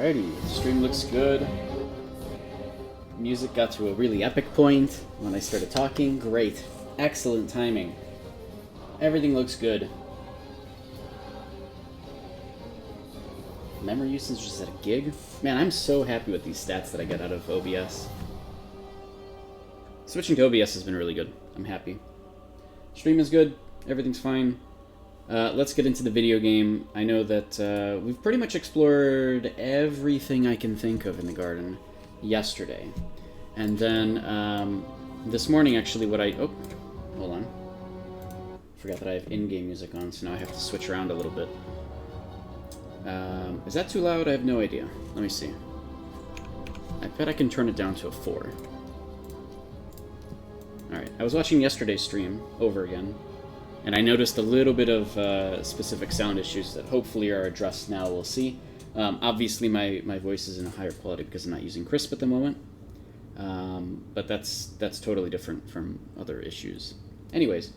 Alrighty, stream looks good. Music got to a really epic point when I started talking. Great. Excellent timing. Everything looks good. Memory usage is at a gig. Man, I'm so happy with these stats that I get out of OBS. Switching to OBS has been really good. I'm happy. Stream is good. Everything's fine. Let's get into the video game. I know that we've pretty much explored everything I can think of in the garden yesterday. And then this morning, actually, what I... Oh, hold on. Forgot that I have in-game music on, so now I have to switch around a little bit. Is that too loud? I have no idea. Let me see. I bet I can turn it down to a 4. Alright, I was watching yesterday's stream over again, and I noticed a little bit of specific sound issues that hopefully are addressed now. We'll see. Obviously, my voice is in a higher quality because I'm not using Crisp at the moment, but that's totally different from other issues. Anyways,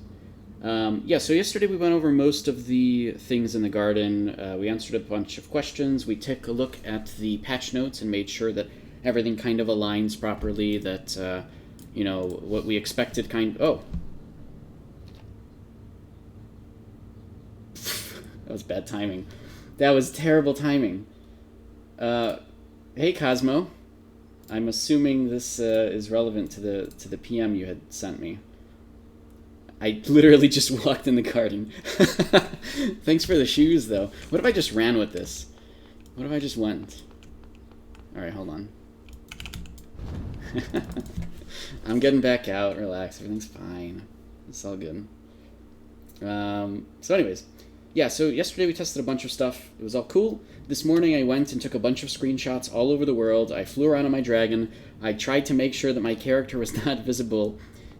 yeah, so yesterday we went over most of the things in the garden. We answered a bunch of questions. We took a look at the patch notes and made sure that everything kind of aligns properly, that, you know, what we expected kind of... Oh! That was bad timing. That was terrible timing. Hey, Cosmo. I'm assuming this is relevant to the PM you had sent me. I literally just walked in the garden. Thanks for the shoes, though. What if I just ran with this? What if I just went? Alright, hold on. I'm getting back out. Relax. Everything's fine. It's all good. So anyways. Yeah, so yesterday we tested a bunch of stuff. It was all cool. This morning I went and took a bunch of screenshots all over the world. I flew around on my dragon. I tried to make sure that my character was not visible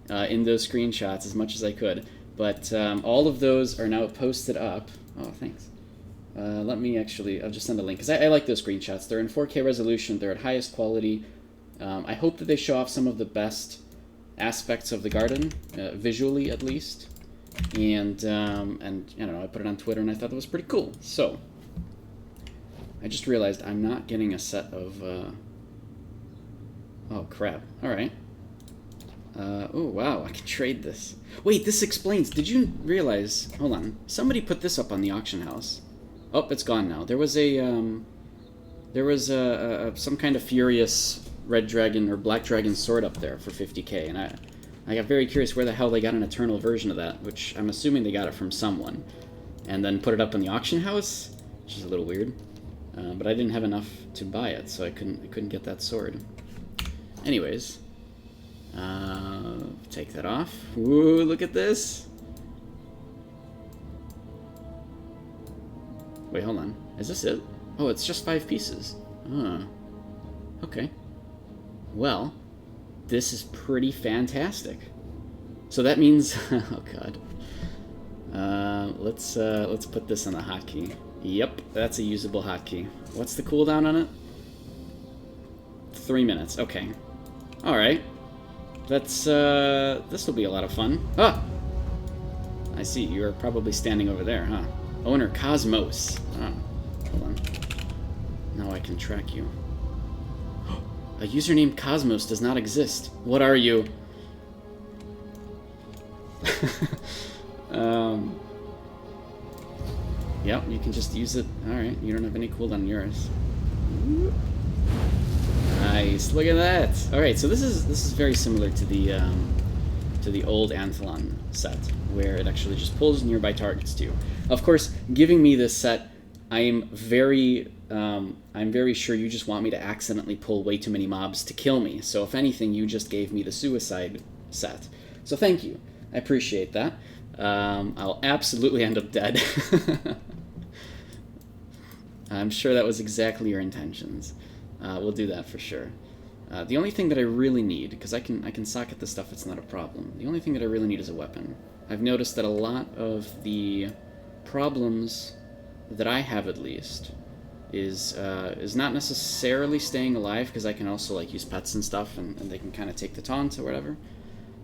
in those screenshots as much as I could. But all of those are now posted up. Oh, thanks. Let me actually... I'll just send a link, because I like those screenshots. They're in 4K resolution. They're at highest quality. I hope that they show off some of the best aspects of the garden, visually at least. And I don't know, I put it on Twitter and I thought that was pretty cool. So, I just realized I'm not getting a set of... Oh, crap. Alright. Oh, wow, I can trade this. Wait, this explains. Did you realize... Hold on. Somebody put this up on the auction house. Oh, it's gone now. There was a... There was some kind of furious red dragon or black dragon sword up there for 50k, and I got very curious where the hell they got an eternal version of that, which I'm assuming they got it from someone, and then put it up in the auction house, which is a little weird. But I didn't have enough to buy it, so I couldn't get that sword. Anyways, take that off. Ooh, look at this. Wait, hold on. Is this it? Oh, it's just 5 pieces. Okay. Well, this is pretty fantastic. So that means, oh god. Let's put this on the hotkey. Yep, that's a usable hotkey. What's the cooldown on it? 3 minutes. Okay. All right. That's this will be a lot of fun. Ah, I see. You're probably standing over there, huh? Owner Cosmos. Oh, hold on. Now I can track you. A username Cosmos does not exist. What are you? Yep, you can just use it. Alright, you don't have any cooldown on yours. Nice, look at that! Alright, so this is very similar to the old Anthelon set, where it actually just pulls nearby targets to you. Of course, giving me this set, I'm very sure you just want me to accidentally pull way too many mobs to kill me. So if anything, you just gave me the suicide set. So thank you. I appreciate that. I'll absolutely end up dead. I'm sure that was exactly your intentions. We'll do that for sure. The only thing that I really need, because I can socket the stuff, it's not a problem. The only thing that I really need is a weapon. I've noticed that a lot of the problems that I have, at least, is not necessarily staying alive, because I can also like use pets and stuff, and they can kind of take the taunt or whatever.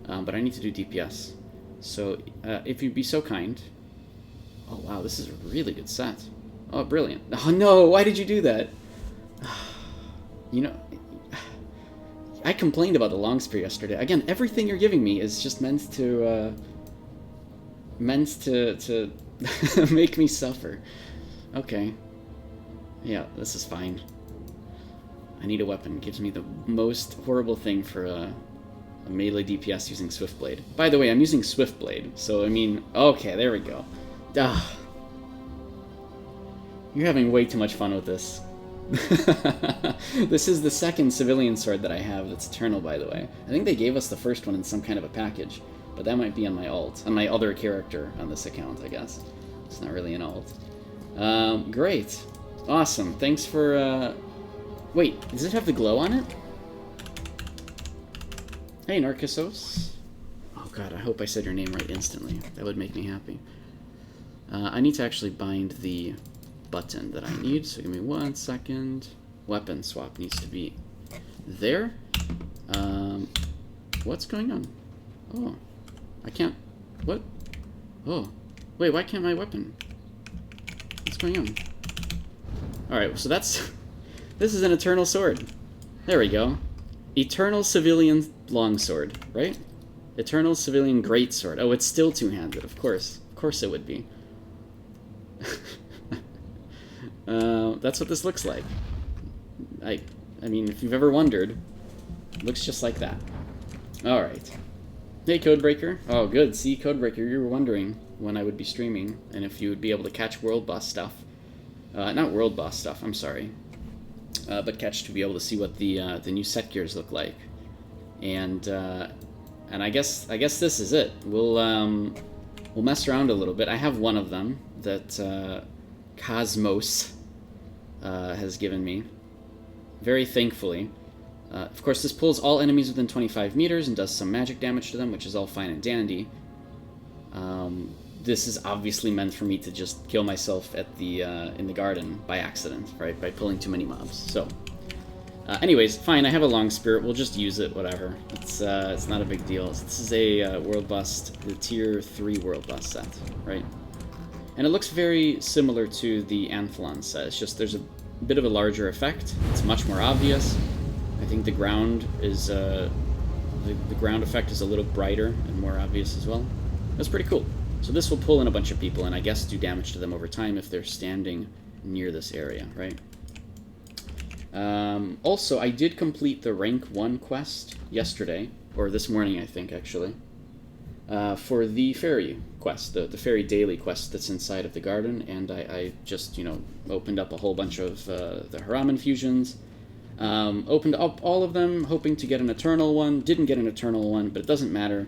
But I need to do DPS. So if you'd be so kind. Oh wow, this is a really good set. Oh, brilliant. Oh no, why did you do that? You know, I complained about the long spear yesterday. Again, everything you're giving me is just meant to make me suffer. Okay. Yeah, this is fine. I need a weapon. It gives me the most horrible thing for a melee DPS using Swiftblade. By the way, I'm using Swiftblade, so I mean, okay, there we go. Ah. You're having way too much fun with this. This is the second civilian sword that I have that's eternal, by the way. I think they gave us the first one in some kind of a package, but that might be on my alt, on my other character on this account, I guess. It's not really an alt. Great. Awesome. Thanks for, Wait, does it have the glow on it? Hey, Narcissos. Oh god, I hope I said your name right instantly. That would make me happy. I need to actually bind the button that I need, so give me 1 second. Weapon swap needs to be there. What's going on? Oh, I can't... What? Oh, wait, why can't my weapon... What's going on? Alright, so that's... This is an Eternal Sword. There we go. Eternal Civilian Longsword, right? Eternal Civilian Greatsword. Oh, it's still two-handed, of course. Of course it would be. That's what this looks like. I mean, if you've ever wondered, it looks just like that. Alright. Hey, Codebreaker. Oh, good. See, Codebreaker, you were wondering when I would be streaming, and if you would be able to catch World Boss stuff. Not World Boss stuff, I'm sorry. But catch to be able to see what the new set gears look like. And I guess this is it. We'll mess around a little bit. I have one of them that Cosmos has given me, very thankfully. Of course, this pulls all enemies within 25 meters and does some magic damage to them, which is all fine and dandy. This is obviously meant for me to just kill myself at the in the garden by accident, right? By pulling too many mobs. So, anyways, fine. I have a long spear. We'll just use it. Whatever. It's not a big deal. This is a World Boss, the Tier 3 World Boss set, right? And it looks very similar to the Anthlon set. It's just there's a bit of a larger effect. It's much more obvious. I think the ground is the ground effect is a little brighter and more obvious as well. That's pretty cool. So this will pull in a bunch of people and I guess do damage to them over time if they're standing near this area, right? Also, I did complete the rank 1 quest yesterday, or this morning I think actually, for the fairy quest, the fairy daily quest that's inside of the garden, and I just, you know, opened up a whole bunch of the Haram infusions, opened up all of them, hoping to get an eternal one. Didn't get an eternal one, but it doesn't matter,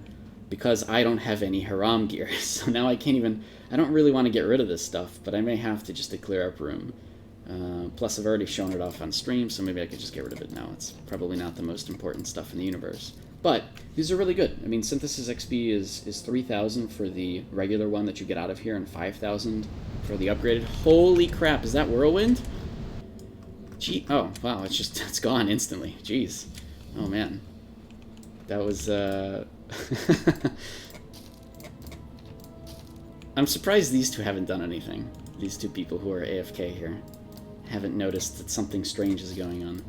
because I don't have any Haram gear, so now I can't even... I don't really want to get rid of this stuff, but I may have to just to clear up room. Plus, I've already shown it off on stream, so maybe I could just get rid of it now. It's probably not the most important stuff in the universe. But these are really good. I mean, Synthesis XP is 3,000 for the regular one that you get out of here, and 5,000 for the upgraded. Holy crap, is that Whirlwind? Gee, oh, wow, it's gone instantly. Jeez. Oh, man. That was, I'm surprised these two haven't done anything. These two people who are AFK here haven't noticed that something strange is going on.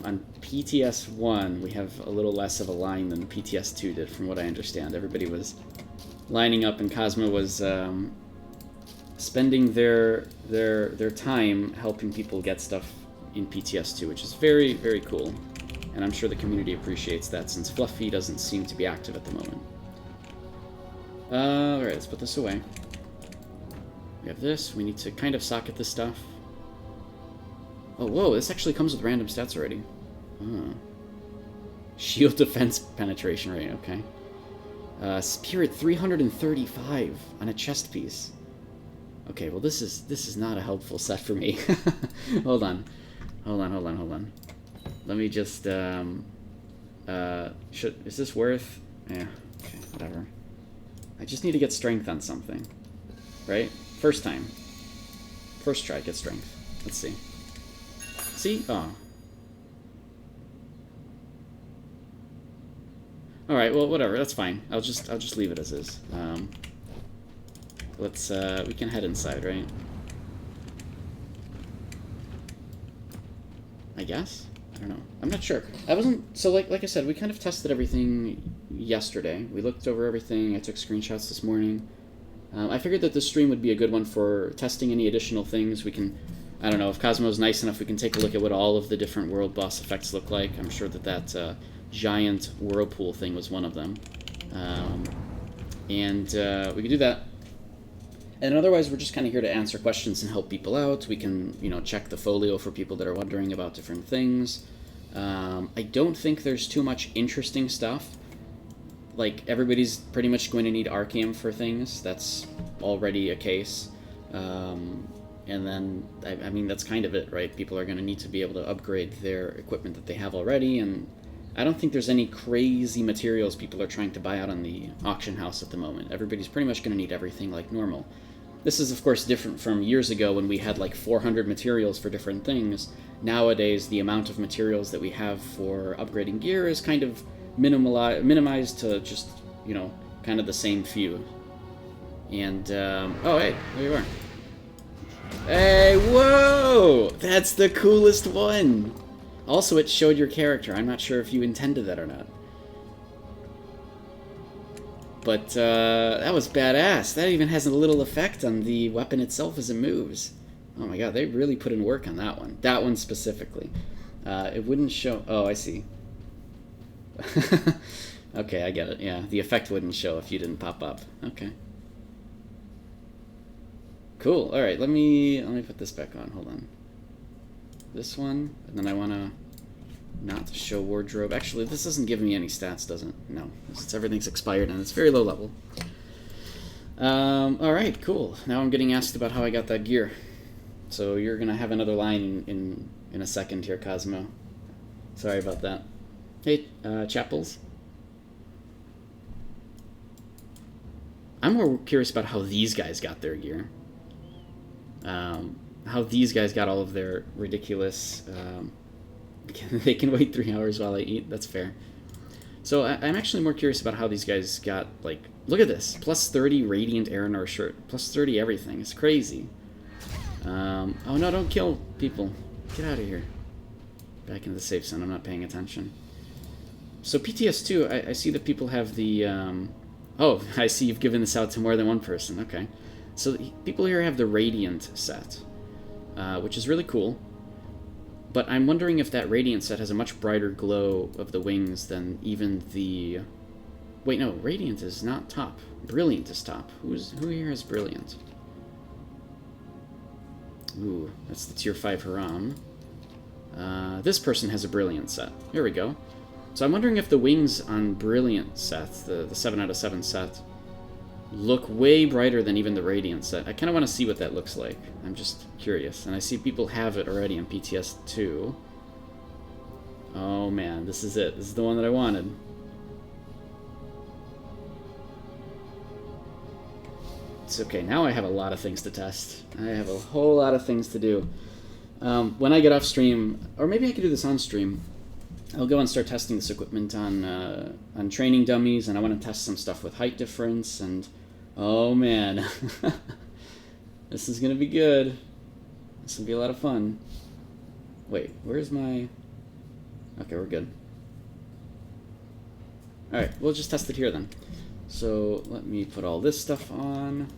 On PTS 1, we have a little less of a line than PTS 2 did, from what I understand. Everybody was lining up, and Cosmo was spending their time helping people get stuff in PTS 2, which is very, very cool. And I'm sure the community appreciates that, since Fluffy doesn't seem to be active at the moment. Alright, let's put this away. We have this. We need to kind of socket this stuff. Oh, whoa, this actually comes with random stats already. Oh. Shield defense penetration rate, okay. Spirit 335 on a chest piece. Okay, well this is not a helpful set for me. Hold on. Let me just, is this worth? Yeah, okay, whatever. I just need to get strength on something, right? First time. First try, get strength. Let's see. See? Oh. Alright, well, whatever, that's fine. I'll just leave it as is. Let's, we can head inside, right? guess. I don't know. I'm not sure. I wasn't... So, like I said, we kind of tested everything yesterday. We looked over everything. I took screenshots this morning. I figured that this stream would be a good one for testing any additional things. We can... I don't know, if Cosmo's nice enough, we can take a look at what all of the different world boss effects look like. I'm sure that giant whirlpool thing was one of them. We can do that. And otherwise, we're just kind of here to answer questions and help people out. We can, check the folio for people that are wondering about different things. I don't think there's too much interesting stuff. Like, everybody's pretty much going to need Archeum for things. That's already a case. And then, I mean, that's kind of it, right? People are going to need to be able to upgrade their equipment that they have already, and I don't think there's any crazy materials people are trying to buy out on the auction house at the moment. Everybody's pretty much going to need everything like normal. This is, of course, different from years ago when we had like 400 materials for different things. Nowadays, the amount of materials that we have for upgrading gear is kind of minimized to just, kind of the same few. And, oh, hey, there you are. Hey, whoa! That's the coolest one! Also, it showed your character. I'm not sure if you intended that or not. But, that was badass. That even has a little effect on the weapon itself as it moves. Oh my god, they really put in work on that one. That one specifically. It wouldn't show... Oh, I see. Okay, I get it. Yeah, the effect wouldn't show if you didn't pop up. Okay. Cool. All right, let me put this back on. Hold on. This one, and then I want to not show wardrobe. Actually, this doesn't give me any stats, does it? No, everything's expired and it's very low level. All right, cool. Now I'm getting asked about how I got that gear. So you're gonna have another line in a second here, Cosmo. Sorry about that. Hey, Chapels. I'm more curious about how these guys got their gear. How these guys got all of their ridiculous... they can wait 3 hours while I eat. That's fair. So I'm actually more curious about how these guys got, like... Look at this. Plus 30 Radiant Aranor shirt. Plus 30 everything. It's crazy. Oh no, don't kill people. Get out of here. Back into the safe zone. I'm not paying attention. So PTS 2, I see that people have the... Oh, I see you've given this out to more than one person. Okay. So people here have the Radiant set, which is really cool. But I'm wondering if that Radiant set has a much brighter glow of the wings than even the... Wait, no, Radiant is not top. Brilliant is top. Who here has Brilliant? Ooh, that's the Tier 5 Haram. This person has a Brilliant set. Here we go. So I'm wondering if the wings on Brilliant set, the 7 out of 7 set, look way brighter than even the Radiant set. I kind of want to see what that looks like. I'm just curious. And I see people have it already in PTS 2. Oh man, this is it. This is the one that I wanted. It's okay, now I have a lot of things to test. I have a whole lot of things to do. When I get off stream, or maybe I could do this on stream, I'll go and start testing this equipment on training dummies, and I want to test some stuff with height difference, and oh man, this is going to be good. This will be a lot of fun. Wait, where's my... Okay, we're good. Alright, we'll just test it here then. So let me put all this stuff on.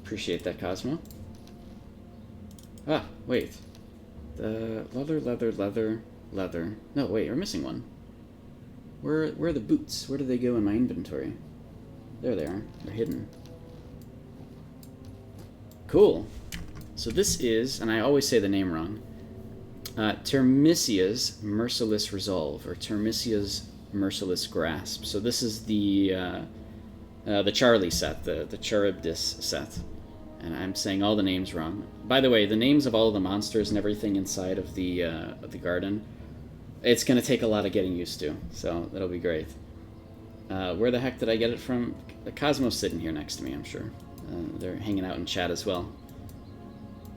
Appreciate that, Cosmo. Ah, wait. The leather. No, wait, we're missing one. Where are the boots? Where do they go in my inventory? There they are. They're hidden. Cool. So this is, and I always say the name wrong, Termisia's Merciless Resolve, or Termisia's Merciless Grasp. So this is the Charlie set, the Charybdis set. And I'm saying all the names wrong. By the way, the names of all of the monsters and everything inside of the garden, it's going to take a lot of getting used to, so that'll be great. Where the heck did I get it from? The Cosmo's sitting here next to me, I'm sure. They're hanging out in chat as well.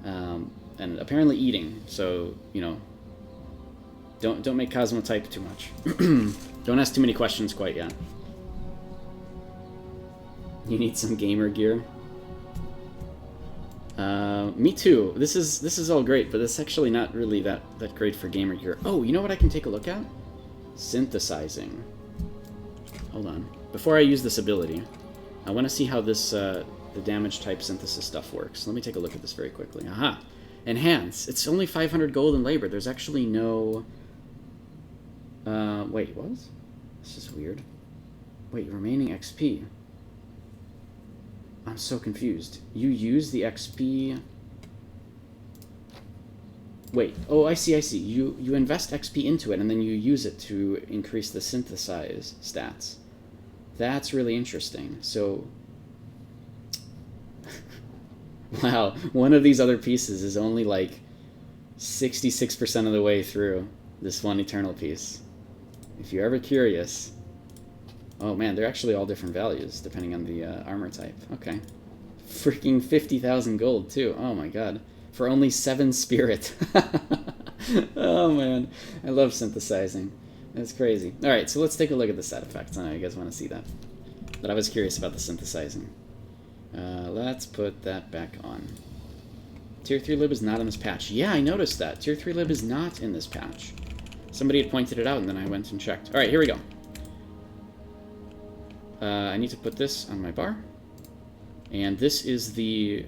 And apparently eating, so, you know, don't make Cosmo type too much. Don't ask too many questions quite yet. You need some gamer gear. Me too. This is all great, but it's actually not really that great for gamer gear. Oh, you know what I can take a look at? Synthesizing. Hold on. Before I use this ability, I want to see how this the damage type synthesis stuff works. Let me take a look at this very quickly. Aha! Enhance. It's only 500 gold in labor. There's actually no... wait, what? This is weird. Wait, remaining XP. I'm so confused. You use the XP... Wait, oh, I see. You invest XP into it, and then you use it to increase the synthesize stats. That's really interesting. So... wow, one of these other pieces is only like 66% of the way through this one Eternal piece. If you're ever curious... Oh man, they're actually all different values depending on the armor type. Okay. Freaking 50,000 gold too. Oh my god. For only 7 spirit. Oh man. I love synthesizing. That's crazy. Alright, so let's take a look at the stat effects. I know you guys want to see that. But I was curious about the synthesizing. Let's put that back on. Tier 3 lib is not in this patch. Yeah, I noticed that. Tier 3 lib is not in this patch. Somebody had pointed it out and then I went and checked. Alright, here we go. I need to put this on my bar. And this is the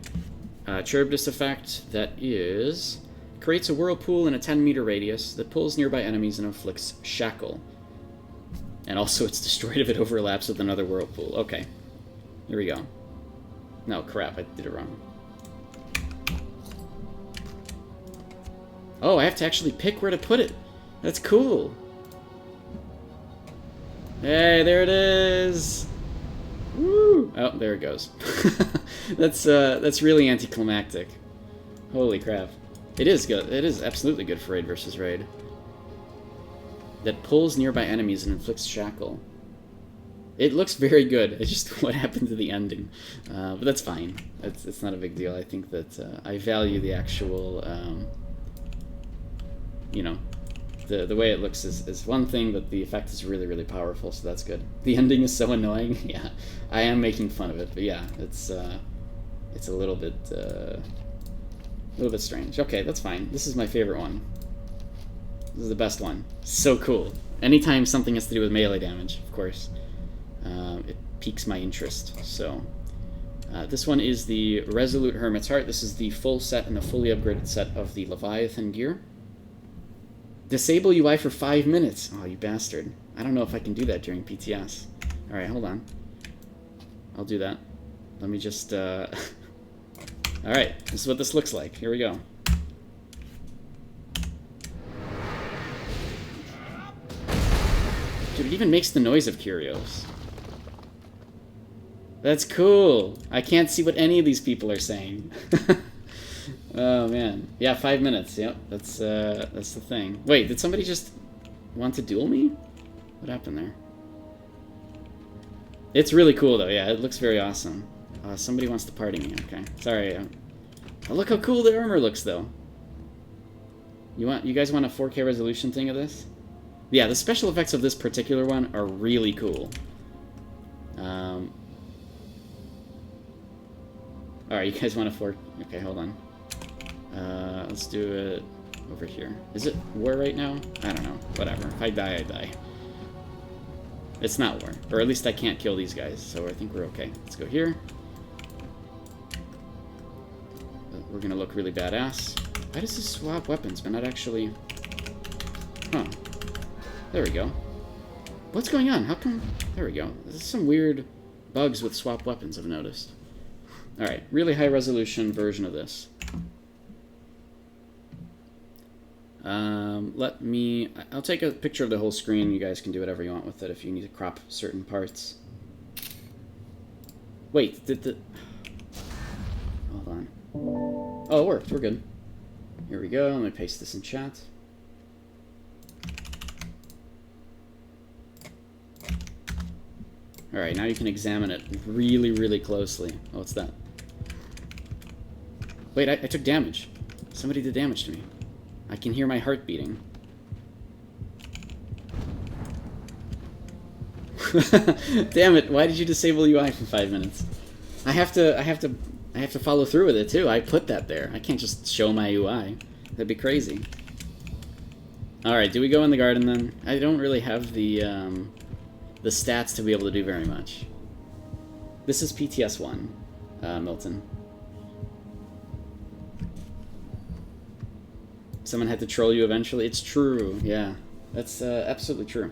Cherubdis effect that is... creates a whirlpool in a 10-meter radius that pulls nearby enemies and inflicts Shackle. And also it's destroyed if it overlaps with another whirlpool. Okay. Here we go. No, crap, I did it wrong. Oh, I have to actually pick where to put it. That's cool. Hey, there it is! Woo! Oh, there it goes. That's really anticlimactic. Holy crap. It is good. It is absolutely good for raid versus raid. That pulls nearby enemies and inflicts Shackle. It looks very good. It's just what happened to the ending. But that's fine. It's not a big deal. I think that I value the actual, you know, the way it looks is one thing, but the effect is really, really powerful, so that's good. The ending is so annoying. Yeah, I am making fun of it, but yeah, it's a little bit strange. Okay, that's fine. This is my favorite one. This is the best one. So cool. Anytime something has to do with melee damage, of course, it piques my interest. So this one is the Resolute Hermit's Heart. This is the full set and the fully upgraded set of the Leviathan gear. Disable UI for 5 minutes. Oh, you bastard. I don't know if I can do that during PTS. Alright, hold on. I'll do that. Let me just, Alright, this is what this looks like. Here we go. Dude, it even makes the noise of Curios. That's cool. I can't see what any of these people are saying. Oh man, yeah, 5 minutes. Yep, that's the thing. Wait, did somebody just want to duel me? What happened there? It's really cool though. Yeah, it looks very awesome. Somebody wants to party me. Okay, sorry. Oh, look how cool the armor looks though. You guys want a 4K resolution thing of this? Yeah, the special effects of this particular one are really cool. All right, you guys want a 4? Okay, hold on. Let's do it over here. Is it war right now? I don't know. Whatever. If I die, I die. It's not war. Or at least I can't kill these guys, so I think we're okay. Let's go here. We're gonna look really badass. Why does this swap weapons, but not actually... Huh. There we go. What's going on? How come... There we go. There's some weird bugs with swap weapons I've noticed. Alright, really high resolution version of this. I'll take a picture of the whole screen. You guys can do whatever you want with it if you need to crop certain parts. Wait, hold on. Oh, it worked. We're good. Here we go. Let me paste this in chat. Alright, now you can examine it really, really closely. Oh, what's that? Wait, I took damage. Somebody did damage to me. I can hear my heart beating. Damn it, why did you disable UI for 5 minutes? I have to I have to follow through with it too. I put that there. I can't just show my UI. That'd be crazy. Alright, do we go in the garden then? I don't really have the stats to be able to do very much. This is PTS 1, Milton. Someone had to troll you eventually. It's true, yeah. That's absolutely true.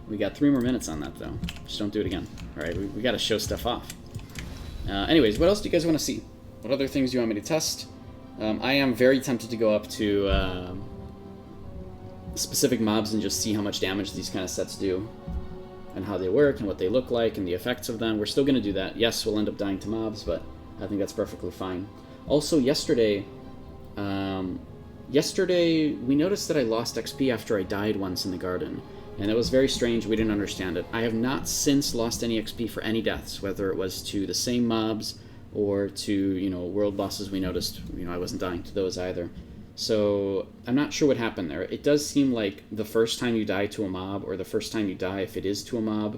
We got 3 more minutes on that, though. Just don't do it again. Alright, we gotta show stuff off. Anyways, what else do you guys want to see? What other things do you want me to test? I am very tempted to go up to specific mobs and just see how much damage these kind of sets do. And how they work, and what they look like, and the effects of them. We're still going to do that. Yes, we'll end up dying to mobs, but I think that's perfectly fine. Also, yesterday we noticed that I lost XP after I died once in the garden. And it was very strange. We didn't understand it. I have not since lost any XP for any deaths, whether it was to the same mobs or to, you know, world bosses we noticed. You know, I wasn't dying to those either. So I'm not sure what happened there. It does seem like the first time you die to a mob, or the first time you die if it is to a mob,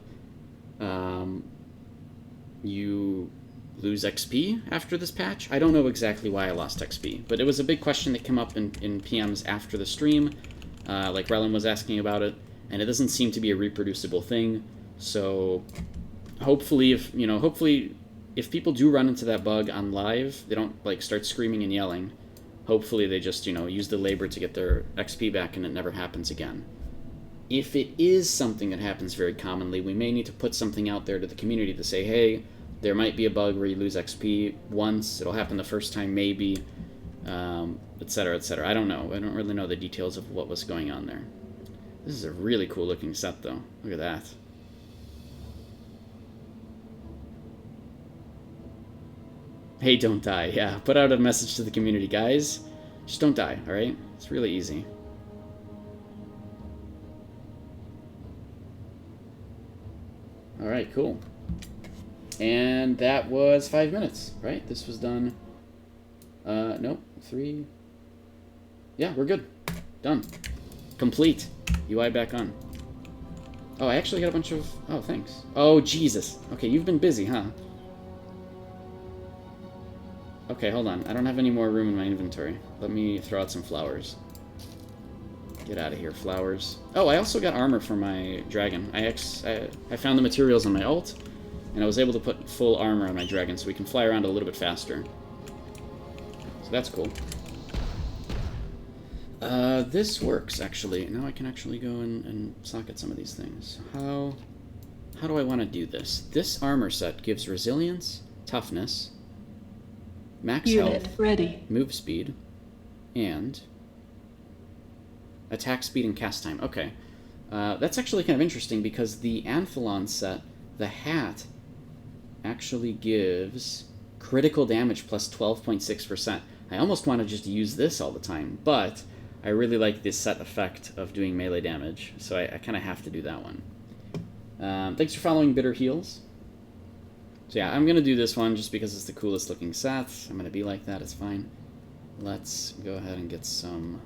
you lose XP after this patch. I don't know exactly why I lost XP, but it was a big question that came up in PMs after the stream. Like Relin was asking about it, and it doesn't seem to be a reproducible thing. So hopefully, if people do run into that bug on live, they don't like start screaming and yelling. Hopefully they just, you know, use the labor to get their XP back and it never happens again. If it is something that happens very commonly, we may need to put something out there to the community to say, hey, there might be a bug where you lose XP once, it'll happen the first time maybe, etc., etc. I don't know. I don't really know the details of what was going on there. This is a really cool looking set though. Look at that. Hey, don't die. Yeah, put out a message to the community, guys. Just don't die, alright? It's really easy. Alright, cool. And that was 5 minutes, right? This was done... nope, 3... Yeah, we're good. Done. Complete. UI back on. Oh, I actually got a bunch of... Oh, thanks. Oh, Jesus. Okay, you've been busy, huh? Okay, hold on. I don't have any more room in my inventory. Let me throw out some flowers. Get out of here, flowers. Oh, I also got armor for my dragon. I found the materials on my ult, and I was able to put full armor on my dragon so we can fly around a little bit faster. So that's cool. This works, actually. Now I can actually go and socket some of these things. How do I want to do this? This armor set gives resilience, toughness, max health, ready, move speed, and attack speed and cast time. Okay. That's actually kind of interesting because the Amphelon set, the hat, actually gives critical damage plus 12.6%. I almost want to just use this all the time, but I really like this set effect of doing melee damage, so I kind of have to do that one. Thanks for following Bitter Heals. So yeah, I'm going to do this one just because it's the coolest looking set. I'm going to be like that, it's fine. Let's go ahead and get some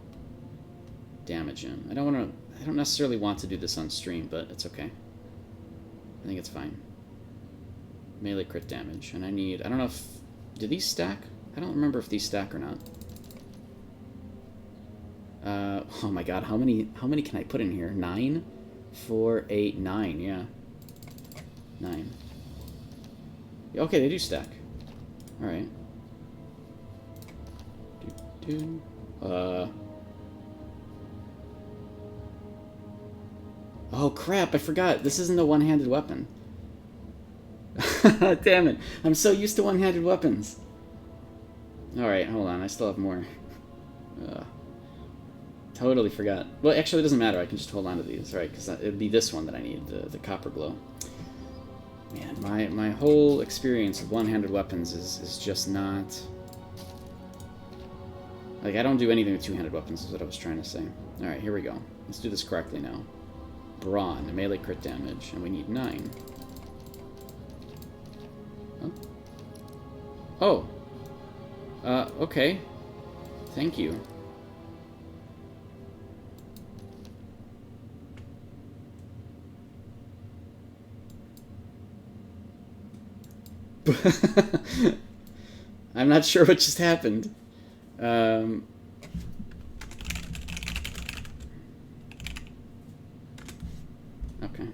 damage in. I don't necessarily want to do this on stream, but it's okay. I think it's fine. Melee crit damage, and I don't know if... Do these stack? I don't remember if these stack or not. Oh my god, how many can I put in here? 9? 4, 8, 9, yeah. 9. Okay, they do stack. Alright. Oh crap, I forgot. This isn't a one-handed weapon. Damn it. I'm so used to one-handed weapons. Alright, hold on. I still have more. Totally forgot. Well, actually, it doesn't matter. I can just hold on to these, right? Because it would be this one that I need, the copper glow. Man, my whole experience with one-handed weapons is just not... Like, I don't do anything with two-handed weapons, is what I was trying to say. Alright, here we go. Let's do this correctly now. Brawn, melee crit damage, and we need 9. Oh. Okay. Thank you. I'm not sure what just happened. Okay.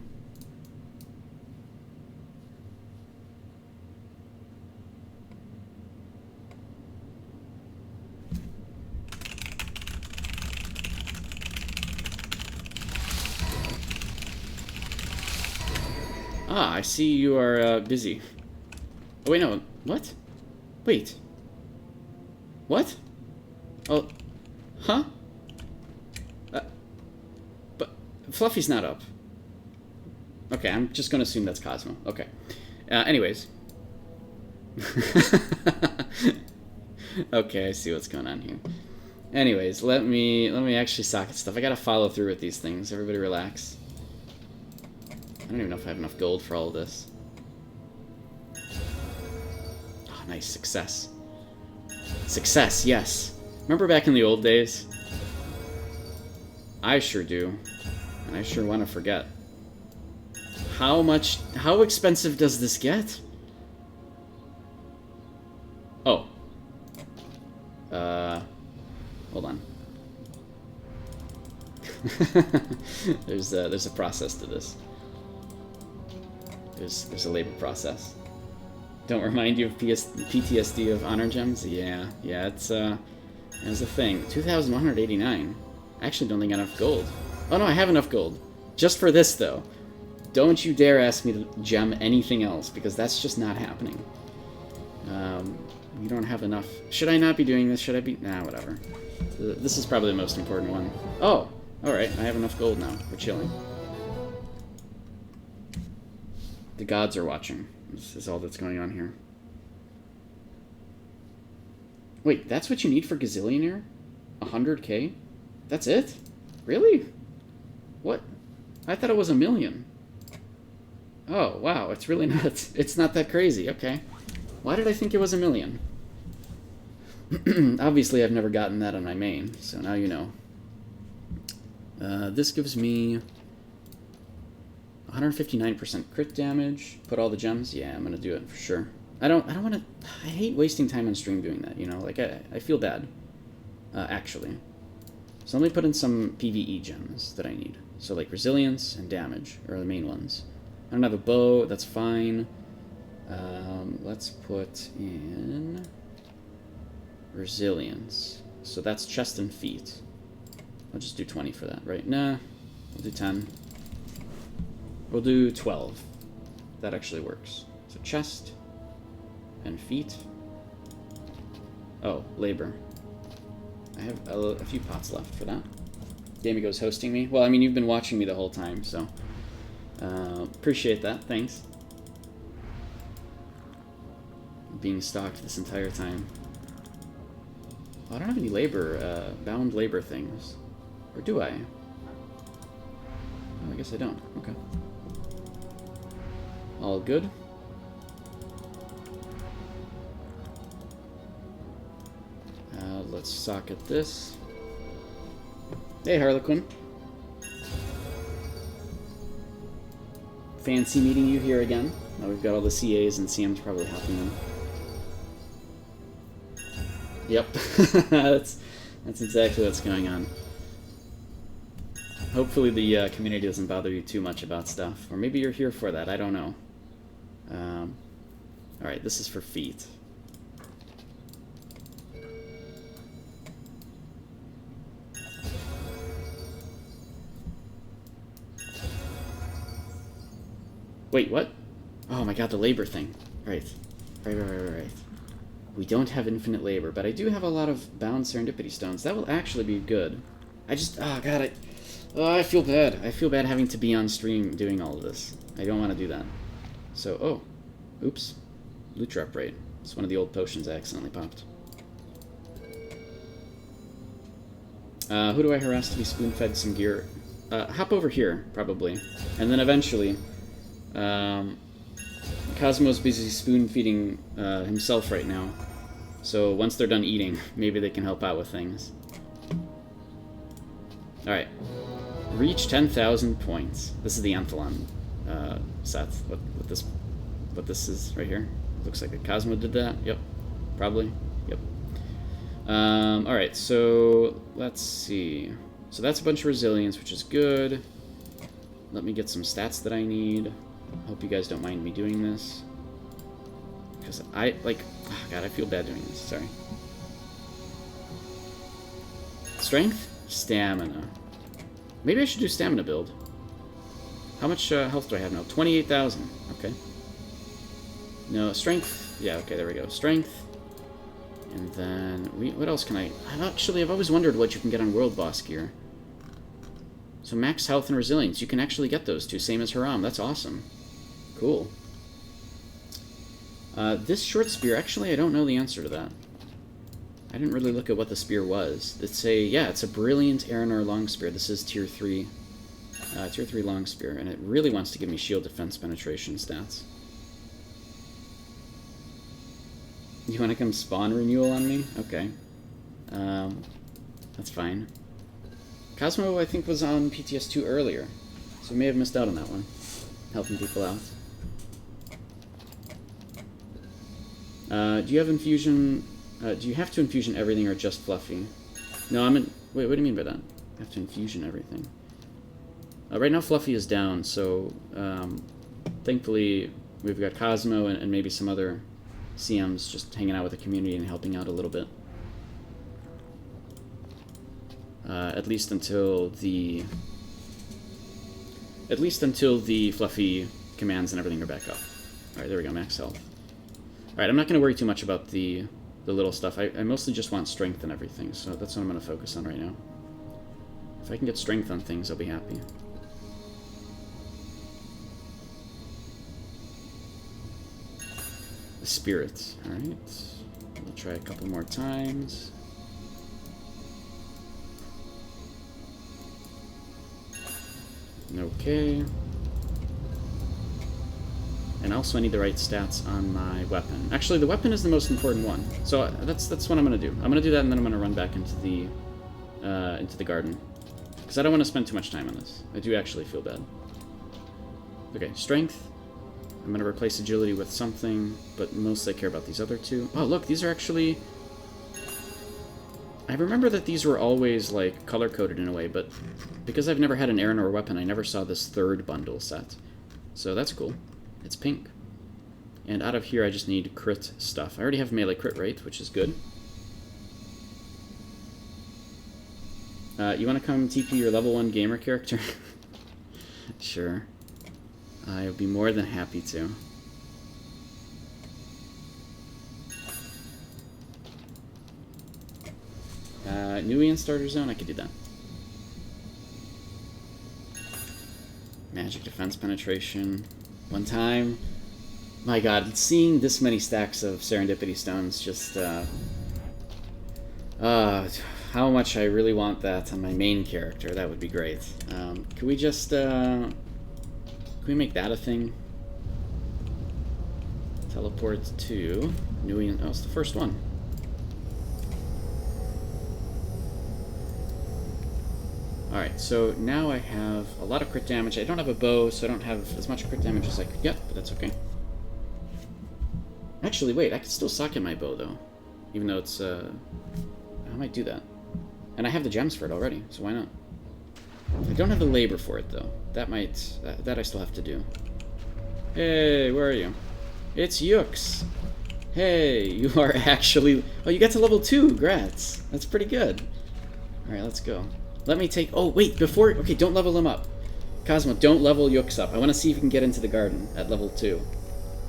Ah, I see you are busy. Oh, wait, no. What? Wait. What? Oh. Huh? But Fluffy's not up. Okay, I'm just going to assume that's Cosmo. Okay. Anyways. Okay, I see what's going on here. Anyways, let me actually socket stuff. I gotta follow through with these things. Everybody relax. I don't even know if I have enough gold for all of this. Oh, nice. Success. Success, yes. Remember back in the old days? I sure do. And I sure want to forget. How expensive does this get? Oh. Hold on. There's a process to this. There's a labor process. Don't remind you of PTSD of honor gems? Yeah, it's a thing. 2,189. I actually don't think I have enough gold. Oh no, I have enough gold. Just for this though. Don't you dare ask me to gem anything else, because that's just not happening. We don't have enough. Should I not be doing this? Should I be? Nah, whatever. This is probably the most important one. Oh, alright, I have enough gold now. We're chilling. The gods are watching. This is all that's going on here. Wait, that's what you need for Gazillionaire? 100k? That's it? Really? What? I thought it was 1 million. Oh, wow, it's really not. It's not that crazy. Okay. Why did I think it was 1 million? Obviously, I've never gotten that on my main, so now you know. This gives me 159% crit damage. Put all the gems. Yeah, I'm gonna do it for sure. I don't want to. I hate wasting time on stream doing that. You know, like I feel bad. Actually. So let me put in some PvE gems that I need. So like resilience and damage are the main ones. I don't have a bow. That's fine. Let's put in resilience. So that's chest and feet. I'll just do 20 for that, right? Nah, we'll do 10. We'll do 12. That actually works. So chest and feet. Oh, labor. I have a few pots left for that. Gamigo's hosting me. Well, I mean, you've been watching me the whole time, so appreciate that. Thanks. Being stalked this entire time. Oh, I don't have any labor, bound labor things. Or do I? Oh, I guess I don't. Okay. All good. Let's socket this. Hey, Harlequin. Fancy meeting you here again. Now we've got all the CAs and CMs probably helping them. Yep. That's exactly what's going on. Hopefully the community doesn't bother you too much about stuff. Or maybe you're here for that, I don't know. Alright, this is for feet. Wait, what? Oh my god, the labor thing. Right. Right. We don't have infinite labor, but I do have a lot of bound serendipity stones. That will actually be good. I just, oh god, I feel bad. I feel bad having to be on stream doing all of this. I don't want to do that. So, oh, oops. Loot drop rate. It's one of the old potions I accidentally popped. Who do I harass to be spoon-fed some gear? Hop over here, probably. And then eventually, Cosmo's busy spoon-feeding himself right now. So once they're done eating, maybe they can help out with things. Alright. Reach 10,000 points. This is the Anthelon set. What this is right here. Looks like a Cosmo did that. Yep. Probably. Yep. Alright, so let's see. So that's a bunch of resilience, which is good. Let me get some stats that I need. Hope you guys don't mind me doing this. Because I, like... Oh God, I feel bad doing this. Sorry. Strength? Stamina. Maybe I should do stamina build. How much health do I have now? 28,000. Okay. No, strength. Yeah, okay, there we go. Strength. And then... what else can I... I've always wondered what you can get on World Boss gear. So max health and resilience. You can actually get those two, same as Haram. That's awesome. Cool. This short spear, actually, I don't know the answer to that. I didn't really look at what the spear was. It's a brilliant Aranor long spear. This is tier 3. Tier 3 long spear, and it really wants to give me shield defense penetration stats. You want to come spawn renewal on me? Okay. That's fine. Cosmo, I think, was on PTS 2 earlier, so we may have missed out on that one. Helping people out. Do you have infusion... do you have to infusion everything or just Fluffy? No, wait, what do you mean by that? You have to infusion everything. Right now Fluffy is down, so thankfully we've got Cosmo and maybe some other CMs just hanging out with the community and helping out a little bit. At least until the Fluffy commands and everything are back up. Alright, there we go, max health. Alright, I'm not going to worry too much about the little stuff. I mostly just want strength and everything, so that's what I'm going to focus on right now. If I can get strength on things, I'll be happy. The spirit. Alright. We'll try a couple more times. Okay. And also I need the right stats on my weapon. Actually, the weapon is the most important one. So that's what I'm going to do. I'm going to do that, and then I'm going to run back into the garden. Because I don't want to spend too much time on this. I do actually feel bad. Okay, strength. I'm going to replace agility with something, but mostly I care about these other two. Oh, look, these are actually... I remember that these were always, like, color-coded in a way, but because I've never had an Aranor weapon, I never saw this third bundle set. So that's cool. It's pink. And out of here, I just need crit stuff. I already have melee crit rate, which is good. You want to come TP your level 1 gamer character? Sure. I would be more than happy to. Nuian starter zone? I could do that. Magic defense penetration. One time. My god, seeing this many stacks of serendipity stones just, how much I really want that on my main character. That would be great. Can we just, can we make that a thing? Teleport to Nuian. Oh, it's the first one. Alright, so now I have a lot of crit damage. I don't have a bow, so I don't have as much crit damage as I could get, but that's okay. Actually, wait, I could still socket my bow, though. Even though it's, I might do that. And I have the gems for it already, so why not? I don't have the labor for it, though. That I still have to do. Hey, where are you? It's Yux! Hey, you are actually... Oh, you got to level 2! Congrats! That's pretty good. Alright, let's go. Let me take... Oh, wait, before... Okay, don't level him up. Cosmo, don't level Yux up. I want to see if you can get into the garden at level 2.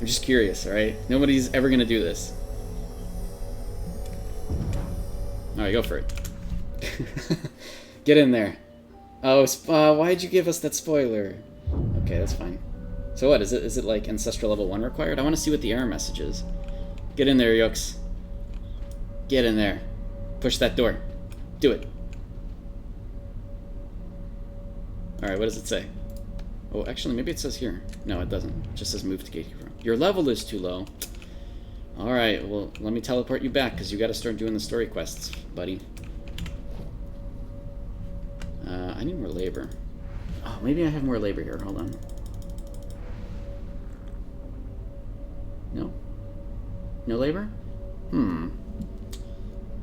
I'm just curious, alright? Nobody's ever going to do this. Alright, go for it. Get in there. Oh, why'd you give us that spoiler? Okay, that's fine. So what, is it like Ancestral level 1 required? I want to see what the error message is. Get in there, Yux. Get in there. Push that door. Do it. Alright, what does it say? Oh, actually, maybe it says here. No, it doesn't. It just says move to gatekeeper. Your level is too low. Alright, well, let me teleport you back, because you gotta start doing the story quests, buddy. I need more labor. Oh, maybe I have more labor here. Hold on. No? No labor? Hmm.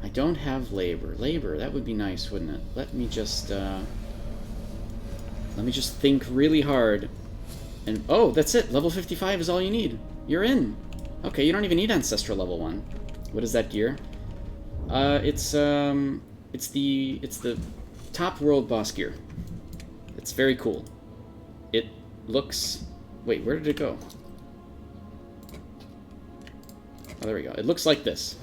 I don't have labor. Labor, that would be nice, wouldn't it? Let me just think really hard. And, oh, that's it. Level 55 is all you need. You're in. Okay, you don't even need Ancestral level 1. What is that gear? It's the top world boss gear. It's very cool. It looks... Wait, where did it go? Oh, there we go. It looks like this.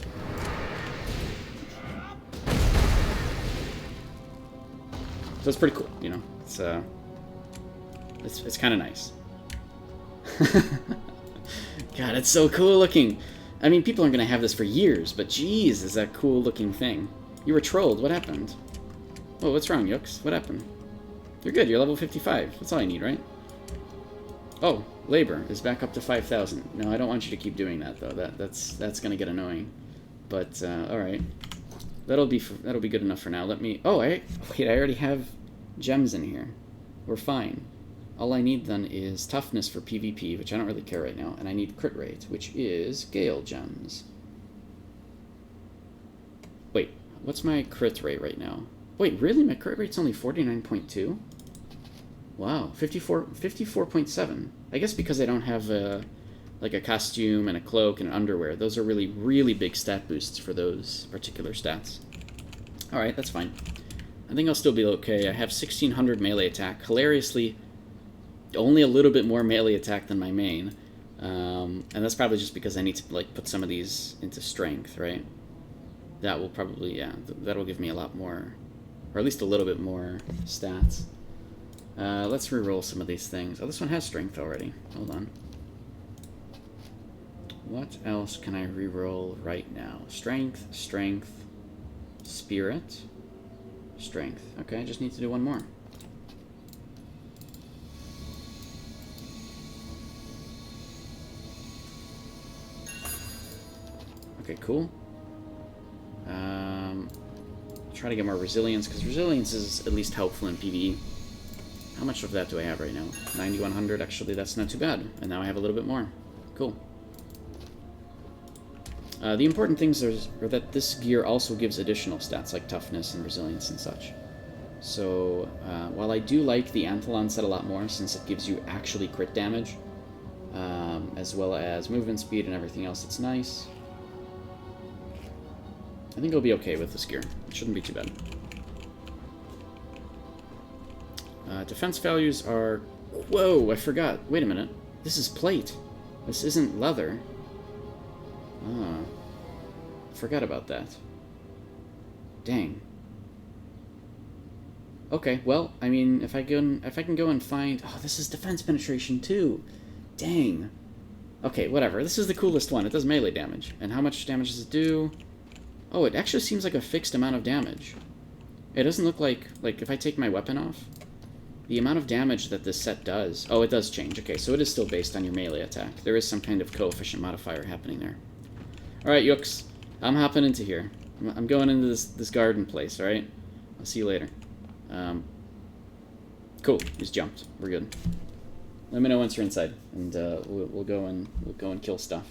So it's pretty cool, you know. It's kind of nice. God, it's so cool looking. I mean, people aren't gonna have this for years, but geez, is that cool looking thing. You were trolled. What happened? Oh, what's wrong, Yooks? What happened? You're good. You're level 55. That's all I need, right? Oh, labor is back up to 5,000. No, I don't want you to keep doing that though. That's gonna get annoying. But all right, that'll be good enough for now. Let me. Oh, wait. I already have gems in here. We're fine. All I need then is toughness for PvP, which I don't really care right now, and I need crit rate, which is Gale gems. Wait, what's my crit rate right now? Wait, really? My crit rate's only 49.2? Wow, 54.7. I guess because I don't have like a costume and a cloak and underwear. Those are really, really big stat boosts for those particular stats. Alright, that's fine. I think I'll still be okay. I have 1600 melee attack. Hilariously, only a little bit more melee attack than my main. And that's probably just because I need to like put some of these into strength, right? That will probably, yeah, that'll give me a lot more, or at least a little bit more stats. Let's reroll some of these things. Oh, this one has strength already. Hold on. What else can I reroll right now? Strength, strength, spirit, strength. Okay, I just need to do one more. Okay, cool. Try to get more resilience, because resilience is at least helpful in PvE. How much of that do I have right now? 9,100. Actually, that's not too bad. And now I have a little bit more. Cool. The important things are that this gear also gives additional stats, like toughness and resilience and such. So, while I do like the Anthelon set a lot more, since it gives you actually crit damage, as well as movement speed and everything else, it's nice. I think I'll be okay with this gear. It shouldn't be too bad. Defense values are... Whoa, I forgot. Wait a minute. This is plate. This isn't leather. Ah. Forgot about that. Dang. Okay, well, I mean, if I can go and find... Oh, this is defense penetration too. Dang. Okay, whatever. This is the coolest one. It does melee damage. And how much damage does it do? Oh, it actually seems like a fixed amount of damage. It doesn't look like if I take my weapon off, the amount of damage that this set does... Oh, it does change. Okay, so it is still based on your melee attack. There is some kind of coefficient modifier happening there. Alright, Yooks. I'm hopping into here. I'm going into this garden place, alright? I'll see you later. Cool. He's jumped. We're good. Let me know once you're inside, and we'll go and kill stuff.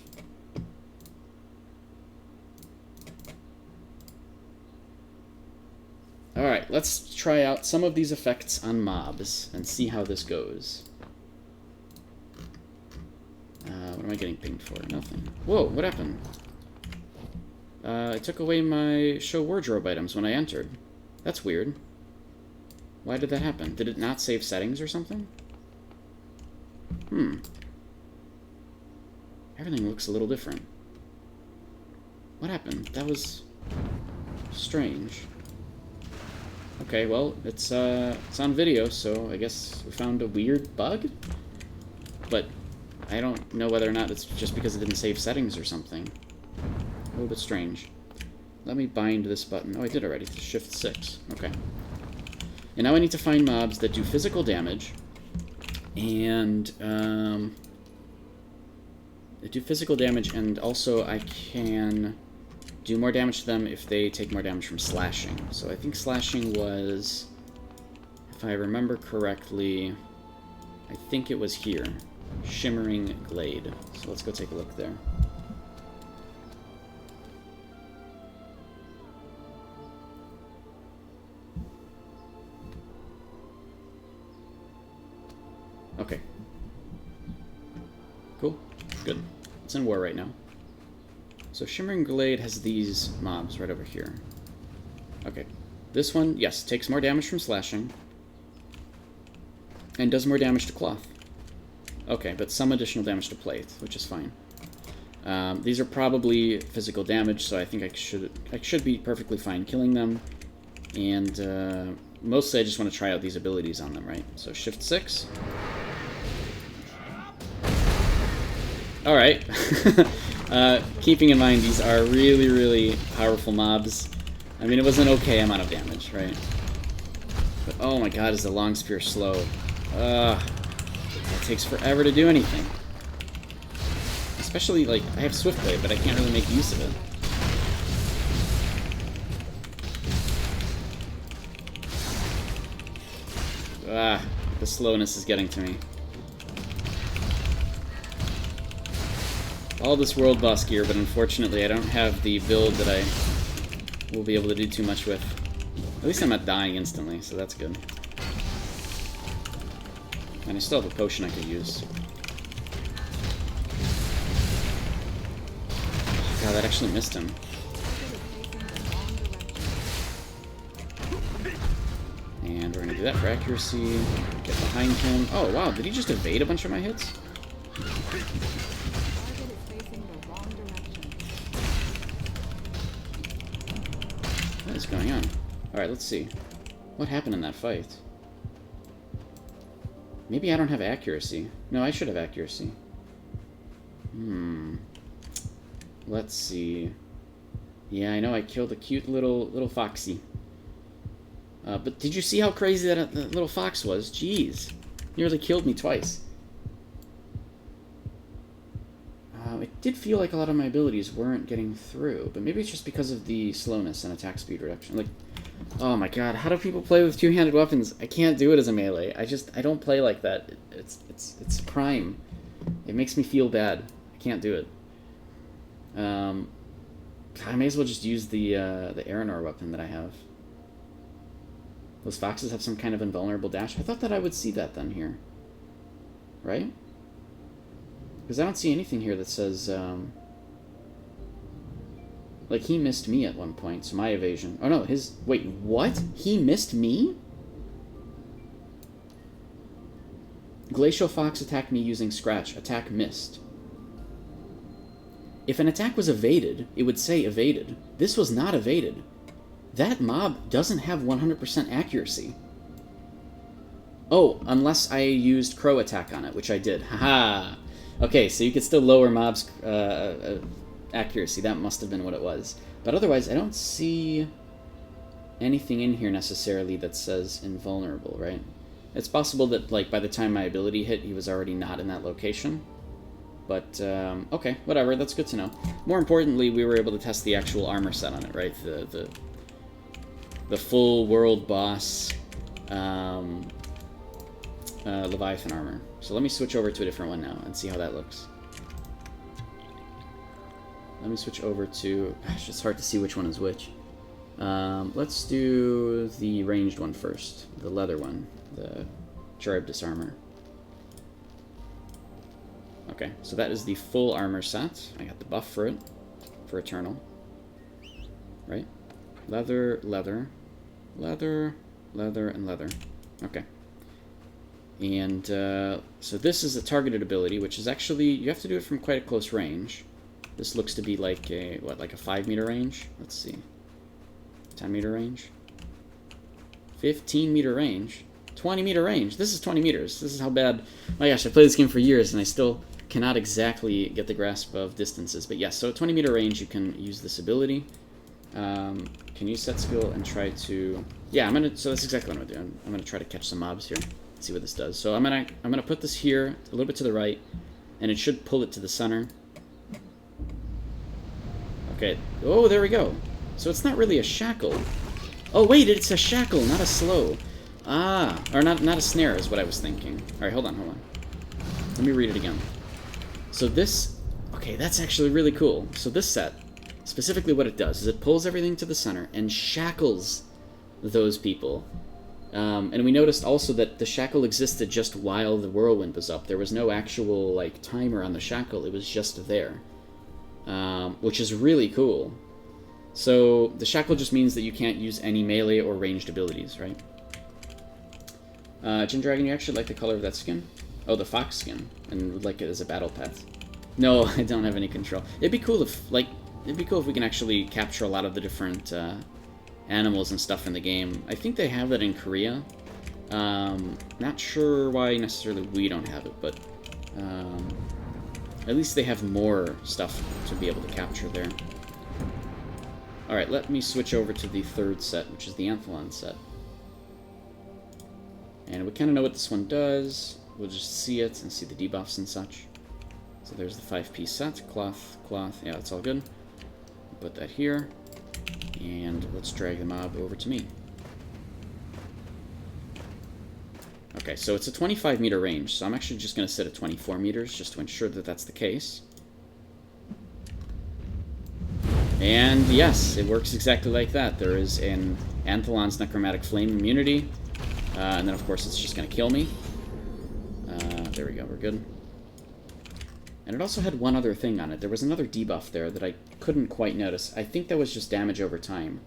Alright, let's try out some of these effects on mobs and see how this goes. What am I getting pinged for? Nothing. Whoa, what happened? It took away my show wardrobe items when I entered. That's weird. Why did that happen? Did it not save settings or something? Everything looks a little different. What happened? That was strange. Okay, well, it's on video, so I guess we found a weird bug? But I don't know whether or not it's just because it didn't save settings or something. A little bit strange. Let me bind this button. Oh, I did already. Shift 6. Okay. And now I need to find mobs that do physical damage. And, they do physical damage, and also I can do more damage to them if they take more damage from slashing. So I think slashing was, if I remember correctly, I think it was here. Shimmering Glade. So let's go take a look there. Okay. Cool. Good. It's in war right now. So Shimmering Glade has these mobs right over here. Okay. This one, yes, takes more damage from slashing. And does more damage to cloth. Okay, but some additional damage to plate, which is fine. These are probably physical damage, so I think I should be perfectly fine killing them. And mostly I just want to try out these abilities on them, right? So Shift 6. Alright. Keeping in mind these are really, really powerful mobs. I mean, it was an okay amount of damage, right? But oh my god, is the long spear slow. It takes forever to do anything. Especially, like, I have Swift Blade, but I can't really make use of it. The slowness is getting to me. All this world boss gear, but unfortunately I don't have the build that I will be able to do too much with. At least I'm not dying instantly, so that's good. And I still have a potion I could use. God, that actually missed him. And we're gonna do that for accuracy. Get behind him. Oh wow, did he just evade a bunch of my hits? What is going on? Alright, let's see. What happened in that fight? Maybe I don't have accuracy. No, I should have accuracy. Let's see. Yeah, I know I killed a cute little foxy. But did you see how crazy that little fox was? Jeez. Nearly killed me twice. It did feel like a lot of my abilities weren't getting through, but maybe it's just because of the slowness and attack speed reduction. Like, oh my god, how do people play with two-handed weapons? I can't do it as a melee. I don't play like that. It's a crime. It makes me feel bad. I can't do it. I may as well just use the Aranor weapon that I have. Those foxes have some kind of invulnerable dash. I thought that I would see that then here. Right? Because I don't see anything here that says, like, he missed me at one point, so my evasion... Oh, no, his... Wait, what? He missed me? Glacial Fox attacked me using Scratch. Attack missed. If an attack was evaded, it would say evaded. This was not evaded. That mob doesn't have 100% accuracy. Oh, unless I used Crow Attack on it, which I did. Haha! Okay, so you could still lower mobs' accuracy. That must have been what it was. But otherwise, I don't see anything in here necessarily that says invulnerable, right? It's possible that, like, by the time my ability hit, he was already not in that location. But, okay, whatever, that's good to know. More importantly, we were able to test the actual armor set on it, right? The full world boss Leviathan armor. So let me switch over to a different one now and see how that looks. Let me switch over to... Gosh, it's hard to see which one is which. Let's do the ranged one first. The leather one. The Charybdis armor. Okay, so that is the full armor set. I got the buff for it. For Eternal. Right? Leather, leather, leather, leather, and leather. Okay. And so this is a targeted ability, which is actually, you have to do it from quite a close range. This looks to be like a, what, like a 5-meter range? Let's see. 10-meter range? 15-meter range? 20-meter range? This is 20 meters. This is how bad... My gosh, I played this game for years, and I still cannot exactly get the grasp of distances. But yes, so at 20-meter range, you can use this ability. Can use set skill and try to... Yeah, so that's exactly what I'm gonna do. I'm gonna try to catch some mobs here. See what this does. So I'm gonna put this here a little bit to the right, and it should pull it to the center. Okay. Oh, there we go. So it's not really a shackle. Oh wait, it's a shackle, not a slow. Ah, or not a snare is what I was thinking. All right, hold on. Let me read it again. So this, okay, that's actually really cool. So this set, specifically what it does is it pulls everything to the center and shackles those people. And we noticed also that the shackle existed just while the whirlwind was up. There was no actual like timer on the shackle. It was just there, which is really cool. So the shackle just means that you can't use any melee or ranged abilities, right? Gin Dragon, you actually like the color of that skin? Oh, the fox skin, and would like it as a battle pet. No, I don't have any control. It'd be cool if we can actually capture a lot of the different animals and stuff in the game. I think they have that in Korea. Not sure why necessarily we don't have it, but at least they have more stuff to be able to capture there. Alright, let me switch over to the third set, which is the Anthelon set. And we kind of know what this one does. We'll just see it and see the debuffs and such. So there's the 5-piece set. Cloth, yeah, that's all good. Put that here. And let's drag the mob over to me. Okay, so it's a 25-meter range, so I'm actually just going to sit at 24 meters just to ensure that that's the case. And yes, it works exactly like that. There is an Anthelon's Necromantic Flame immunity, and then of course it's just going to kill me. There we go, we're good. And it also had one other thing on it. There was another debuff there that I couldn't quite notice. I think that was just damage over time.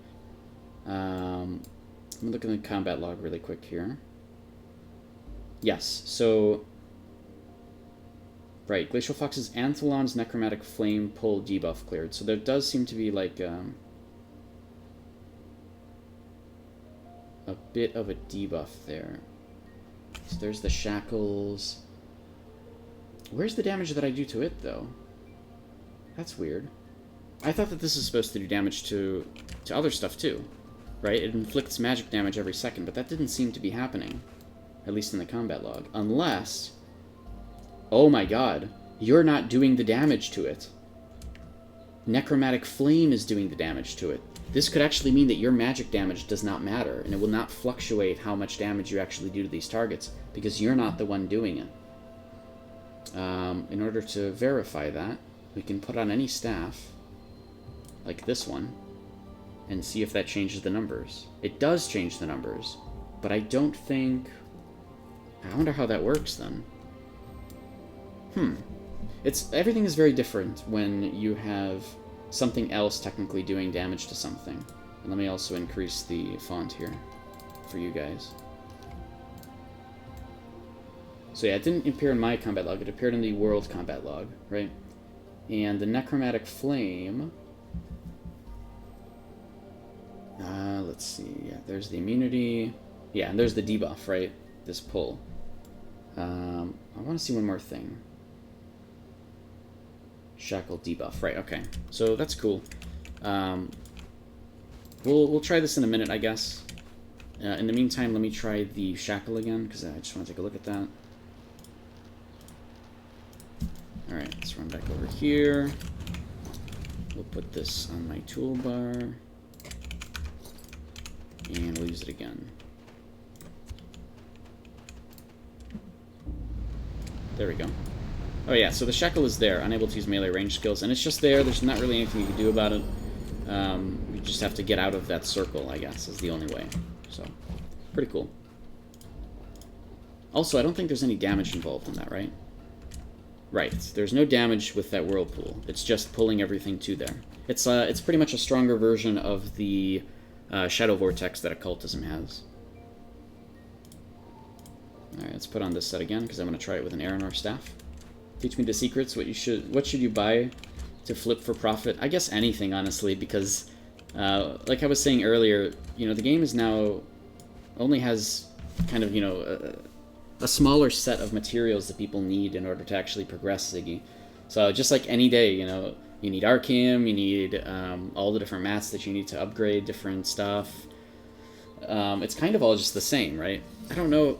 Let me look at the combat log really quick here. Yes, so... Right, Glacial Fox's Anthelon's Necromantic Flame pull debuff cleared. So there does seem to be like a bit of a debuff there. So there's the shackles. Where's the damage that I do to it, though? That's weird. I thought that this is supposed to do damage to other stuff, too. Right? It inflicts magic damage every second, but that didn't seem to be happening. At least in the combat log. Unless... Oh my god. You're not doing the damage to it. Necromantic Flame is doing the damage to it. This could actually mean that your magic damage does not matter, and it will not fluctuate how much damage you actually do to these targets, because you're not the one doing it. In order to verify that, we can put on any staff, like this one, and see if that changes the numbers. It does change the numbers, but I don't think... I wonder how that works, then. Everything is very different when you have something else technically doing damage to something. And let me also increase the font here for you guys. So yeah, it didn't appear in my combat log, it appeared in the world combat log, right? And the Necromantic Flame... let's see, yeah, there's the immunity. Yeah, and there's the debuff, right? This pull. I want to see one more thing. Shackle Debuff, right, okay. So that's cool. We'll try this in a minute, I guess. In the meantime, let me try the Shackle again, because I just want to take a look at that. Alright, let's run back over here. We'll put this on my toolbar. And we'll use it again. There we go. Oh yeah, so the Shackle is there, unable to use melee range skills, and it's just there, there's not really anything you can do about it. You just have to get out of that circle, I guess, is the only way. So, pretty cool. Also, I don't think there's any damage involved in that, right? Right, there's no damage with that whirlpool. It's just pulling everything to there. It's pretty much a stronger version of the Shadow Vortex that Occultism has. Alright, let's put on this set again, because I'm going to try it with an Aranor staff. Teach me the secrets, what should you buy to flip for profit? I guess anything, honestly, because, like I was saying earlier, you know, the game is now, only has kind of, you know, a smaller set of materials that people need in order to actually progress Ziggy. So just like any day, you know, you need Archeum, you need all the different mats that you need to upgrade different stuff. It's kind of all just the same, right? I don't know,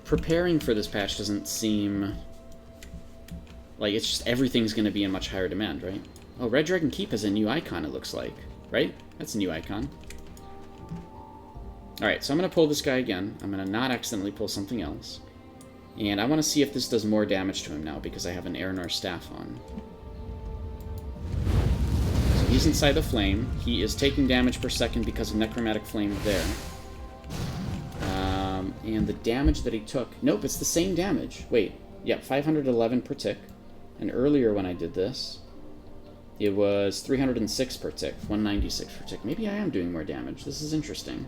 preparing for this patch doesn't seem... like, it's just everything's going to be in much higher demand, right? Oh, Red Dragon Keep has a new icon, it looks like. Right? That's a new icon. Alright, so I'm going to pull this guy again. I'm going to not accidentally pull something else. And I want to see if this does more damage to him now, because I have an Aranor staff on. So he's inside the flame. He is taking damage per second because of Necromantic Flame there. and the damage that he took... Nope, it's the same damage. Wait, yeah, 511 per tick. And earlier when I did this, it was 306 per tick, 196 per tick. Maybe I am doing more damage. This is interesting.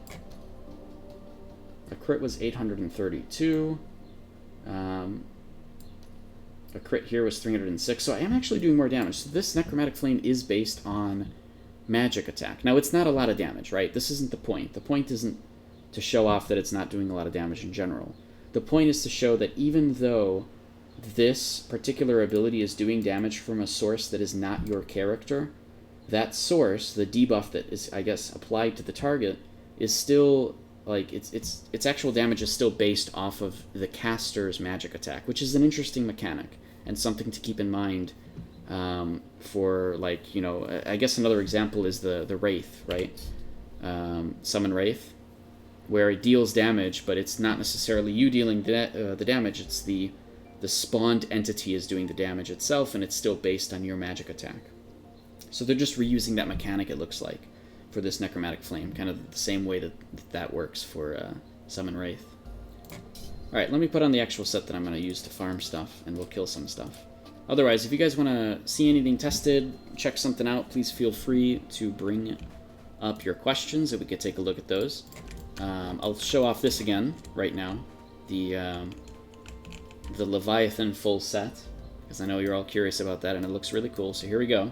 A crit was 832. A crit here was 306, so I am actually doing more damage. So this Necromantic Flame is based on magic attack. Now, it's not a lot of damage, right? This isn't the point. The point isn't to show off that it's not doing a lot of damage in general. The point is to show that even though this particular ability is doing damage from a source that is not your character, that source, the debuff that is, I guess, applied to the target, is still... like, its actual damage is still based off of the caster's magic attack, which is an interesting mechanic and something to keep in mind for, like, you know, I guess another example is the Wraith, right? Summon Wraith, where it deals damage, but it's not necessarily you dealing the damage, it's the spawned entity is doing the damage itself, and it's still based on your magic attack. So they're just reusing that mechanic, it looks like, for this Necromantic Flame, kind of the same way that works for Summon Wraith. Alright, let me put on the actual set that I'm going to use to farm stuff, and we'll kill some stuff. Otherwise, if you guys want to see anything tested, check something out, please feel free to bring up your questions, and we could take a look at those. I'll show off this again, right now, the Leviathan full set, because I know you're all curious about that, and it looks really cool, so here we go.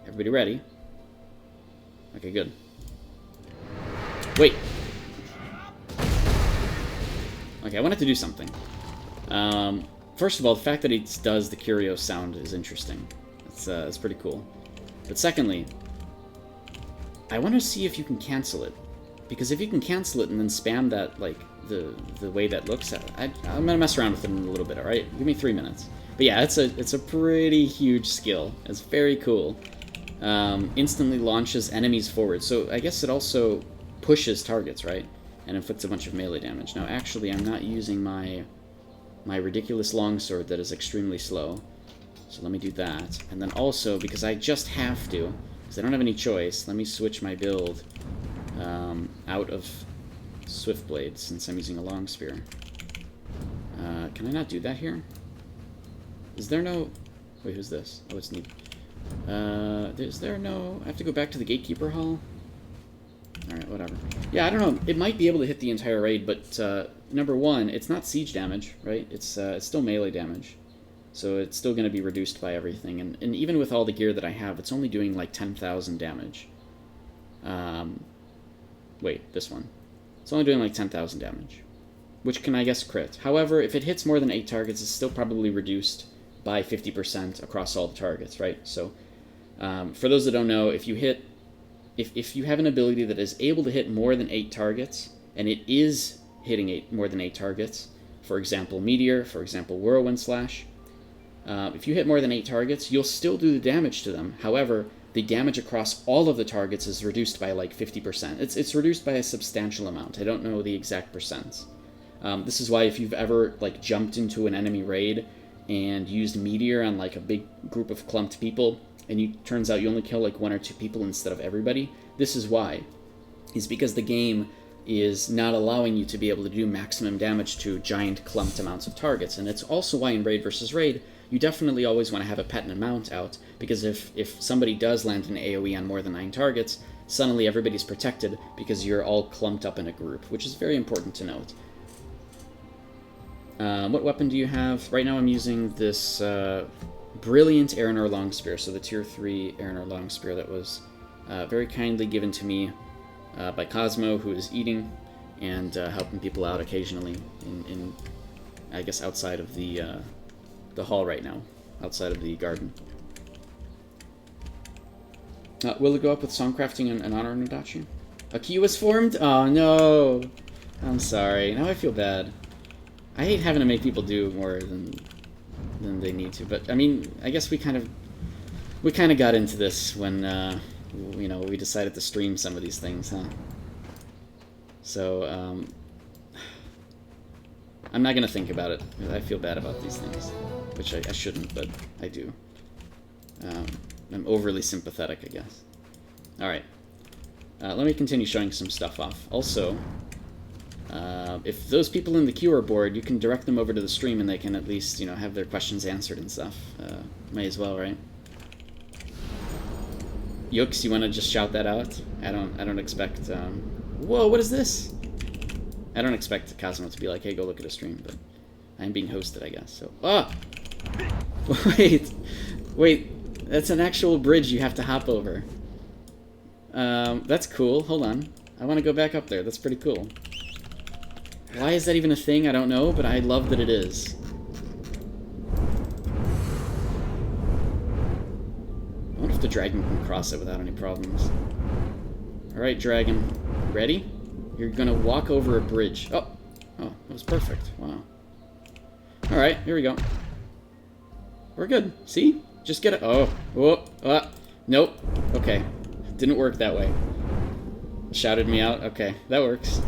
Everybody ready? Okay, good. Wait! Okay, I wanted to do something. First of all, the fact that it does the Curio sound is interesting. It's pretty cool. But secondly, I want to see if you can cancel it. Because if you can cancel it and then spam that, like, the way that looks, I'm gonna mess around with it in a little bit, alright? Give me 3 minutes. But yeah, it's a pretty huge skill. It's very cool. Instantly launches enemies forward. So I guess it also pushes targets, right? And inflicts a bunch of melee damage. Now, actually, I'm not using my ridiculous longsword that is extremely slow. So let me do that. And then also, because I just have to, because I don't have any choice, let me switch my build out of Swiftblade, since I'm using a long spear. Can I not do that here? Is there no... Wait, who's this? Oh, it's neat. Is there no... I have to go back to the Gatekeeper Hall? Alright, whatever. Yeah, I don't know. It might be able to hit the entire raid, but number one, it's not siege damage, right? It's still melee damage. So it's still going to be reduced by everything. And even with all the gear that I have, it's only doing like 10,000 damage. Wait, this one. It's only doing like 10,000 damage. Which can, I guess, crit. However, if it hits more than 8 targets, it's still probably reduced by 50% across all the targets, right? So, for those that don't know, if you hit... If you have an ability that is able to hit more than 8 targets, and it is hitting more than 8 targets, for example, Meteor, for example, Whirlwind Slash, if you hit more than 8 targets, you'll still do the damage to them. However, the damage across all of the targets is reduced by like 50%. It's reduced by a substantial amount. I don't know the exact percents. This is why if you've ever like jumped into an enemy raid and used Meteor on like a big group of clumped people, and turns out you only kill like 1 or 2 people instead of everybody, this is why. Is because the game is not allowing you to be able to do maximum damage to giant clumped amounts of targets. And it's also why in Raid versus Raid, you definitely always want to have a pet and a mount out, because if somebody does land an AoE on more than 9 targets, suddenly everybody's protected because you're all clumped up in a group, which is very important to note. What weapon do you have? Right now I'm using this brilliant Aranor Longspear, so the tier 3 Aranor Longspear that was very kindly given to me by Cosmo, who is eating and helping people out occasionally in I guess outside of the hall right now, outside of the garden. Will it go up with Songcrafting and Honor Nodachi? A queue was formed? Oh no! I'm sorry. Now I feel bad. I hate having to make people do more than they need to, but I mean, I guess we kind of got into this when you know, we decided to stream some of these things, huh? So I'm not gonna think about it. I feel bad about these things, which I shouldn't, but I do. I'm overly sympathetic, I guess. All right, let me continue showing some stuff off. Also, If those people in the queue are bored, you can direct them over to the stream and they can at least, you know, have their questions answered and stuff. May as well, right? Yooks, you want to just shout that out? I don't expect, whoa, what is this? I don't expect Cosmo to be like, hey, go look at a stream, but I'm being hosted, I guess, so... Ah! Wait, that's an actual bridge you have to hop over. That's cool, hold on. I want to go back up there, that's pretty cool. Why is that even a thing? I don't know, but I love that it is. I wonder if the dragon can cross it without any problems. Alright, dragon. Ready? You're gonna walk over a bridge. Oh! Oh, that was perfect. Wow. Alright, here we go. We're good. See? Just get it. Oh. Whoop. Nope. Okay. Didn't work that way. Shouted me out. Okay, that works.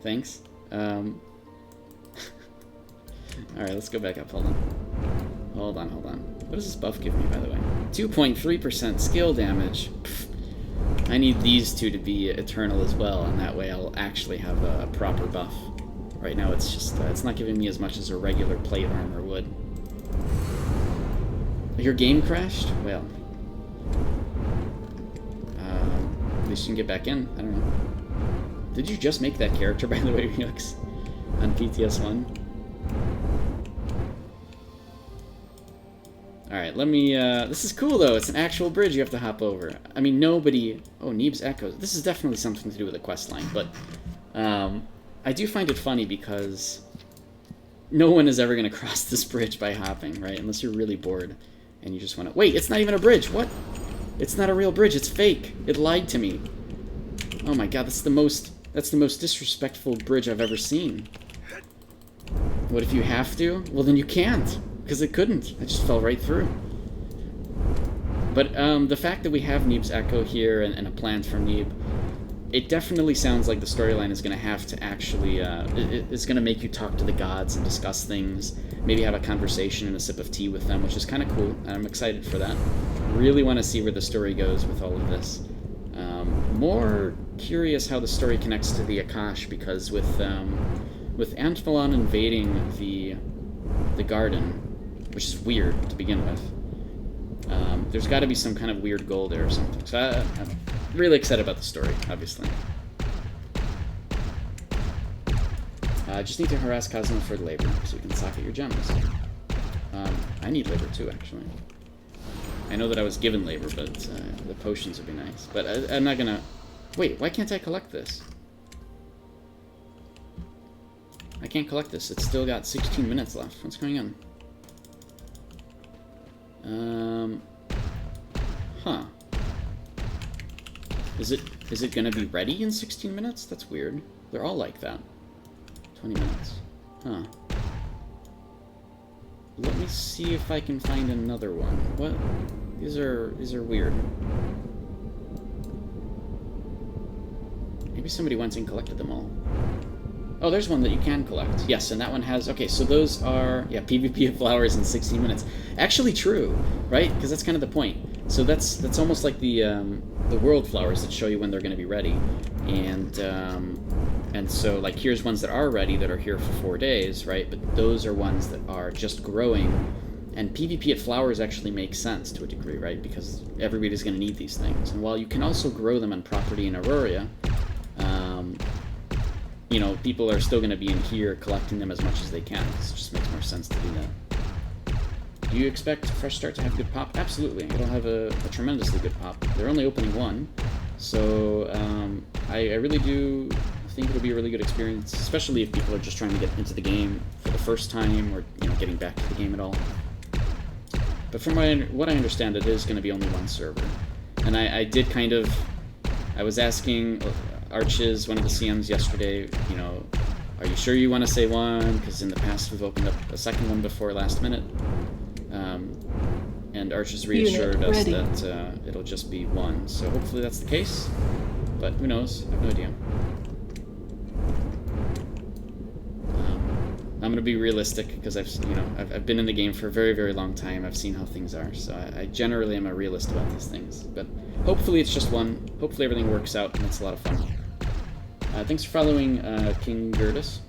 Thanks. Alright, let's go back up. Hold on. Hold on. What does this buff give me, by the way? 2.3% skill damage. Pfft. I need these two to be eternal as well, and that way I'll actually have a proper buff. Right now it's just, it's not giving me as much as a regular plate armor would. Your game crashed? Well. At least you can get back in. I don't know. Did you just make that character, by the way, Ryux? On PTS 1? Alright, let me, this is cool, though. It's an actual bridge you have to hop over. I mean, nobody... Oh, Neeb's Echoes. This is definitely something to do with the questline, but... I do find it funny because... No one is ever going to cross this bridge by hopping, right? Unless you're really bored and you just want to... Wait, it's not even a bridge! What? It's not a real bridge, it's fake! It lied to me. Oh my god, that's the most disrespectful bridge I've ever seen. What if you have to? Well, then you can't, because it couldn't. I just fell right through. But the fact that we have Neeb's Echo here and a plan for Neeb, it definitely sounds like the storyline is going to have to actually, it's going to make you talk to the gods and discuss things, maybe have a conversation and a sip of tea with them, which is kind of cool, and I'm excited for that. Really want to see where the story goes with all of this. More curious how the story connects to the Akash, because with Antvalon invading the garden, which is weird to begin with, there's got to be some kind of weird goal there or something. So I'm really excited about the story, obviously. I just need to harass Cosmo for labor so you can socket your gems. I need labor too, actually. I know that I was given labor, but the potions would be nice. But I'm not gonna... Wait, why can't I collect this? I can't collect this. It's still got 16 minutes left. What's going on? Huh. Is it gonna be ready in 16 minutes? That's weird. They're all like that. 20 minutes. Huh. Let me see if I can find another one. What? These are weird. Maybe somebody went and collected them all. Oh, there's one that you can collect. Yes, and that one has... Okay, so those are... Yeah, PvP of flowers in 16 minutes. Actually true, right? Because that's kind of the point. So that's almost like the world flowers that show you when they're going to be ready. And so, like, here's ones that are ready that are here for 4 days, right? But those are ones that are just growing. And PvP at flowers actually makes sense to a degree, right? Because everybody's going to need these things. And while you can also grow them on property in Aurora, you know, people are still going to be in here collecting them as much as they can. It just makes more sense to do that. Do you expect Fresh Start to have good pop? Absolutely. It'll have a tremendously good pop. They're only opening one. So, I really do think it'll be a really good experience, especially if people are just trying to get into the game for the first time or, you know, getting back to the game at all. But from what I understand, it is going to be only one server. And I did kind of... I was asking Arches, one of the CMs yesterday, you know, are you sure you want to say one? Because in the past we've opened up a second one before last minute. And Arches reassured us that it'll just be one. So hopefully that's the case. But who knows? I have no idea. I'm gonna be realistic because I've been in the game for a very, very long time. I've seen how things are, so I generally am a realist about these things. But hopefully it's just one. Hopefully everything works out and it's a lot of fun. Thanks for following King Gertis.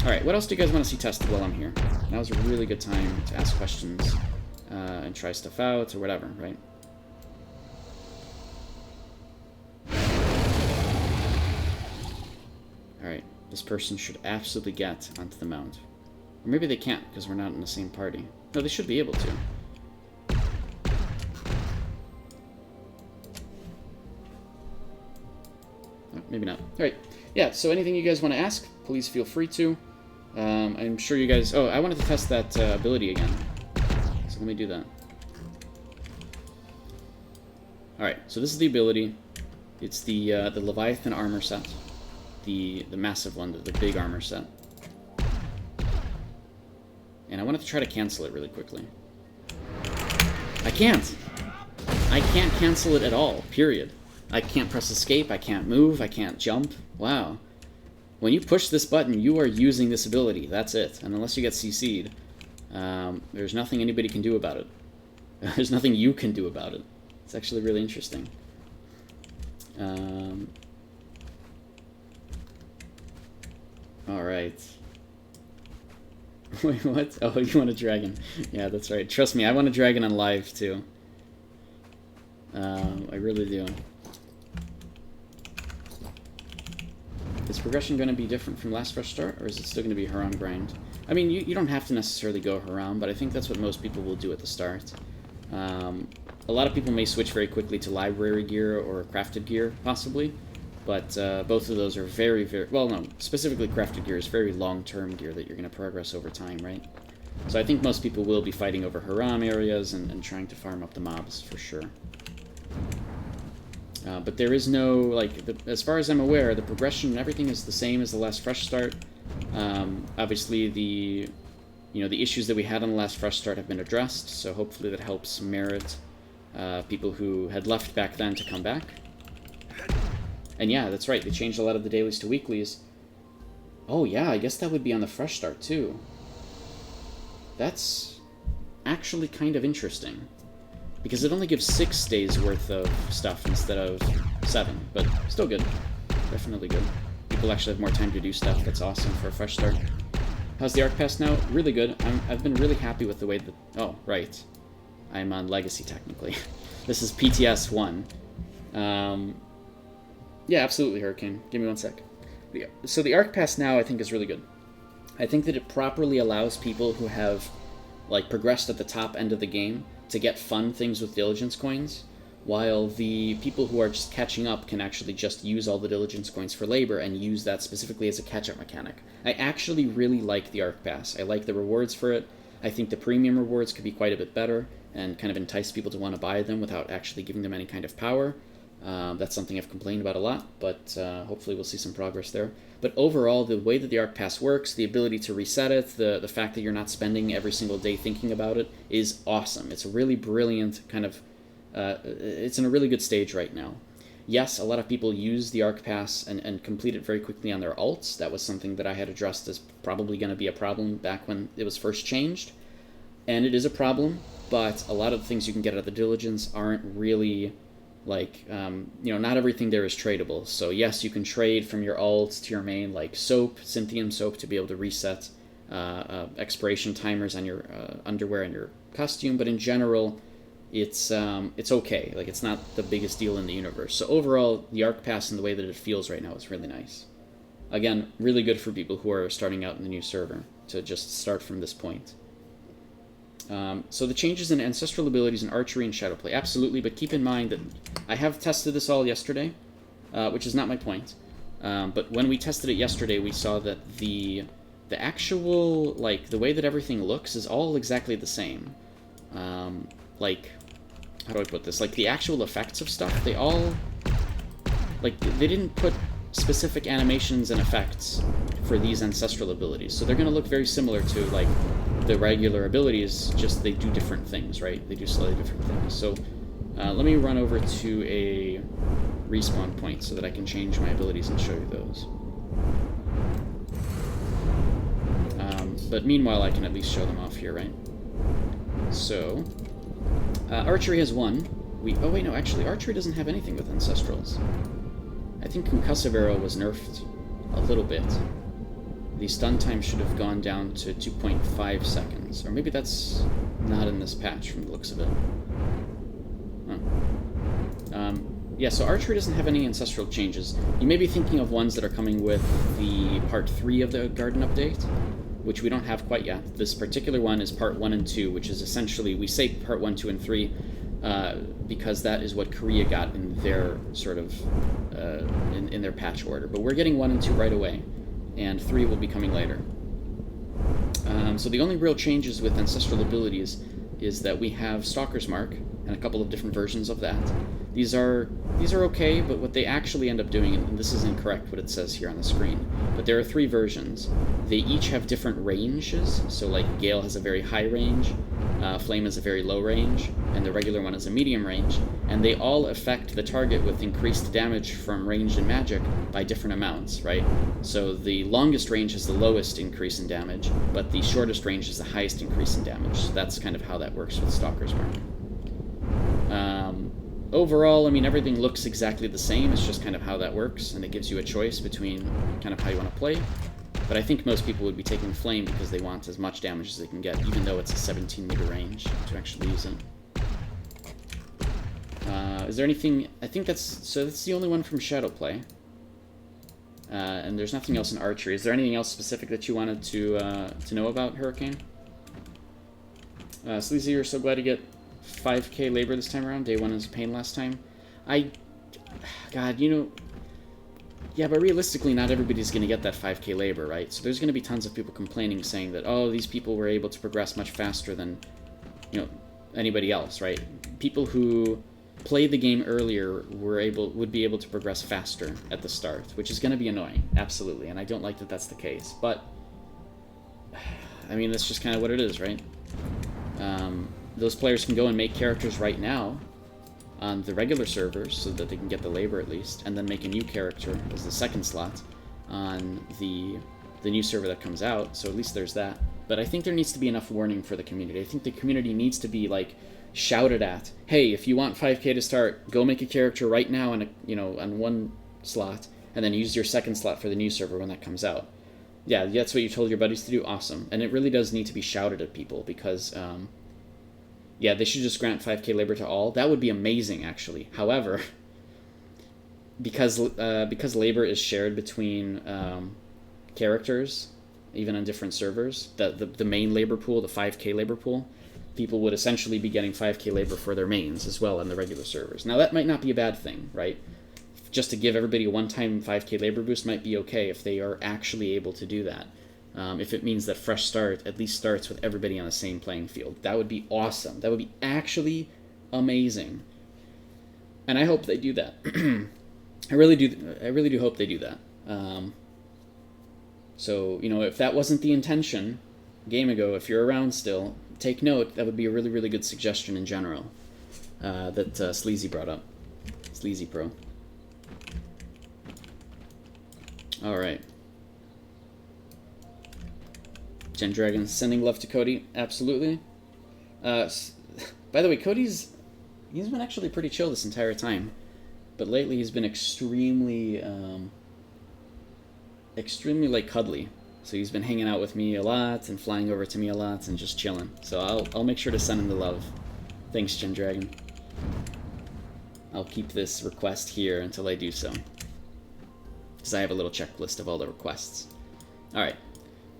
Alright, what else do you guys want to see tested while I'm here? That was a really good time to ask questions and try stuff out or whatever, right? Alright, this person should absolutely get onto the mount. Or maybe they can't because we're not in the same party. No, they should be able to. Oh, maybe not. Alright, yeah, so anything you guys want to ask, please feel free to. I'm sure you guys... Oh, I wanted to test that ability again. So let me do that. Alright, so this is the ability. It's the Leviathan armor set. The massive one, the big armor set. And I wanted to try to cancel it really quickly. I can't! I can't cancel it at all, period. I can't press escape, I can't move, I can't jump. Wow. When you push this button, you are using this ability. That's it. And unless you get CC'd, there's nothing anybody can do about it. There's nothing you can do about it. It's actually really interesting. Alright. Wait, what? Oh, you want a dragon. Yeah, that's right. Trust me, I want a dragon on live, too. I really do. Is progression going to be different from last fresh start, or is it still going to be Haram grind? I mean, you don't have to necessarily go Haram, but I think that's what most people will do at the start. A lot of people may switch very quickly to library gear or crafted gear, possibly, but both of those are very, very... Well, no, specifically crafted gear is very long-term gear that you're going to progress over time, right? So I think most people will be fighting over Haram areas and trying to farm up the mobs, for sure. But there is no, like, as far as I'm aware, the progression and everything is the same as the last fresh start. Obviously, the issues that we had on the last fresh start have been addressed, so hopefully that helps merit people who had left back then to come back. And yeah, that's right, they changed a lot of the dailies to weeklies. Oh yeah, I guess that would be on the fresh start too. That's actually kind of interesting. Because it only gives 6 days worth of stuff instead of 7, but still good. Definitely good. People actually have more time to do stuff. That's awesome for a fresh start. How's the Arc Pass now? Really good. I've been really happy with the way that... Oh, right. I'm on Legacy, technically. This is PTS 1. Yeah, absolutely, Hurricane. Give me 1 sec. So the Arc Pass now, I think, is really good. I think that it properly allows people who have, like, progressed at the top end of the game to get fun things with diligence coins, while the people who are just catching up can actually just use all the diligence coins for labor and use that specifically as a catch-up mechanic. I actually really like the Arc Pass. I like the rewards for it. I think the premium rewards could be quite a bit better and kind of entice people to want to buy them without actually giving them any kind of power. That's something I've complained about a lot, but hopefully we'll see some progress there. But overall, the way that the Arc Pass works, the ability to reset it, the fact that you're not spending every single day thinking about it is awesome. It's a really brilliant kind of... it's in a really good stage right now. Yes, a lot of people use the Arc Pass and complete it very quickly on their alts. That was something that I had addressed as probably going to be a problem back when it was first changed. And it is a problem, but a lot of the things you can get out of the diligence aren't really... Like, not everything there is tradable. So yes, you can trade from your alts to your main, like soap, Cynthium soap, to be able to reset expiration timers on your underwear and your costume. But in general, it's okay. Like, it's not the biggest deal in the universe. So overall, the Arc Pass and the way that it feels right now is really nice. Again, really good for people who are starting out in the new server to just start from this point. So the changes in ancestral abilities in archery and shadowplay, absolutely, but keep in mind that I have tested this all yesterday, which is not my point. But when we tested it yesterday, we saw that the actual, like, the way that everything looks is all exactly the same. Like, how do I put this? Like, the actual effects of stuff, they all, like, they didn't put specific animations and effects for these ancestral abilities. So they're going to look very similar to, like, the regular abilities, just they do different things, right? They do slightly different things. So let me run over to a respawn point so that I can change my abilities and show you those. But meanwhile, I can at least show them off here, right? So, Archery has 1, Oh wait, no, actually, Archery doesn't have anything with Ancestrals. I think Concussive Arrow was nerfed a little bit. The stun time should have gone down to 2.5 seconds. Or maybe that's not in this patch from the looks of it. Huh. Yeah, so Archery doesn't have any Ancestral changes. You may be thinking of ones that are coming with the Part 3 of the Garden update, which we don't have quite yet. This particular one is Part 1 and 2, which is essentially, we say Part 1, 2, and 3, because that is what Korea got in their sort of, in their patch order. But we're getting 1 and 2 right away, and 3 will be coming later. So the only real changes with Ancestral abilities is that we have Stalkers Mark, and a couple of different versions of that. These are okay, but what they actually end up doing, and this is incorrect what it says here on the screen, but there are 3 versions. They each have different ranges, so like Gale has a very high range, Flame has a very low range, and the regular one is a medium range, and they all affect the target with increased damage from ranged and magic by different amounts, right? So the longest range has the lowest increase in damage, but the shortest range is the highest increase in damage. So that's kind of how that works with Stalker's Mark. Overall, I mean, everything looks exactly the same. It's just kind of how that works, and it gives you a choice between kind of how you want to play. But I think most people would be taking Flame because they want as much damage as they can get, even though it's a 17-meter range to actually use it. Is there anything... I think that's the only one from Shadowplay. And there's nothing else in Archery. Is there anything else specific that you wanted to know about Hurricane? Sleazy, you're so glad to get 5k labor this time around. Day 1 is a pain last time. God, you know... Yeah, but realistically, not everybody's going to get that 5k labor, right? So there's going to be tons of people complaining, saying that, oh, these people were able to progress much faster than, you know, anybody else, right? People who played the game earlier would be able to progress faster at the start, which is going to be annoying, absolutely, and I don't like that that's the case. But, I mean, that's just kind of what it is, right? Those players can go and make characters right now on the regular servers so that they can get the labor at least, and then make a new character as the second slot on the new server that comes out, so at least there's that. But I think there needs to be enough warning for the community. I think the community needs to be, like, shouted at. Hey, if you want 5k to start, go make a character right now on on one slot, and then use your second slot for the new server when that comes out. Yeah, that's what you told your buddies to do? Awesome. And it really does need to be shouted at people, because... yeah, they should just grant 5k labor to all. That would be amazing, actually. However, because labor is shared between characters, even on different servers, the main labor pool, the 5k labor pool, people would essentially be getting 5k labor for their mains as well on the regular servers. Now, that might not be a bad thing, right? Just to give everybody a one-time 5k labor boost might be okay if they are actually able to do that. If it means that Fresh Start at least starts with everybody on the same playing field. That would be awesome. That would be actually amazing. And I hope they do that. I really do hope they do that. So, you know, if that wasn't the intention, game ago, if you're around still, take note. That would be a really, really good suggestion in general that Sleazy brought up. Sleazy Pro. Alright. Gen Dragon sending love to Cody, absolutely. By the way, he's been actually pretty chill this entire time, but lately he's been extremely like cuddly. So he's been hanging out with me a lot and flying over to me a lot and just chilling. So I'll make sure to send him the love. Thanks, Gen Dragon. I'll keep this request here until I do so, because I have a little checklist of all the requests. All right.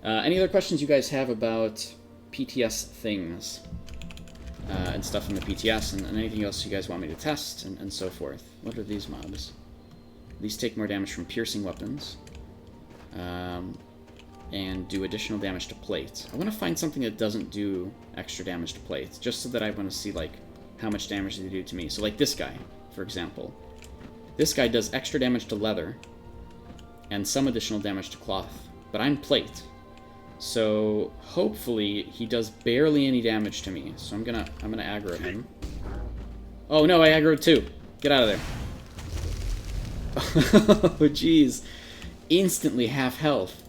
Any other questions you guys have about PTS things and stuff in the PTS and anything else you guys want me to test and so forth? What are these mobs? These take more damage from piercing weapons and do additional damage to plate. I want to find something that doesn't do extra damage to plate, just so that I want to see like how much damage they do to me. So like this guy, for example. This guy does extra damage to leather and some additional damage to cloth, but I'm plate. So hopefully he does barely any damage to me. So I'm gonna aggro him. Oh no, I aggroed too. Get out of there. Oh jeez. Instantly half health.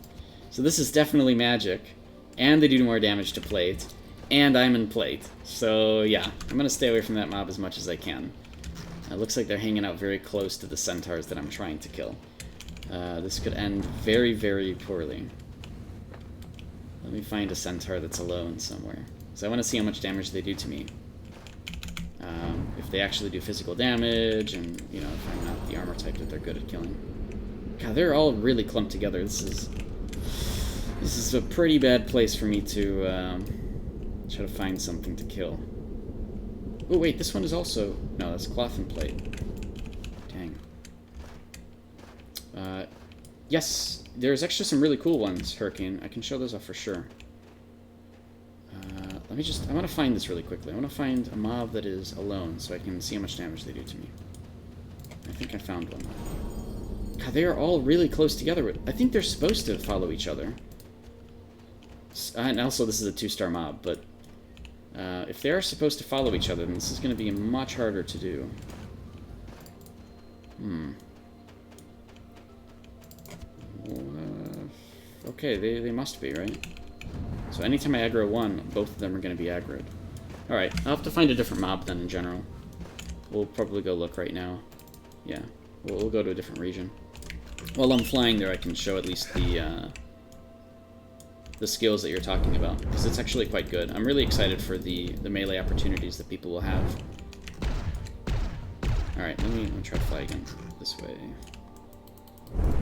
So this is definitely magic. And they do more damage to plate. And I'm in plate. So yeah, I'm gonna stay away from that mob as much as I can. It looks like they're hanging out very close to the centaurs that I'm trying to kill. This could end very, very poorly. Let me find a centaur that's alone somewhere. So I want to see how much damage they do to me. If they actually do physical damage, and, you know, if I'm not the armor type that they're good at killing. God, they're all really clumped together. This is a pretty bad place for me to try to find something to kill. Oh, wait, this one is also... No, that's cloth and plate. Dang. Yes, there's actually some really cool ones, Hurricane. I can show those off for sure. Let me just... I want to find this really quickly. I want to find a mob that is alone so I can see how much damage they do to me. I think I found one. God, they are all really close together. I think they're supposed to follow each other. And also, this is a 2-star mob, but... if they are supposed to follow each other, then this is going to be much harder to do. Okay, they must be, right? So anytime I aggro one, both of them are going to be aggroed. Alright, I'll have to find a different mob then in general. We'll probably go look right now. Yeah, we'll go to a different region. While I'm flying there, I can show at least the skills that you're talking about, because it's actually quite good. I'm really excited for the melee opportunities that people will have. Alright, let me try to fly again this way.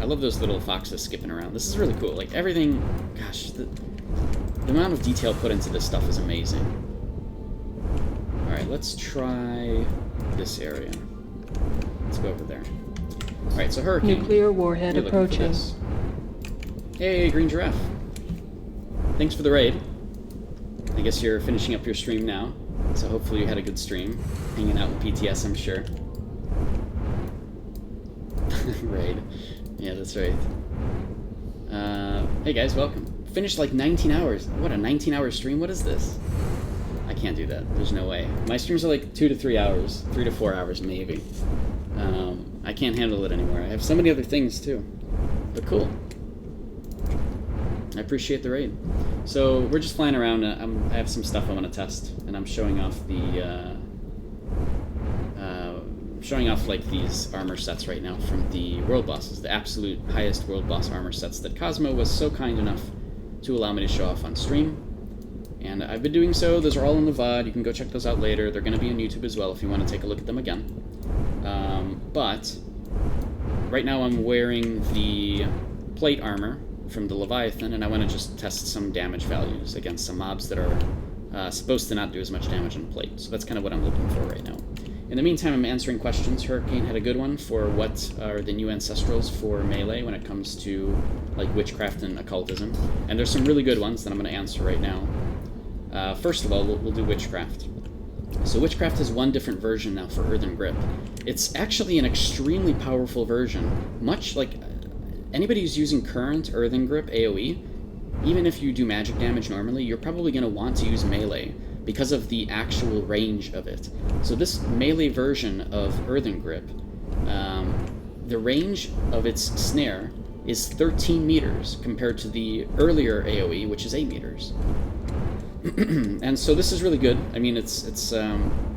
I love those little foxes skipping around. This is really cool. Like, everything... Gosh, the amount of detail put into this stuff is amazing. Alright, let's try this area. Let's go over there. Alright, so Hurricane. Nuclear warhead approaching. Hey, Green Giraffe. Thanks for the raid. I guess you're finishing up your stream now, so hopefully you had a good stream. Hanging out with PTS, I'm sure. Raid. Yeah, that's right. Hey guys, welcome. Finished like 19 hours. What, a 19-hour stream? What is this? I can't do that. There's no way. My streams are like 2 to 3 hours. 3 to 4 hours, maybe. I can't handle it anymore. I have so many other things, too. But cool. I appreciate the raid. So, we're just flying around. I have some stuff I want to test, and I'm showing off the... showing off, like, these armor sets right now from the world bosses, the absolute highest world boss armor sets that Cosmo was so kind enough to allow me to show off on stream. And I've been doing so. Those are all in the VOD. You can go check those out later. They're going to be on YouTube as well if you want to take a look at them again. But right now I'm wearing the plate armor from the Leviathan, and I want to just test some damage values against some mobs that are supposed to not do as much damage on plate. So that's kind of what I'm looking for right now. In the meantime, I'm answering questions. Hurricane had a good one for what are the new ancestrals for melee when it comes to like witchcraft and occultism. And there's some really good ones that I'm going to answer right now. First of all, we'll do witchcraft. So witchcraft has one different version now for Earthen Grip. It's actually an extremely powerful version. Much like anybody who's using current Earthen Grip AoE, even if you do magic damage normally, you're probably going to want to use melee because of the actual range of it. So this melee version of Earthen Grip, the range of its snare is 13 meters compared to the earlier AoE, which is 8 meters. And so this is really good. I mean, it's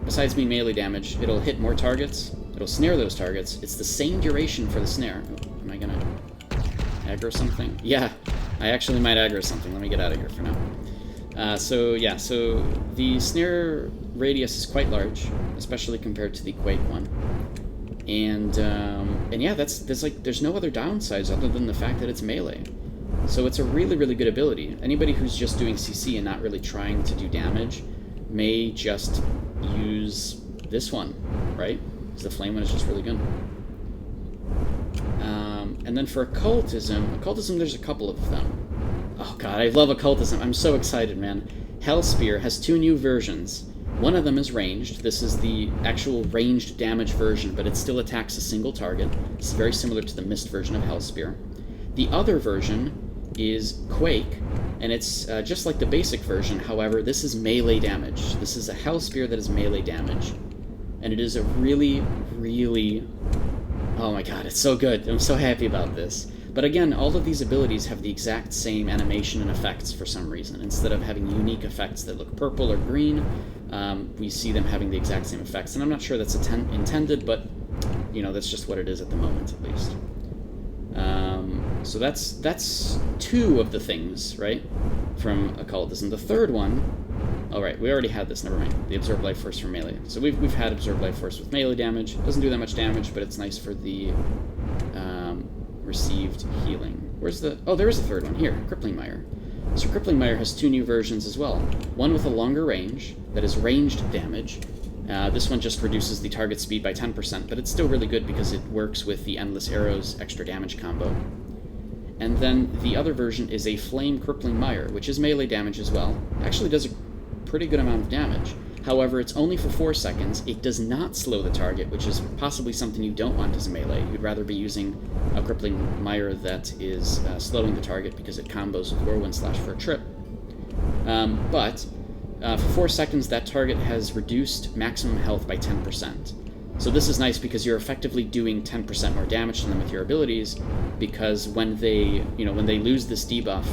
besides being melee damage, it'll hit more targets, it'll snare those targets. It's the same duration for the snare. Oh, am I gonna aggro something? Yeah, I actually might aggro something. Let me get out of here for now. So the snare radius is quite large, especially compared to the Quake one. And yeah, there's no other downsides other than the fact that it's melee. So it's a really, really good ability. Anybody who's just doing CC and not really trying to do damage may just use this one, right? Because the flame one is just really good. And then for occultism, there's a couple of them. Oh god, I love occultism. I'm so excited, man. Hellspear has 2 new versions. One of them is ranged. This is the actual ranged damage version, but it still attacks a single target. It's very similar to the Mist version of Hellspear. The other version is Quake, and it's just like the basic version. However, this is melee damage. This is a Hellspear that is melee damage. And it is a really, really... Oh my god, it's so good. I'm so happy about this. But again, all of these abilities have the exact same animation and effects for some reason. Instead of having unique effects that look purple or green, we see them having the exact same effects. And I'm not sure that's intended, but, you know, that's just what it is at the moment, at least. So that's 2 of the things, right, from Occultism. The third one, oh right, we already had this, never mind, the Absorb Life Force for melee. So we've had Absorb Life Force with melee damage. It doesn't do that much damage, but it's nice for the received healing. Where's the, oh, there is a third one, here, Crippling Mire. So Crippling Mire has 2 new versions as well. One with a longer range, that is ranged damage. This one just reduces the target speed by 10%, but it's still really good because it works with the Endless Arrows extra damage combo. And then the other version is a Flame Crippling Mire, which is melee damage as well. Actually does a pretty good amount of damage. However, it's only for 4 seconds. It does not slow the target, which is possibly something you don't want as a melee. You'd rather be using a Crippling Mire that is slowing the target because it combos with Whirlwind Slash for a trip. But for 4 seconds, that target has reduced maximum health by 10%. So this is nice because you're effectively doing 10% more damage to them with your abilities, because when they lose this debuff,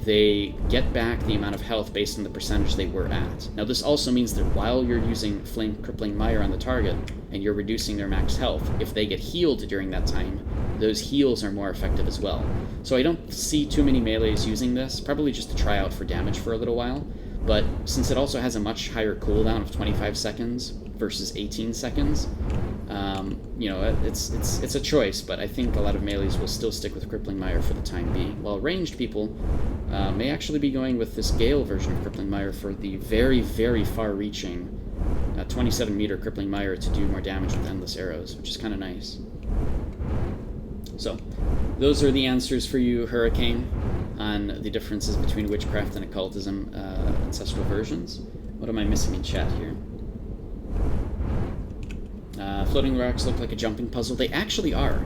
they get back the amount of health based on the percentage they were at. Now this also means that while you're using Flame Crippling Mire on the target, and you're reducing their max health, if they get healed during that time, those heals are more effective as well. So I don't see too many melees using this, probably just to try out for damage for a little while, but since it also has a much higher cooldown of 25 seconds versus 18 seconds, you know, it's a choice, but I think a lot of melees will still stick with Crippling Mire for the time being, while ranged people may actually be going with this Gale version of Crippling Mire for the very, very far-reaching 27-meter Crippling Mire to do more damage with Endless Arrows, which is kind of nice. So, those are the answers for you, Hurricane, on the differences between Witchcraft and Occultism ancestral versions. What am I missing in chat here? Floating rocks look like a jumping puzzle. They actually are.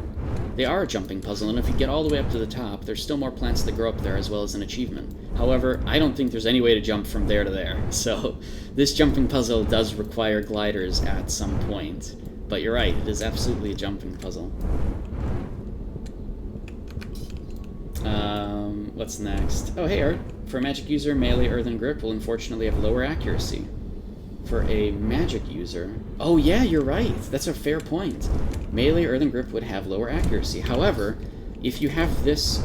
They are a jumping puzzle, and if you get all the way up to the top, there's still more plants that grow up there as well as an achievement. However, I don't think there's any way to jump from there to there, so this jumping puzzle does require gliders at some point. But you're right, it is absolutely a jumping puzzle. What's next? Oh, hey, Art. For a magic user, melee Earthen Grip will unfortunately have lower accuracy. For a magic user... Oh, yeah, you're right. That's a fair point. Melee Earthen Grip would have lower accuracy. However, if you have this...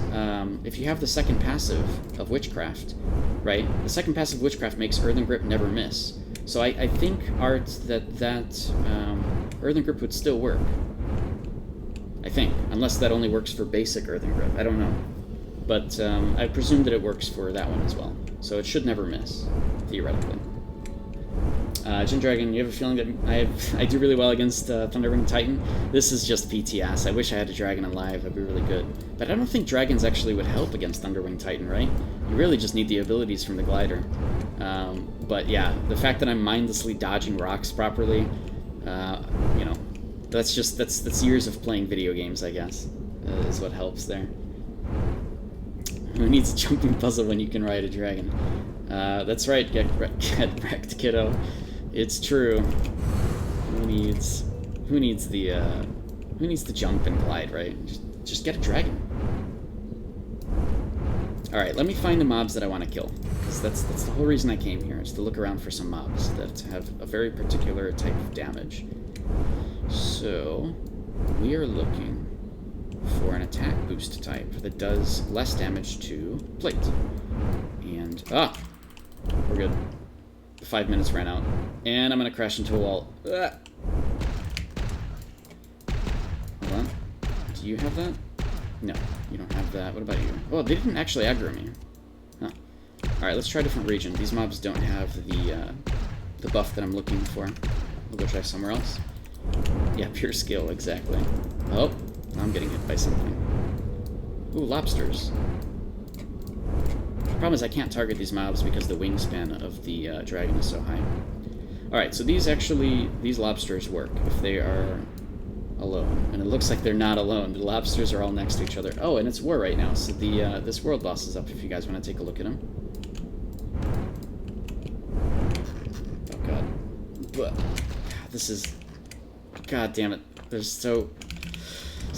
if you have the second passive of Witchcraft, right? The second passive of Witchcraft makes Earthen Grip never miss. So I think, Art, that Earthen Grip would still work. I think. Unless that only works for basic Earthen Grip. I don't know. But I presume that it works for that one as well. So it should never miss, theoretically. Jin Dragon, you have a feeling that I do really well against Thunderwing Titan? This is just PTS. I wish I had a dragon alive. That'd be really good. But I don't think dragons actually would help against Thunderwing Titan, right? You really just need the abilities from the glider. But yeah, the fact that I'm mindlessly dodging rocks properly, you know, that's years of playing video games, I guess, is what helps there. Who needs a jumping puzzle when you can ride a dragon? That's right, get wrecked, kiddo. It's true. Who needs the jump and glide, right? Just get a dragon. All right, let me find the mobs that I want to kill, because that's the whole reason I came here, is to look around for some mobs that have a very particular type of damage. So we are looking for an attack boost type that does less damage to plate. And we're good. 5 minutes ran out, and I'm gonna crash into a wall. Hold on. Do you have that? No, you don't have that. What about you? Oh, they didn't actually aggro me. Huh. Alright, let's try a different region. These mobs don't have the buff that I'm looking for. We'll go try somewhere else. Yeah, pure skill, exactly. Oh, I'm getting hit by something. Ooh, lobsters. The problem is I can't target these mobs because the wingspan of the dragon is so high. Alright, so these lobsters work if they are alone. And it looks like they're not alone. The lobsters are all next to each other. Oh, and it's war right now, so this world boss is up if you guys want to take a look at him. Oh god. But this is... God damn it. There's so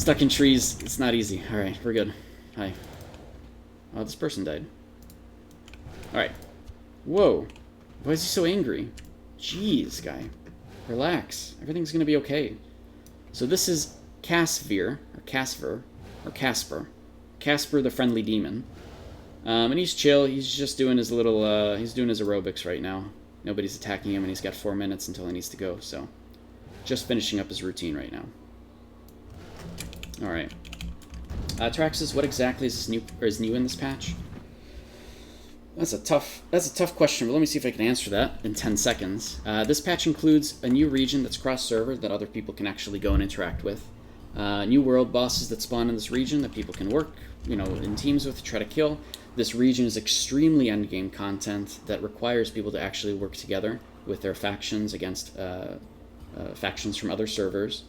Stuck in trees, it's not easy. Alright, we're good. Hi. Oh, this person died. Alright. Whoa. Why is he so angry? Jeez, guy. Relax. Everything's gonna be okay. So this is Casver, or Casper. Casper the friendly demon. And he's chill. He's just doing his little, he's doing his aerobics right now. Nobody's attacking him, and he's got 4 minutes until he needs to go, so... Just finishing up his routine right now. Alright. Traxxas, what exactly is new in this patch? That's a tough question, but let me see if I can answer that in 10 seconds. This patch includes a new region that's cross-server that other people can actually go and interact with. New world bosses that spawn in this region that people can work, in teams with to try to kill. This region is extremely endgame content that requires people to actually work together with their factions against factions from other servers,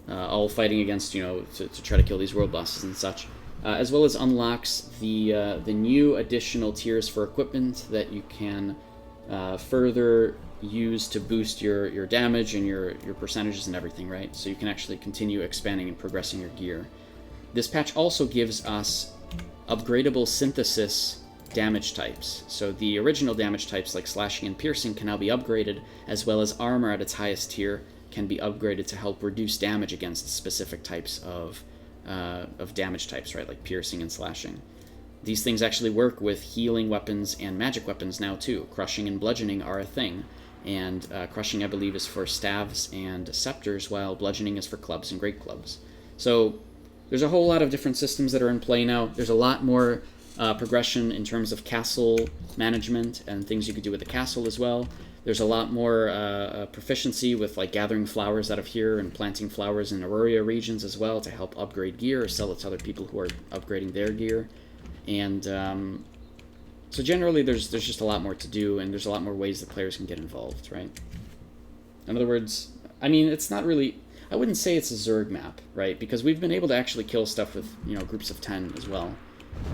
all fighting against, to try to kill these world bosses and such. As well as unlocks the new additional tiers for equipment that you can further use to boost your damage and your percentages and everything, right? So you can actually continue expanding and progressing your gear. This patch also gives us upgradable synthesis damage types. So the original damage types like slashing and piercing can now be upgraded, as well as armor at its highest tier can be upgraded to help reduce damage against specific types of damage types, right? Like piercing and slashing. These things actually work with healing weapons and magic weapons now too. Crushing and bludgeoning are a thing. And crushing, I believe, is for staves and scepters, while bludgeoning is for clubs and great clubs. So there's a whole lot of different systems that are in play now. There's a lot more progression in terms of castle management and things you could do with the castle as well. There's a lot more proficiency with like gathering flowers out of here and planting flowers in Aurora regions as well to help upgrade gear or sell it to other people who are upgrading their gear. And so generally there's just a lot more to do, and there's a lot more ways that players can get involved, right? In other words, I mean, it's not really... I wouldn't say it's a Zerg map, right? Because we've been able to actually kill stuff with, groups of 10 as well.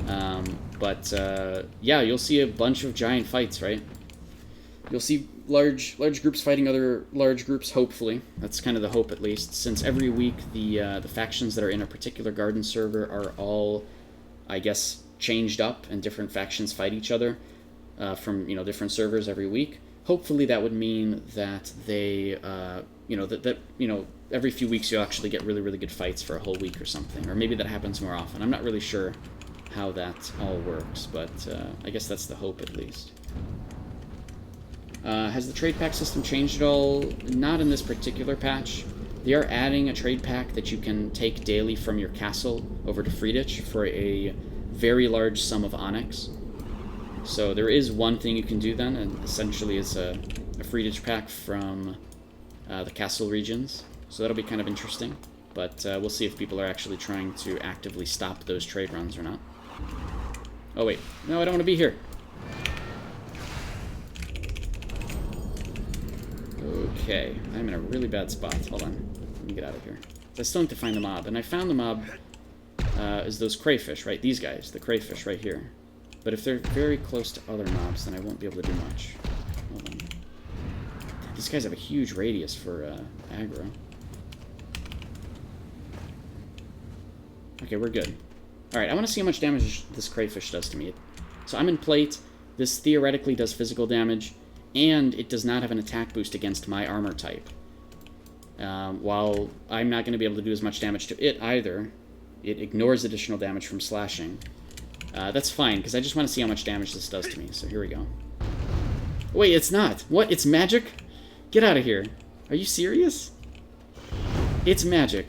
Yeah, you'll see a bunch of giant fights, right? You'll see large groups fighting other large groups, hopefully. That's kind of the hope, at least, since every week the factions that are in a particular garden server are all, I guess, changed up, and different factions fight each other from, different servers every week. Hopefully that would mean that they, every few weeks you'll actually get really, really good fights for a whole week or something. Or maybe that happens more often. I'm not really sure how that all works, but I guess that's the hope, at least. Has the trade pack system changed at all? Not in this particular patch. They are adding a trade pack that you can take daily from your castle over to Friedich for a very large sum of onyx. So there is one thing you can do then, and essentially it's a Friedich pack from the castle regions. So that'll be kind of interesting. But we'll see if people are actually trying to actively stop those trade runs or not. Oh wait, no, I don't want to be here. Okay, I'm in a really bad spot. Hold on, let me get out of here. I still need to find the mob, and I found the mob is those crayfish, right? These guys, the crayfish right here. But if they're very close to other mobs, then I won't be able to do much. Hold on. These guys have a huge radius for aggro. Okay, we're good. Alright, I want to see how much damage this crayfish does to me. So I'm in plate. This theoretically does physical damage, and it does not have an attack boost against my armor type. While I'm not going to be able to do as much damage to it either, it ignores additional damage from slashing. That's fine, because I just want to see how much damage this does to me. So here we go. Wait, it's not. What? It's magic? Get out of here. Are you serious? It's magic.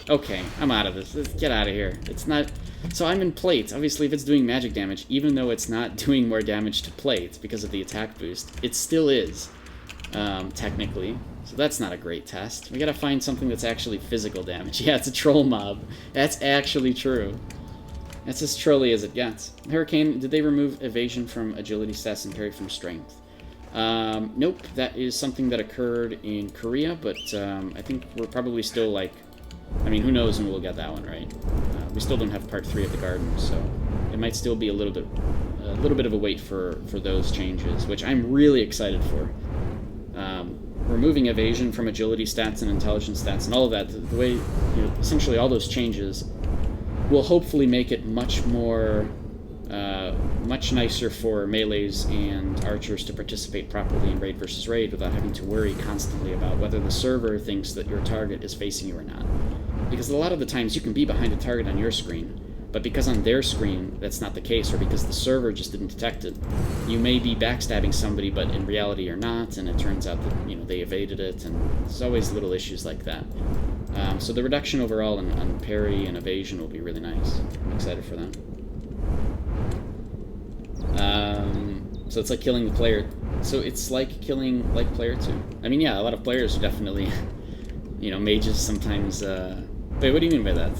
Okay, I'm out of this. Get out of here. It's not... So I'm in plate. Obviously, if it's doing magic damage, even though it's not doing more damage to plate because of the attack boost, it still is, technically. So that's not a great test. We gotta find something that's actually physical damage. Yeah, it's a troll mob. That's actually true. That's as trolly as it gets. Hurricane, did they remove evasion from agility stats and parry from strength? Nope, that is something that occurred in Korea, but I think we're probably still like... I mean, who knows when we'll get that one, right? We still don't have part 3 of the garden, so it might still be a little bit of a wait for those changes, which I'm really excited for. removing evasion from agility stats and intelligence stats and all of that, the way, essentially all those changes will hopefully make it much more, much nicer for melees and archers to participate properly in raid versus raid without having to worry constantly about whether the server thinks that your target is facing you or not. Because a lot of the times you can be behind a target on your screen, but because on their screen that's not the case, or because the server just didn't detect it, you may be backstabbing somebody, but in reality you're not, and it turns out that they evaded it, and there's always little issues like that. So the reduction overall on parry and evasion will be really nice. I'm excited for that. So it's like killing the player. So it's like killing like player 2. I mean, yeah, a lot of players are definitely, mages sometimes. Wait, what do you mean by that?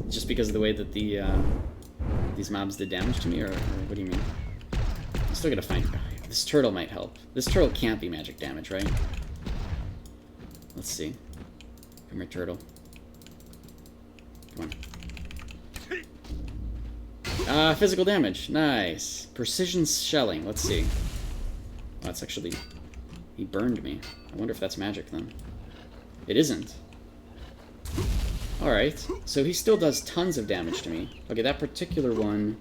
Just because of the way that these mobs did damage to me, or what do you mean? I'm still gonna find... This turtle might help. This turtle can't be magic damage, right? Let's see. Come here, turtle. Come on. Physical damage. Nice. Precision shelling. Let's see. Oh, that's actually... He burned me. I wonder if that's magic, then. It isn't. Alright, so he still does tons of damage to me. Okay, that particular one...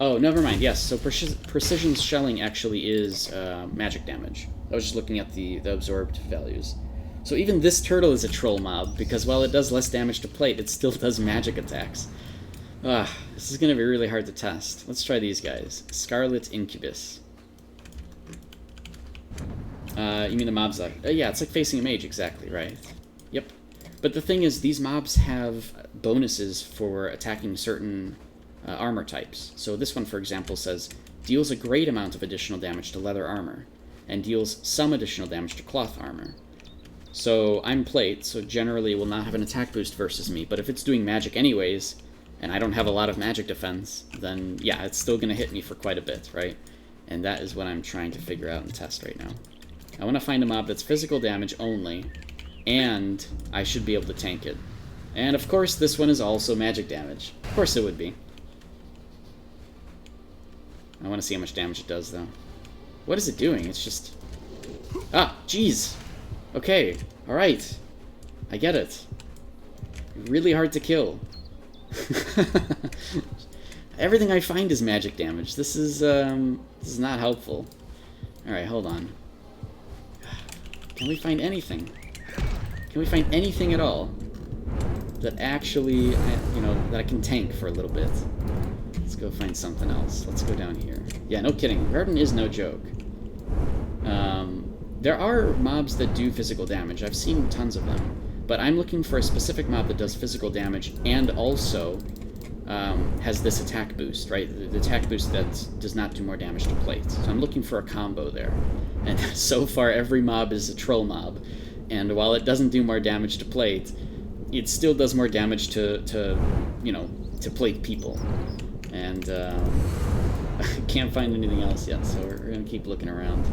Oh, never mind, yes, so precision shelling actually is magic damage. I was just looking at the absorbed values. So even this turtle is a troll mob, because while it does less damage to plate, it still does magic attacks. This is going to be really hard to test. Let's try these guys. Scarlet Incubus. You mean the mobs like... yeah, it's like facing a mage, exactly, right. Yep. But the thing is, these mobs have bonuses for attacking certain armor types. So this one, for example, says, deals a great amount of additional damage to leather armor, and deals some additional damage to cloth armor. So I'm plate, so generally it will not have an attack boost versus me, but if it's doing magic anyways, and I don't have a lot of magic defense, then yeah, it's still going to hit me for quite a bit, right? And that is what I'm trying to figure out and test right now. I want to find a mob that's physical damage only, and I should be able to tank it. And of course, this one is also magic damage. Of course it would be. I want to see how much damage it does, though. What is it doing? It's just... Ah, jeez! Okay, alright. I get it. Really hard to kill. Everything I find is magic damage. This is not helpful. Alright, hold on. Can we find anything? Can we find anything at all that actually, that I can tank for a little bit? Let's go find something else. Let's go down here. Yeah, no kidding. Garden is no joke. There are mobs that do physical damage. I've seen tons of them. But I'm looking for a specific mob that does physical damage and also has this attack boost, right? The attack boost that does not do more damage to plate. So I'm looking for a combo there. And so far, every mob is a troll mob. And while it doesn't do more damage to plate, it still does more damage to plate people. And I can't find anything else yet, so we're going to keep looking around.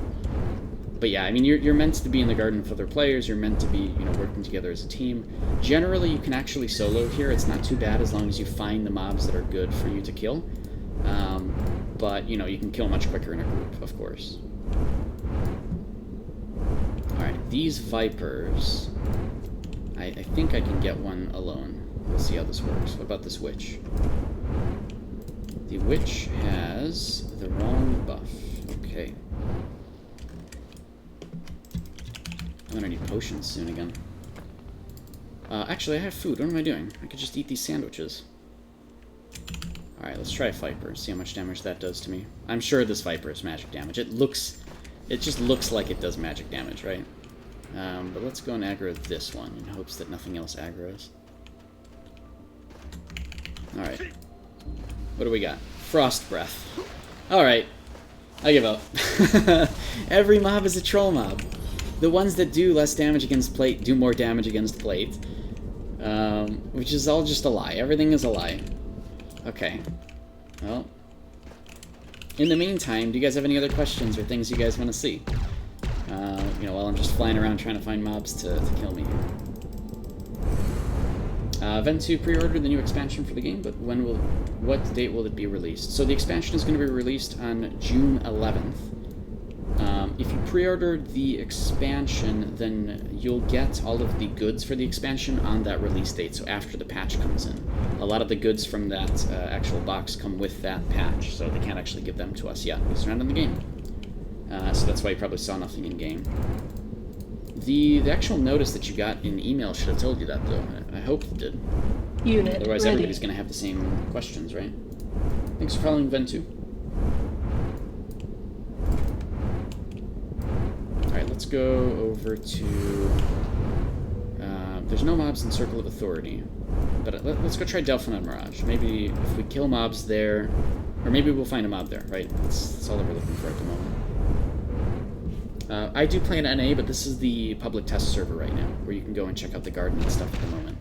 But yeah, I mean, you're meant to be in the garden with other players. You're meant to be, working together as a team. Generally, you can actually solo here. It's not too bad as long as you find the mobs that are good for you to kill. But, you can kill much quicker in a group, of course. Alright, these Vipers... I think I can get one alone. We'll see how this works. What about this Witch? The Witch has the wrong buff. Okay. I'm gonna need potions soon again. Actually, I have food. What am I doing? I could just eat these sandwiches. Alright, let's try a Viper. See how much damage that does to me. I'm sure this Viper is magic damage. It just looks like it does magic damage, right? But let's go and aggro this one in hopes that nothing else aggroes. Alright. What do we got? Frost Breath. Alright. I give up. Every mob is a troll mob. The ones that do less damage against plate do more damage against plate. Which is all just a lie. Everything is a lie. Okay. Well. In the meantime, do you guys have any other questions or things you guys want to see? While I'm just flying around trying to find mobs to kill me here. Ventu pre-ordered the new expansion for the game, but what date will it be released? So the expansion is going to be released on June 11th. if you pre-order the expansion, then you'll get all of the goods for the expansion on that release date, so after the patch comes in. A lot of the goods from that actual box come with that patch, so they can't actually give them to us yet, because they're not in the game. So that's why you probably saw nothing in-game. The actual notice that you got in email should have told you that, though. I hope it did. Unit Otherwise, ready. everybody's going to have the same questions, right? Thanks for following Ventu. Alright, let's go over to... there's no mobs in Circle of Authority. But let's go try Delphin on Mirage. Maybe if we kill mobs there... Or maybe we'll find a mob there, right? That's all that we're looking for at the moment. I do play in NA, but this is the public test server right now, where you can go and check out the garden and stuff at the moment.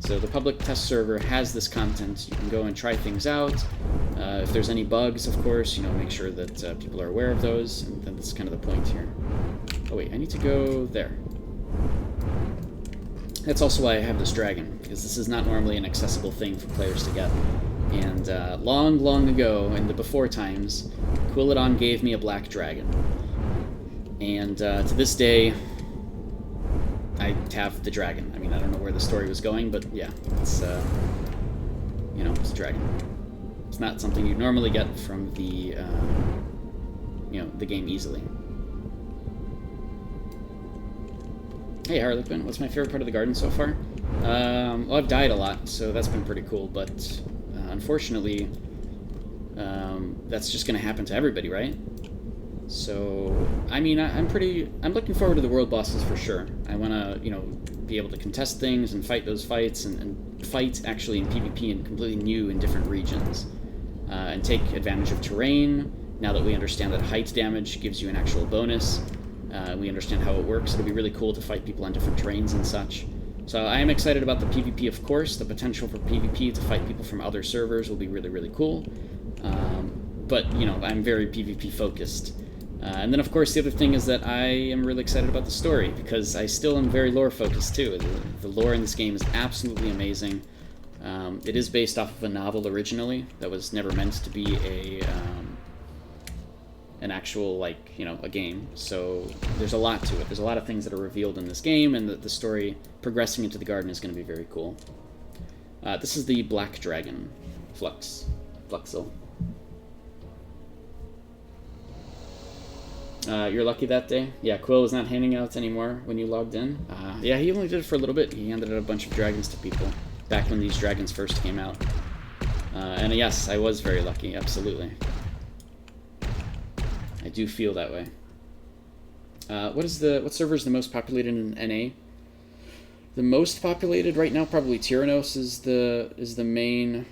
So the public test server has this content. You can go and try things out. If there's any bugs, of course, make sure that people are aware of those, and then that's kind of the point here. Oh wait, I need to go there. That's also why I have this dragon, because this is not normally an accessible thing for players to get. And long, long ago, in the before times, Quilladon gave me a black dragon. And to this day, I have the dragon. I mean, I don't know where the story was going, but yeah, it's, it's a dragon. It's not something you normally get from the, the game easily. Hey, Harlequin, what's my favorite part of the garden so far? Well, I've died a lot, so that's been pretty cool, but unfortunately, that's just going to happen to everybody, right? So, I mean, I'm looking forward to the world bosses for sure. I want to, be able to contest things and fight those fights and fight actually in PvP in completely new and different regions. And take advantage of terrain. Now that we understand that height damage gives you an actual bonus, we understand how it works. It'll be really cool to fight people on different terrains and such. So I am excited about the PvP, of course. The potential for PvP to fight people from other servers will be really, really cool. But, I'm very PvP focused. And then, of course, the other thing is that I am really excited about the story, because I still am very lore-focused, too. The lore in this game is absolutely amazing. It is based off of a novel originally that was never meant to be an actual, a game. So there's a lot to it. There's a lot of things that are revealed in this game, and the story progressing into the garden is going to be very cool. This is the Black Dragon, Fluxel. You're lucky that day. Yeah, Quill was not handing out anymore when you logged in. Yeah, he only did it for a little bit. He handed out a bunch of dragons to people back when these dragons first came out. And yes, I was very lucky, absolutely. I do feel that way. What server is the most populated in NA? The most populated right now, probably Tyrannos is the main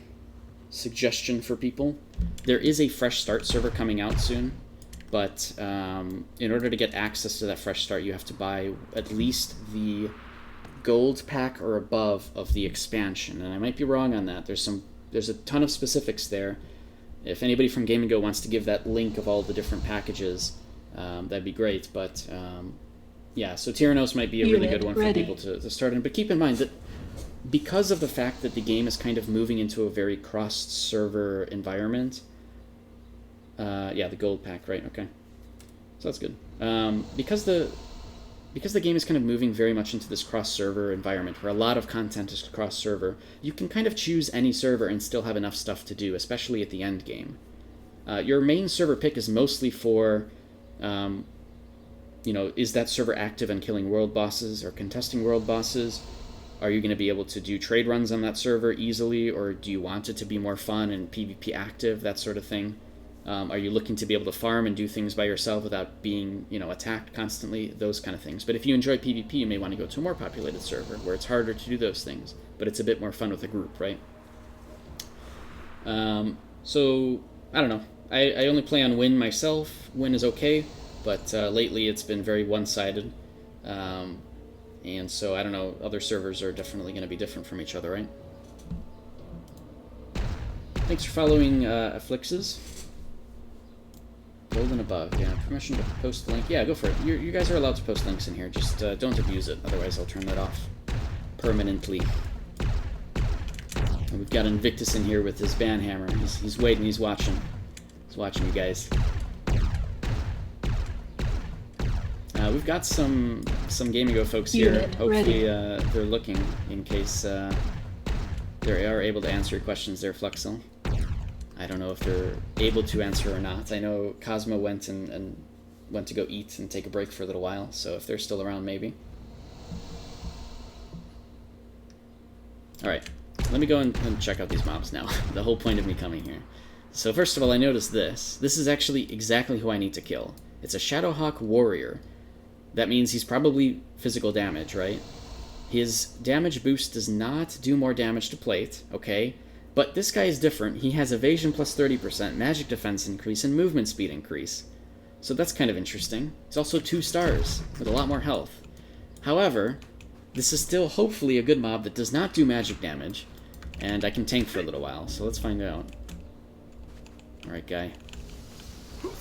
suggestion for people. There is a fresh start server coming out soon. But in order to get access to that fresh start, you have to buy at least the gold pack or above of the expansion. And I might be wrong on that. There's a ton of specifics there. If anybody from Game & Go wants to give that link of all the different packages, that'd be great. But yeah, so Tyrannos might be a really good one for people to start in. But keep in mind that because of the fact that the game is kind of moving into a very cross-server environment. Yeah, the gold pack, right? Okay, so that's good. Because the game is kind of moving very much into this cross-server environment where a lot of content is cross-server, you can kind of choose any server and still have enough stuff to do, especially at the end game. Your main server pick is mostly for, is that server active and killing world bosses or contesting world bosses? Are you going to be able to do trade runs on that server easily, or do you want it to be more fun and PvP active, that sort of thing? Are you looking to be able to farm and do things by yourself without being, attacked constantly? Those kind of things. But if you enjoy PvP, you may want to go to a more populated server where it's harder to do those things, but it's a bit more fun with a group, right? So, I don't know. I only play on Win myself. Win is okay, but lately it's been very one-sided. And so, I don't know, other servers are definitely going to be different from each other, right? Thanks for following Afflixes. Gold and above, yeah. Permission to post link. Yeah, go for it. You guys are allowed to post links in here. Just don't abuse it, otherwise I'll turn that off permanently. And we've got Invictus in here with his banhammer. He's waiting, he's watching. He's watching you guys. We've got some Game Ago folks here. Hopefully they're looking in case they are able to answer your questions there, Fluxel. I don't know if they're able to answer or not. I know Cosmo went and went to go eat and take a break for a little while, so if they're still around, maybe. Alright, let me go and check out these mobs now. The whole point of me coming here. So first of all, I noticed this. This is actually exactly who I need to kill. It's a Shadowhawk warrior. That means he's probably physical damage, right? His damage boost does not do more damage to plate, okay? But this guy is different. He has evasion plus 30%, magic defense increase, and movement speed increase. So that's kind of interesting. He's also 2 stars, with a lot more health. However, this is still hopefully a good mob that does not do magic damage, and I can tank for a little while, so let's find out. Alright, guy.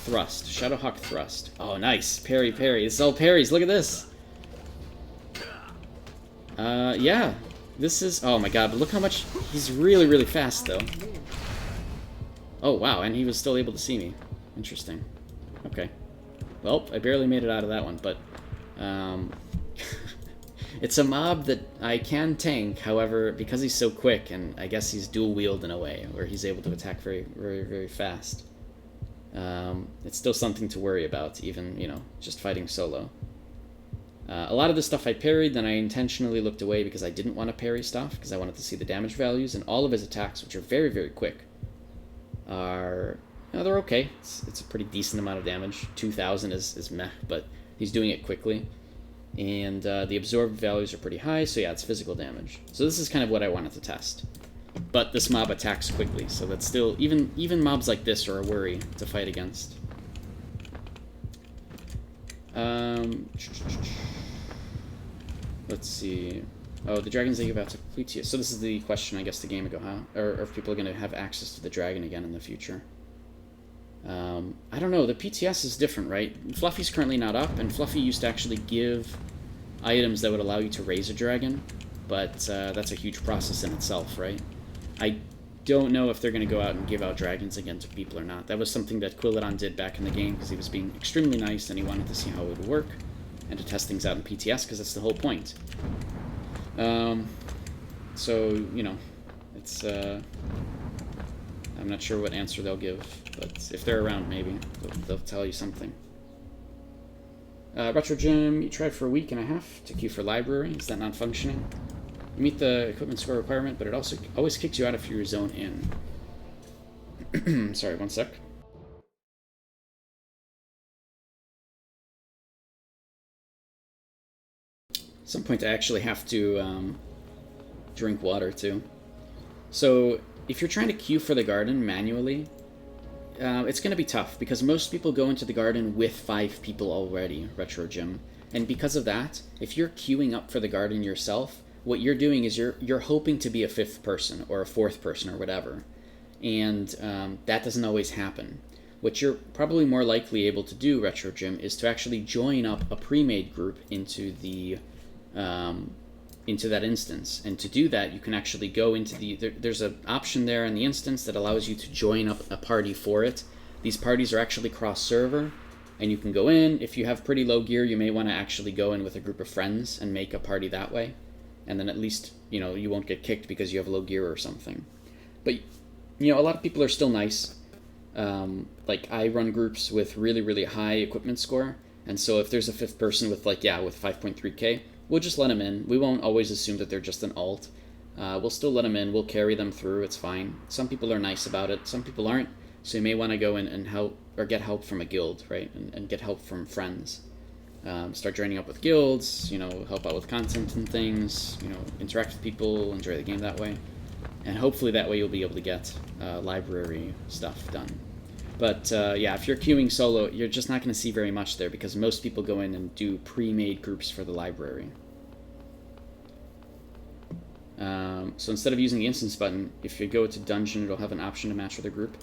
Thrust. Shadowhawk Thrust. Oh, nice. Parry, parry. This is all parries. Look at this. Yeah. This is... Oh, my God. But look how much... He's really, really fast, though. Oh, wow. And he was still able to see me. Interesting. Okay. Well, I barely made it out of that one, but... It's a mob that I can tank, however, because he's so quick, and I guess he's dual-wield in a way, where he's able to attack very, very, very fast. It's still something to worry about, even, you know, just fighting solo. A lot of this stuff I parried, then I intentionally looked away because I didn't want to parry stuff, because I wanted to see the damage values, and all of his attacks, which are very, very quick, are... You know, they're okay. It's a pretty decent amount of damage. 2,000 is meh, but he's doing it quickly. And the absorbed values are pretty high, so yeah, it's physical damage. So this is kind of what I wanted to test. But this mob attacks quickly, so that's still... Even mobs like this are a worry to fight against. Let's see... Oh, the dragons they give out to PTS. So this is the question, I guess, the game ago, huh? Or if people are going to have access to the dragon again in the future. I don't know, the PTS is different, right? Fluffy's currently not up, and Fluffy used to actually give items that would allow you to raise a dragon, but that's a huge process in itself, right? I don't know if they're going to go out and give out dragons again to people or not. That was something that Quilladon did back in the game, because he was being extremely nice, and he wanted to see how it would work, and to test things out in PTS, because that's the whole point. So, you know, it's... I'm not sure what answer they'll give, but if they're around, maybe they'll tell you something. Retro Gym, you tried for a week and a half to queue for library. Is that not functioning? You meet the equipment score requirement, but it also always kicks you out if you're zone in. Sorry, one sec. At some point I actually have to drink water too. So if you're trying to queue for the garden manually, it's going to be tough, because most people go into the garden with 5 people already, Retro Gym. And because of that, if you're queuing up for the garden yourself, what you're doing is you're hoping to be a 5th person, or a 4th person, or whatever. And that doesn't always happen. What you're probably more likely able to do, Retro Gym, is to actually join up a pre-made group into the... into that instance. And to do that, you can actually go into the... There's an option there in the instance that allows you to join up a party for it. These parties are actually cross-server, and you can go in. If you have pretty low gear, you may want to actually go in with a group of friends and make a party that way. And then at least, you know, you won't get kicked because you have low gear or something. But, you know, a lot of people are still nice. Like, I run groups with really, really high equipment score, and so if there's a 5th person with, like, yeah, with 5.3k, we'll just let them in. We won't always assume that they're just an alt. We'll still let them in. We'll carry them through. It's fine. Some people are nice about it. Some people aren't. So you may want to go in and help, or get help from a guild, right? And get help from friends. Start joining up with guilds, you know, help out with content and things, you know, interact with people, enjoy the game that way. And hopefully that way you'll be able to get library stuff done. But yeah, if you're queuing solo, you're just not going to see very much there, because most people go in and do pre-made groups for the library. So instead of using the instance button, if you go to dungeon, it'll have an option to match with a group.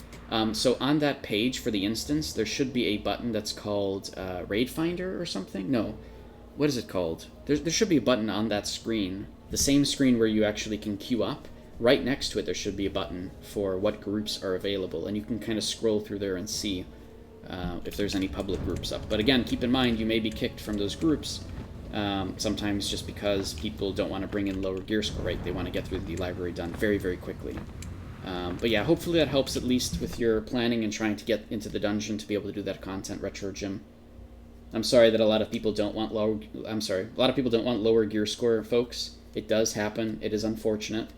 So on that page for the instance, there should be a button that's called Raid Finder or something. No, what is it called? There should be a button on that screen, the same screen where you actually can queue up. Right next to it, there should be a button for what groups are available, and you can kind of scroll through there and see if there's any public groups up. But again, keep in mind, you may be kicked from those groups, sometimes just because people don't want to bring in lower gear score, right? They want to get through the library done very, very quickly. But yeah, hopefully that helps at least with your planning and trying to get into the dungeon to be able to do that content, Retro Jim. I'm sorry that a lot of people don't want lower... I'm sorry. A lot of people don't want lower gear score, folks. It does happen. It is unfortunate.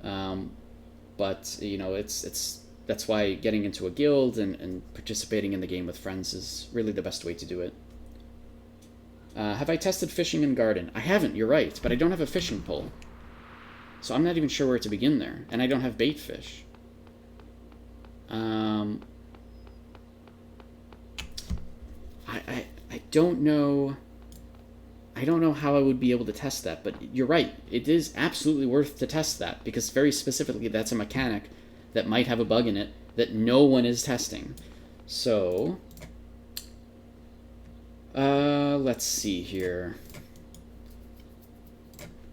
But, you know, that's why getting into a guild and participating in the game with friends is really the best way to do it. Have I tested fishing and garden? I haven't, you're right, but I don't have a fishing pole. So I'm not even sure where to begin there. And I don't have bait fish. I don't know... I don't know how I would be able to test that, but you're right. It is absolutely worth to test that, because very specifically that's a mechanic that might have a bug in it that no one is testing. So, let's see here.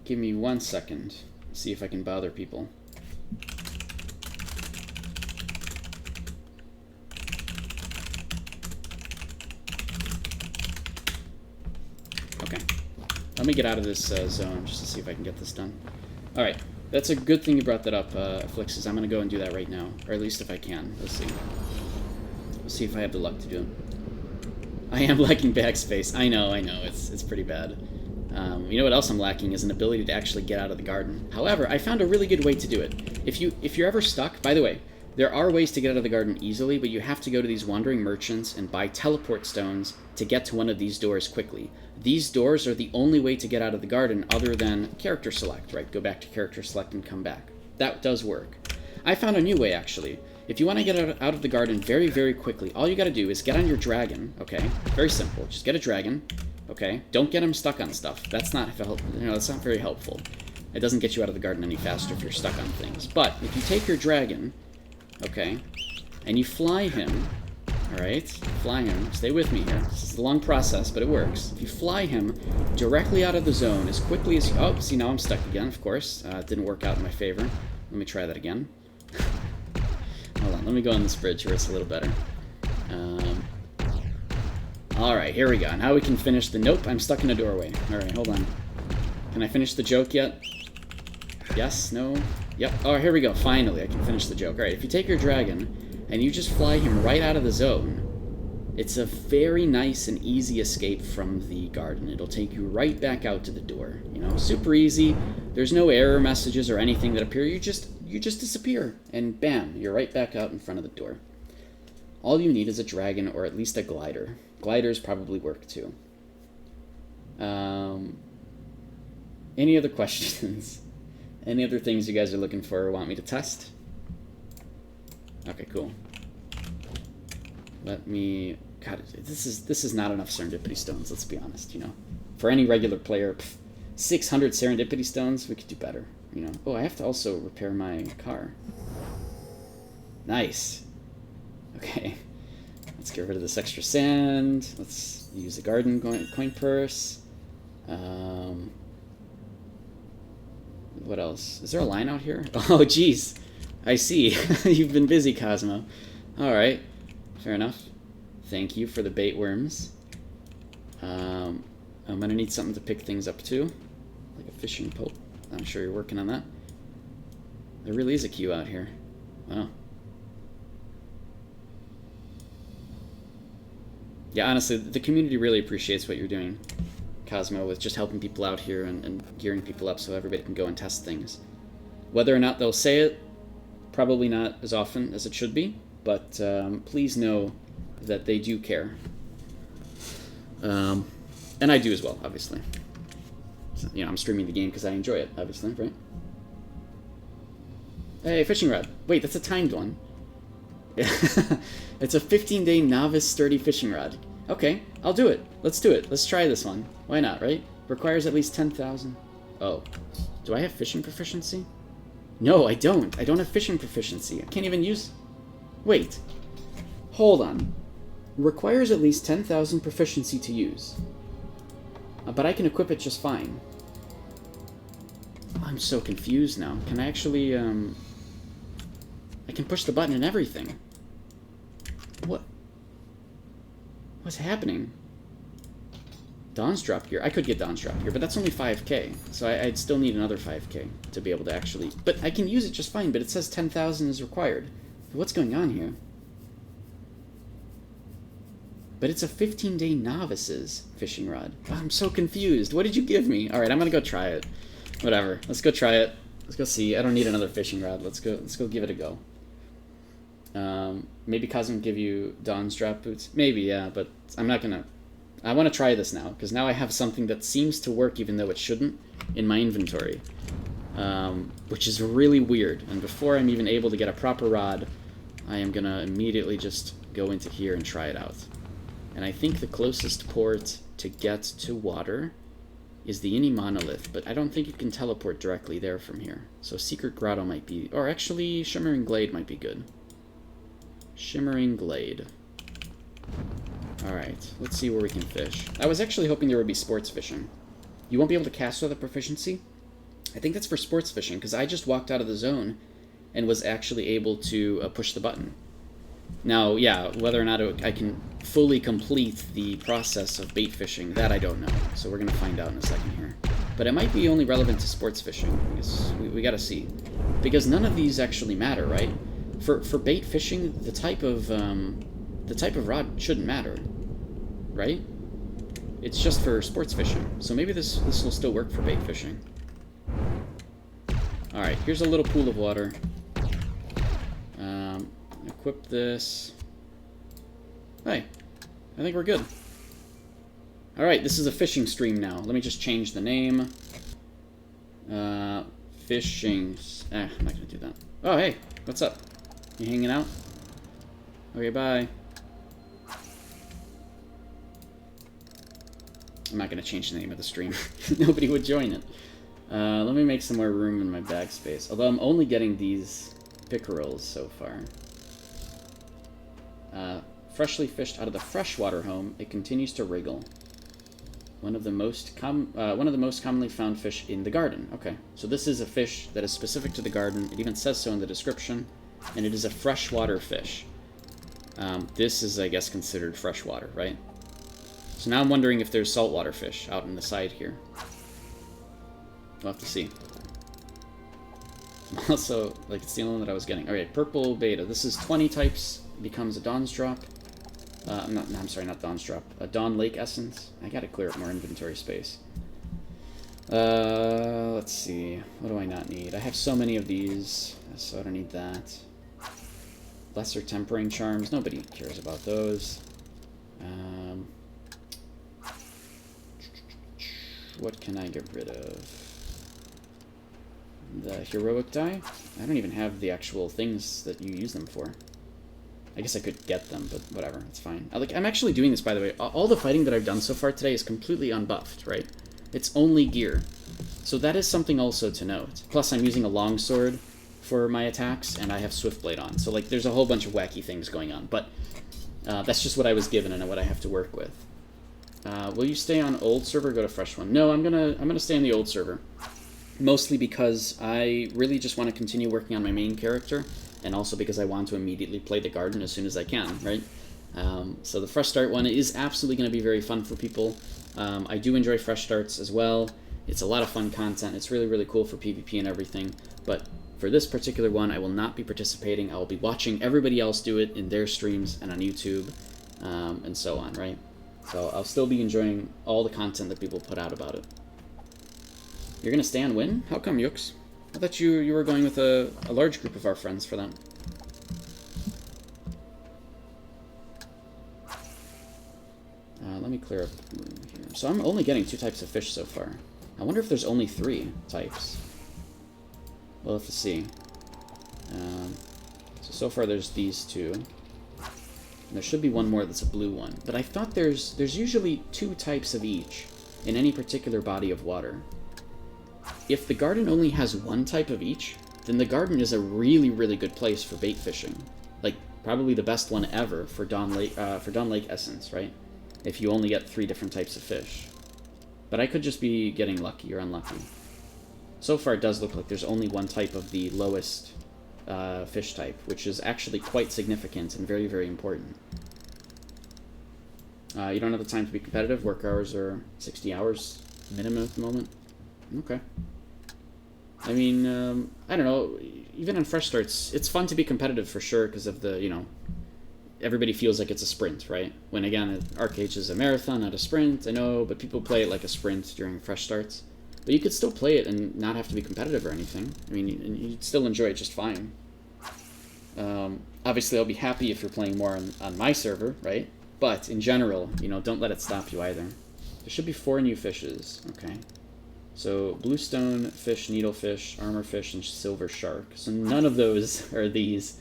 Give me 1 second. See if I can bother people. Okay. Let me get out of this zone just to see if I can get this done. Alright. That's a good thing you brought that up, Flixes. I'm going to go and do that right now. Or at least if I can. Let's see. We'll see if I have the luck to do it. I am lacking backspace. I know. It's pretty bad. You know what else I'm lacking is an ability to actually get out of the garden. However, I found a really good way to do it. If you're ever stuck... By the way, there are ways to get out of the garden easily, but you have to go to these wandering merchants and buy teleport stones to get to one of these doors quickly. These doors are the only way to get out of the garden other than character select, right? Go back to character select and come back. That does work. I found a new way, actually. If you want to get out of the garden very, very quickly, all you got to do is get on your dragon, okay? Very simple. Just get a dragon, okay? Don't get him stuck on stuff. That's not that's not very helpful. It doesn't get you out of the garden any faster if you're stuck on things. But if you take your dragon, okay, and you fly him, alright, fly him, stay with me here, this is a long process, but it works. If you fly him directly out of the zone as quickly as you... Oh, see, now I'm stuck again, of course. It didn't work out in my favor. Let me try that again. Hold on, let me go on this bridge where it's a little better. Alright, here we go. Now we can finish the... Nope, I'm stuck in a doorway. Alright, hold on. Can I finish the joke yet? Yes? No? Yep. Oh, here we go. Finally, I can finish the joke. Alright, if you take your dragon and you just fly him right out of the zone, it's a very nice and easy escape from the garden. It'll take you right back out to the door. You know, super easy. There's no error messages or anything that appear. You just disappear, and bam, you're right back out in front of the door. All you need is a dragon or at least a glider. Gliders probably work too. Any other questions? Any other things you guys are looking for or want me to test? Okay, cool. Let me... God, this is not enough serendipity stones, let's be honest, you know. For any regular player, 600 serendipity stones, we could do better, you know. Oh, I have to also repair my car. Nice. Okay. Let's get rid of this extra sand. Let's use the garden coin purse. What else? Is there a line out here? Oh, jeez. I see. You've been busy, Cosmo. Alright. Fair enough. Thank you for the bait worms. I'm going to need something to pick things up, too. Like a fishing pole. I'm sure you're working on that. There really is a queue out here. Wow. Yeah, honestly, the community really appreciates what you're doing, Cosmo, with just helping people out here and gearing people up so everybody can go and test things. Whether or not they'll say it, probably not as often as it should be, but please know that they do care. And I do as well, obviously. So, you know, I'm streaming the game because I enjoy it, obviously, right? Hey, fishing rod. Wait, that's a timed one. It's a 15-day novice sturdy fishing rod. Okay, I'll do it. Let's do it. Let's try this one. Why not, right? Requires at least 10,000. Oh. Do I have fishing proficiency? No, I don't. I don't have fishing proficiency. I can't even use... Wait. Hold on. Requires at least 10,000 proficiency to use. But I can equip it just fine. I'm so confused now. Can I actually, I can push the button and everything. What? What's happening? Dawn's drop gear. I could get Dawn's drop gear, but that's only 5k. So I'd still need another 5k to be able to actually... But I can use it just fine, but it says 10,000 is required. What's going on here? But it's a 15-day novices fishing rod. Oh, I'm so confused. What did you give me? All right, I'm going to go try it. Whatever. Let's go try it. Let's go see. I don't need another fishing rod. Let's go give it a go. Maybe Cosmic give you Dawn's drop boots. Maybe, yeah, but I'm not going to... I want to try this now, because now I have something that seems to work even though it shouldn't in my inventory, which is really weird. And before I'm even able to get a proper rod, I am going to immediately just go into here and try it out. And I think the closest port to get to water is the Ini Monolith, but I don't think you can teleport directly there from here. So Secret Grotto might be... Or actually, Shimmering Glade might be good. Shimmering Glade. Alright, let's see where we can fish. I was actually hoping there would be sports fishing. You won't be able to cast without proficiency? I think that's for sports fishing, because I just walked out of the zone and was actually able to push the button. Now, yeah, whether or not I can fully complete the process of bait fishing, that I don't know. So we're going to find out in a second here. But it might be only relevant to sports fishing. Because we got to see. Because none of these actually matter, right? For bait fishing, the type of rod shouldn't matter, right? It's just for sports fishing. So maybe this will still work for bait fishing. All right, here's a little pool of water. Equip this. Hey, I think we're good. All right, this is a fishing stream now. Let me just change the name. Fishing. I'm not gonna do that. Oh, hey, what's up? You hanging out? Okay, bye. I'm not going to change the name of the stream. Nobody would join it. Let me make some more room in my bag space. Although I'm only getting these pickerels so far. Freshly fished out of the freshwater home, it continues to wriggle. One of the most commonly found fish in the garden. Okay, so this is a fish that is specific to the garden. It even says so in the description, and it is a freshwater fish. This is, I guess, considered freshwater, right? So now I'm wondering if there's saltwater fish out in the side here. We'll have to see. Also, like, it's the only one that I was getting. Alright, purple beta. This is 20 types. Becomes a Dawn's drop. I'm sorry, not Dawn's drop. A Dawn Lake Essence. I gotta clear up more inventory space. Let's see. What do I not need? I have so many of these, so I don't need that. Lesser Tempering Charms. Nobody cares about those. What can I get rid of? The Heroic Die? I don't even have the actual things that you use them for. I guess I could get them, but whatever, it's fine. I'm actually doing this, by the way. All the fighting that I've done so far today is completely unbuffed, right? It's only gear. So that is something also to note. Plus, I'm using a longsword for my attacks, and I have Swiftblade on. So, like, there's a whole bunch of wacky things going on. But that's just what I was given and what I have to work with. Will you stay on old server or go to fresh one? No, I'm gonna stay on the old server. Mostly because I really just want to continue working on my main character, and also because I want to immediately play the garden as soon as I can, right? So the fresh start one is absolutely going to be very fun for people. I do enjoy fresh starts as well. It's a lot of fun content. It's really, really cool for PvP and everything. But for this particular one, I will not be participating. I will be watching everybody else do it in their streams and on YouTube, and so on, right? So I'll still be enjoying all the content that people put out about it. You're going to stay on Win? How come, Yux? I thought you were going with a large group of our friends for that. Let me clear up room here. So I'm only getting 2 types of fish so far. I wonder if there's only 3 types. We'll have to see. So far there's these 2. And there should be one more that's a blue one. But I thought there's usually 2 types of each in any particular body of water. If the garden only has 1 type of each, then the garden is a really, really good place for bait fishing. Like, probably the best one ever for Dawn Lake Essence, right? If you only get 3 different types of fish. But I could just be getting lucky or unlucky. So far it does look like there's only 1 type of the lowest fish type, which is actually quite significant and very, very important. You don't have the time to be competitive. Work hours are 60 hours minimum at the moment. Okay. I mean, I don't know. Even on fresh starts, it's fun to be competitive for sure because of the, everybody feels like it's a sprint, right? When again, Arcade is a marathon, not a sprint. I know, but people play it like a sprint during fresh starts. But you could still play it and not have to be competitive or anything. I mean, you'd still enjoy it just fine. Obviously, I'll be happy if you're playing more on my server, right? But in general, don't let it stop you either. There should be 4 new fishes. Okay. So, bluestone fish, needlefish, armorfish, and silver shark. So none of those are these.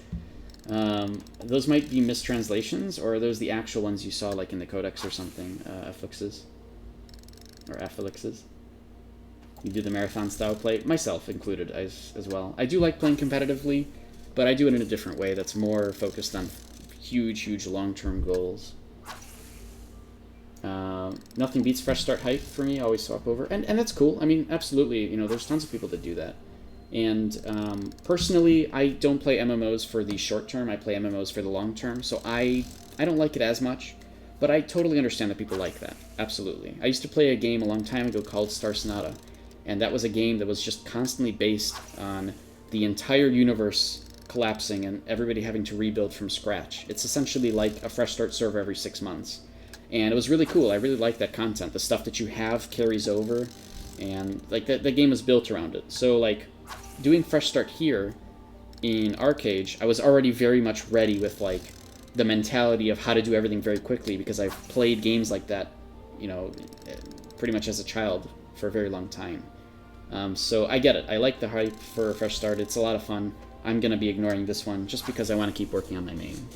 Those might be mistranslations, or are those the actual ones you saw, like in the codex or something? Afflixes? Or afflixes? You do the marathon style play, myself included as well. I do like playing competitively, but I do it in a different way that's more focused on huge long-term goals. Nothing beats fresh start hype for me, always swap over. And that's cool. I mean, absolutely, there's tons of people that do that. And personally, I don't play MMOs for the short term, I play MMOs for the long term, so I don't like it as much, but I totally understand that people like that. Absolutely. I used to play a game a long time ago called Star Sonata, and that was a game that was just constantly based on the entire universe collapsing and everybody having to rebuild from scratch. It's essentially like a fresh start server every 6 months. And it was really cool. I really liked that content. The stuff that you have carries over, and like the game was built around it. So like doing fresh start here in Arcade, I was already very much ready with like the mentality of how to do everything very quickly because I've played games like that, pretty much as a child for a very long time. So I get it. I like the hype for a fresh start. It's a lot of fun. I'm going to be ignoring this one just because I want to keep working on my main.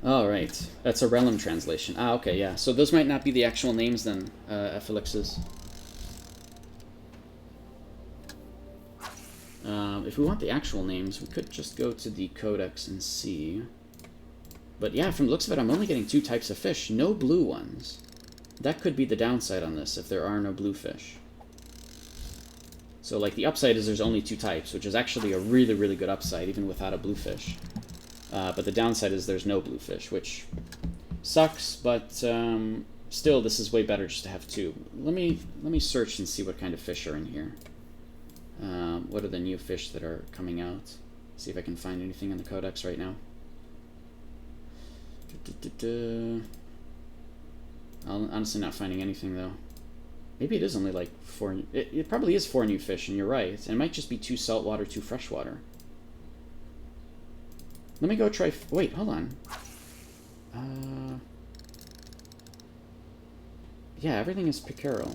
Alright, that's a Realm translation. Ah, okay, yeah. So those might not be the actual names then, Felix's. If we want the actual names, we could just go to the codex and see. But yeah, from the looks of it, I'm only getting 2 types of fish, no blue ones. That could be the downside on this, if there are no blue fish. So, like, the upside is there's only 2 types, which is actually a really good upside, even without a blue fish. But the downside is there's no blue fish, which sucks, but still, this is way better just to have 2. Let me search and see what kind of fish are in here. What are the new fish that are coming out? See if I can find anything in the codex right now. I'm honestly not finding anything, though. Maybe it is only like 4... It probably is 4 new fish, and you're right. And it might just be 2 saltwater, 2 freshwater. Let me go try... Wait, hold on. Yeah, everything is pickerel.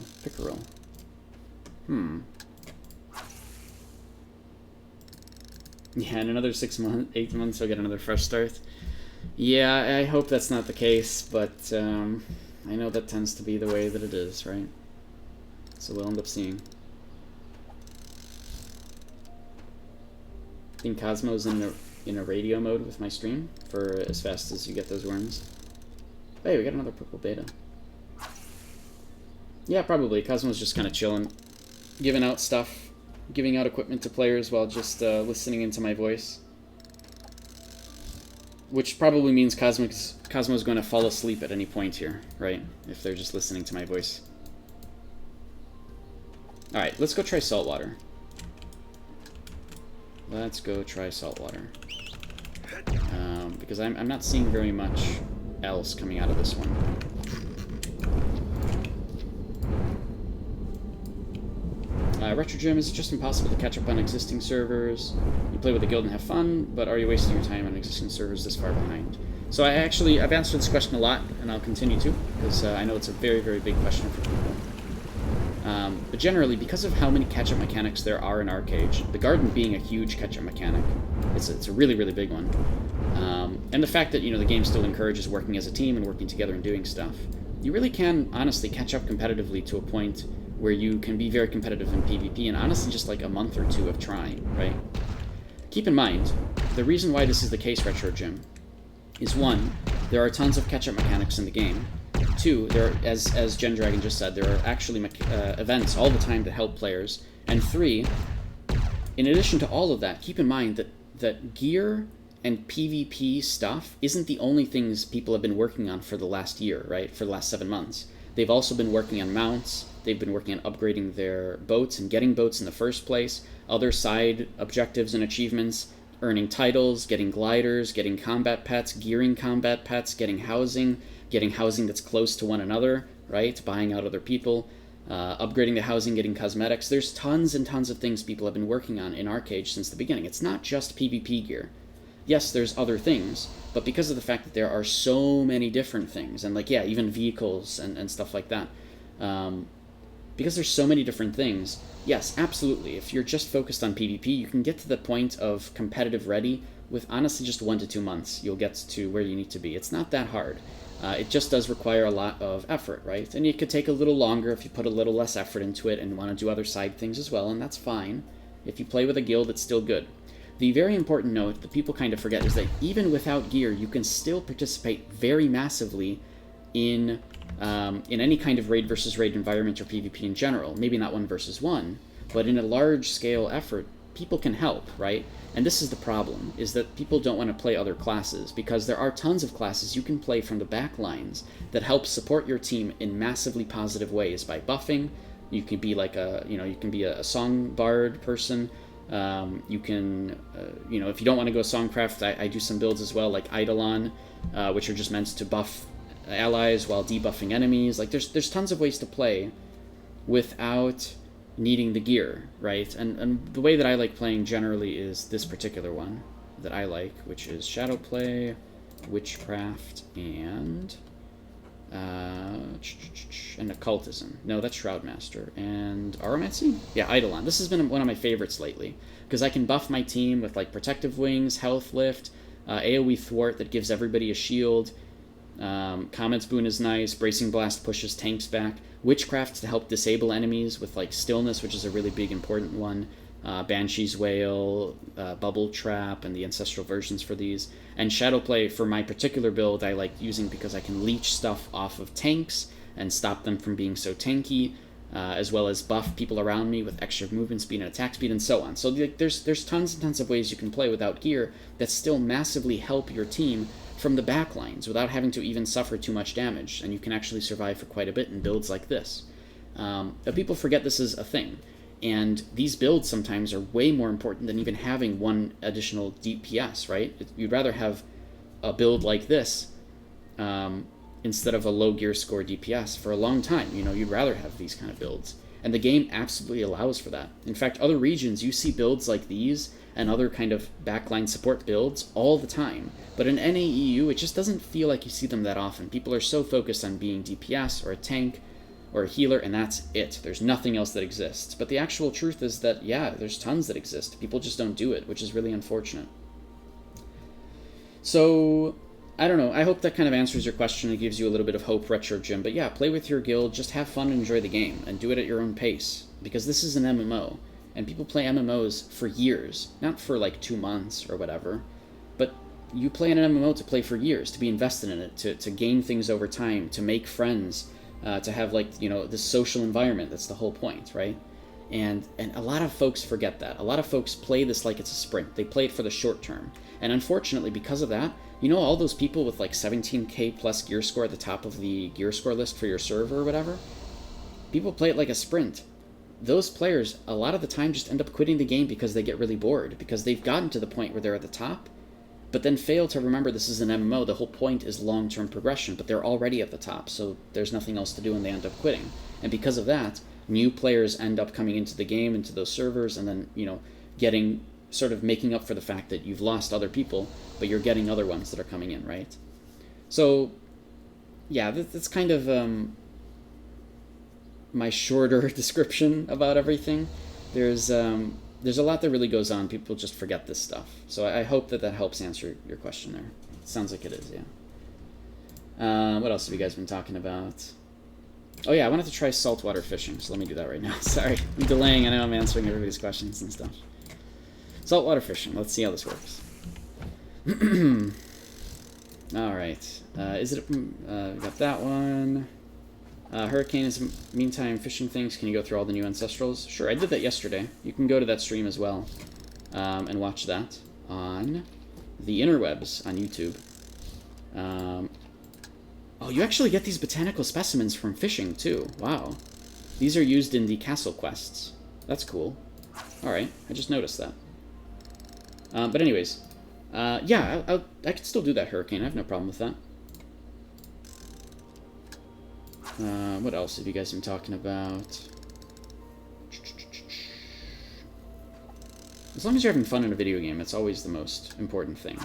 Yeah, in another 8 months, I'll get another fresh start. Yeah, I hope that's not the case, but I know that tends to be the way that it is, right? So we'll end up seeing. I think Cosmo's in a radio mode with my stream for as fast as you get those worms. Hey, we got another purple beta. Yeah, probably. Cosmo's just kind of chilling, giving out stuff, giving out equipment to players while just listening into my voice. Which probably means Cosmo's going to fall asleep at any point here, right? If they're just listening to my voice. Alright, let's go try saltwater. Let's go try saltwater. Because I'm not seeing very much else coming out of this one. Retro Gym, is it just impossible to catch up on existing servers? You play with the guild and have fun, but are you wasting your time on existing servers this far behind? So I've answered this question a lot, and I'll continue to, because I know it's a very big question for people. But generally, because of how many catch-up mechanics there are in Arcade, the garden being a huge catch-up mechanic, it's a really big one. And the fact that, the game still encourages working as a team and working together and doing stuff, you really can, honestly, catch up competitively to a point where you can be very competitive in PvP in honestly just like a month or 2 of trying, right? Keep in mind, the reason why this is the case, Retro Gym, is 1, there are tons of catch-up mechanics in the game. 2, there are, as Gen Dragon just said, there are actually events all the time that help players. And 3, in addition to all of that, keep in mind that gear And PvP stuff isn't the only things people have been working on for the last year, right? For the last 7 months. They've also been working on mounts. They've been working on upgrading their boats and getting boats in the first place. Other side objectives and achievements, earning titles, getting gliders, getting combat pets, gearing combat pets, getting housing that's close to one another, right? Buying out other people, upgrading the housing, getting cosmetics. There's tons and tons of things people have been working on in Arcade since the beginning. It's not just PvP gear. Yes, there's other things, but because of the fact that there are so many different things, and like, yeah, even vehicles and stuff like that, because there's so many different things, yes, absolutely, if you're just focused on PvP, you can get to the point of competitive ready with honestly just 1 to 2 months. You'll get to where you need to be. It's not that hard. It just does require a lot of effort, right? And it could take a little longer if you put a little less effort into it and want to do other side things as well, and that's fine. If you play with a guild, it's still good. The very important note that people kind of forget is that even without gear, you can still participate very massively in any kind of raid versus raid environment or PvP in general. Maybe not 1 versus 1, but in a large-scale effort, people can help, right? And this is the problem, is that people don't want to play other classes, because there are tons of classes you can play from the back lines that help support your team in massively positive ways by buffing. You can be like you can be a song bard person. You can, if you don't want to go Songcraft, I do some builds as well, like Eidolon, which are just meant to buff allies while debuffing enemies. Like, there's tons of ways to play without needing the gear, right? And the way that I like playing generally is this particular one that I like, which is Shadowplay, Witchcraft, and Occultism. No, that's Shroudmaster. And Aromancy? Yeah, Eidolon. This has been one of my favorites lately, because I can buff my team with, like, Protective Wings, Health Lift, AoE Thwart that gives everybody a shield, Comet's Boon is nice, Bracing Blast pushes tanks back, Witchcraft to help disable enemies with, like, Stillness, which is a really big important one, Banshee's Wail, Bubble Trap, and the ancestral versions for these. And Shadowplay, for my particular build, I like using because I can leech stuff off of tanks and stop them from being so tanky, as well as buff people around me with extra movement speed and attack speed, and so on. So there's tons and tons of ways you can play without gear that still massively help your team from the back lines without having to even suffer too much damage, and you can actually survive for quite a bit in builds like this. But people forget this is a thing. And these builds sometimes are way more important than even having 1 additional DPS, right? You'd rather have a build like this instead of a low gear score DPS for a long time. You'd rather have these kind of builds. And the game absolutely allows for that. In fact, other regions, you see builds like these and other kind of backline support builds all the time. But in NAEU, it just doesn't feel like you see them that often. People are so focused on being DPS or a tank or a healer, and that's it. There's nothing else that exists. But the actual truth is that, yeah, there's tons that exist. People just don't do it, which is really unfortunate. So, I don't know. I hope that kind of answers your question and gives you a little bit of hope, Retro Jim. But yeah, play with your guild, just have fun and enjoy the game, and do it at your own pace. Because this is an MMO, and people play MMOs for years. Not for like 2 months or whatever, but you play in an MMO to play for years, to be invested in it, to gain things over time, to make friends, to have, like, this social environment. That's the whole point, right? And a lot of folks forget that. A lot of folks play this like it's a sprint. They play it for the short term. And unfortunately, because of that, all those people with like 17k plus gear score at the top of the gear score list for your server or whatever, people play it like a sprint. Those players, a lot of the time, just end up quitting the game because they get really bored, because they've gotten to the point where they're at the top, but then fail to remember this is an MMO. The whole point is long-term progression, but they're already at the top, so there's nothing else to do, and they end up quitting. And because of that, new players end up coming into the game, into those servers, and then, sort of making up for the fact that you've lost other people, but you're getting other ones that are coming in, right? So, yeah, that's kind of my shorter description about everything. There's a lot that really goes on. People just forget this stuff. So I hope that helps answer your question there. It sounds like it is, yeah. What else have you guys been talking about? Oh yeah, I wanted to try saltwater fishing, so let me do that right now. Sorry, I'm delaying. I know I'm answering everybody's questions and stuff. Saltwater fishing. Let's see how this works. All right. Got that one. Hurricanes, meantime, fishing things. Can you go through all the new ancestrals? Sure, I did that yesterday. You can go to that stream as well and watch that on the interwebs on YouTube. Oh, you actually get these botanical specimens from fishing, too. Wow. These are used in the castle quests. That's cool. Alright, I just noticed that. But anyways, yeah, I could still do that Hurricane. I have no problem with that. What else have you guys been talking about? As long as you're having fun in a video game, it's always the most important thing.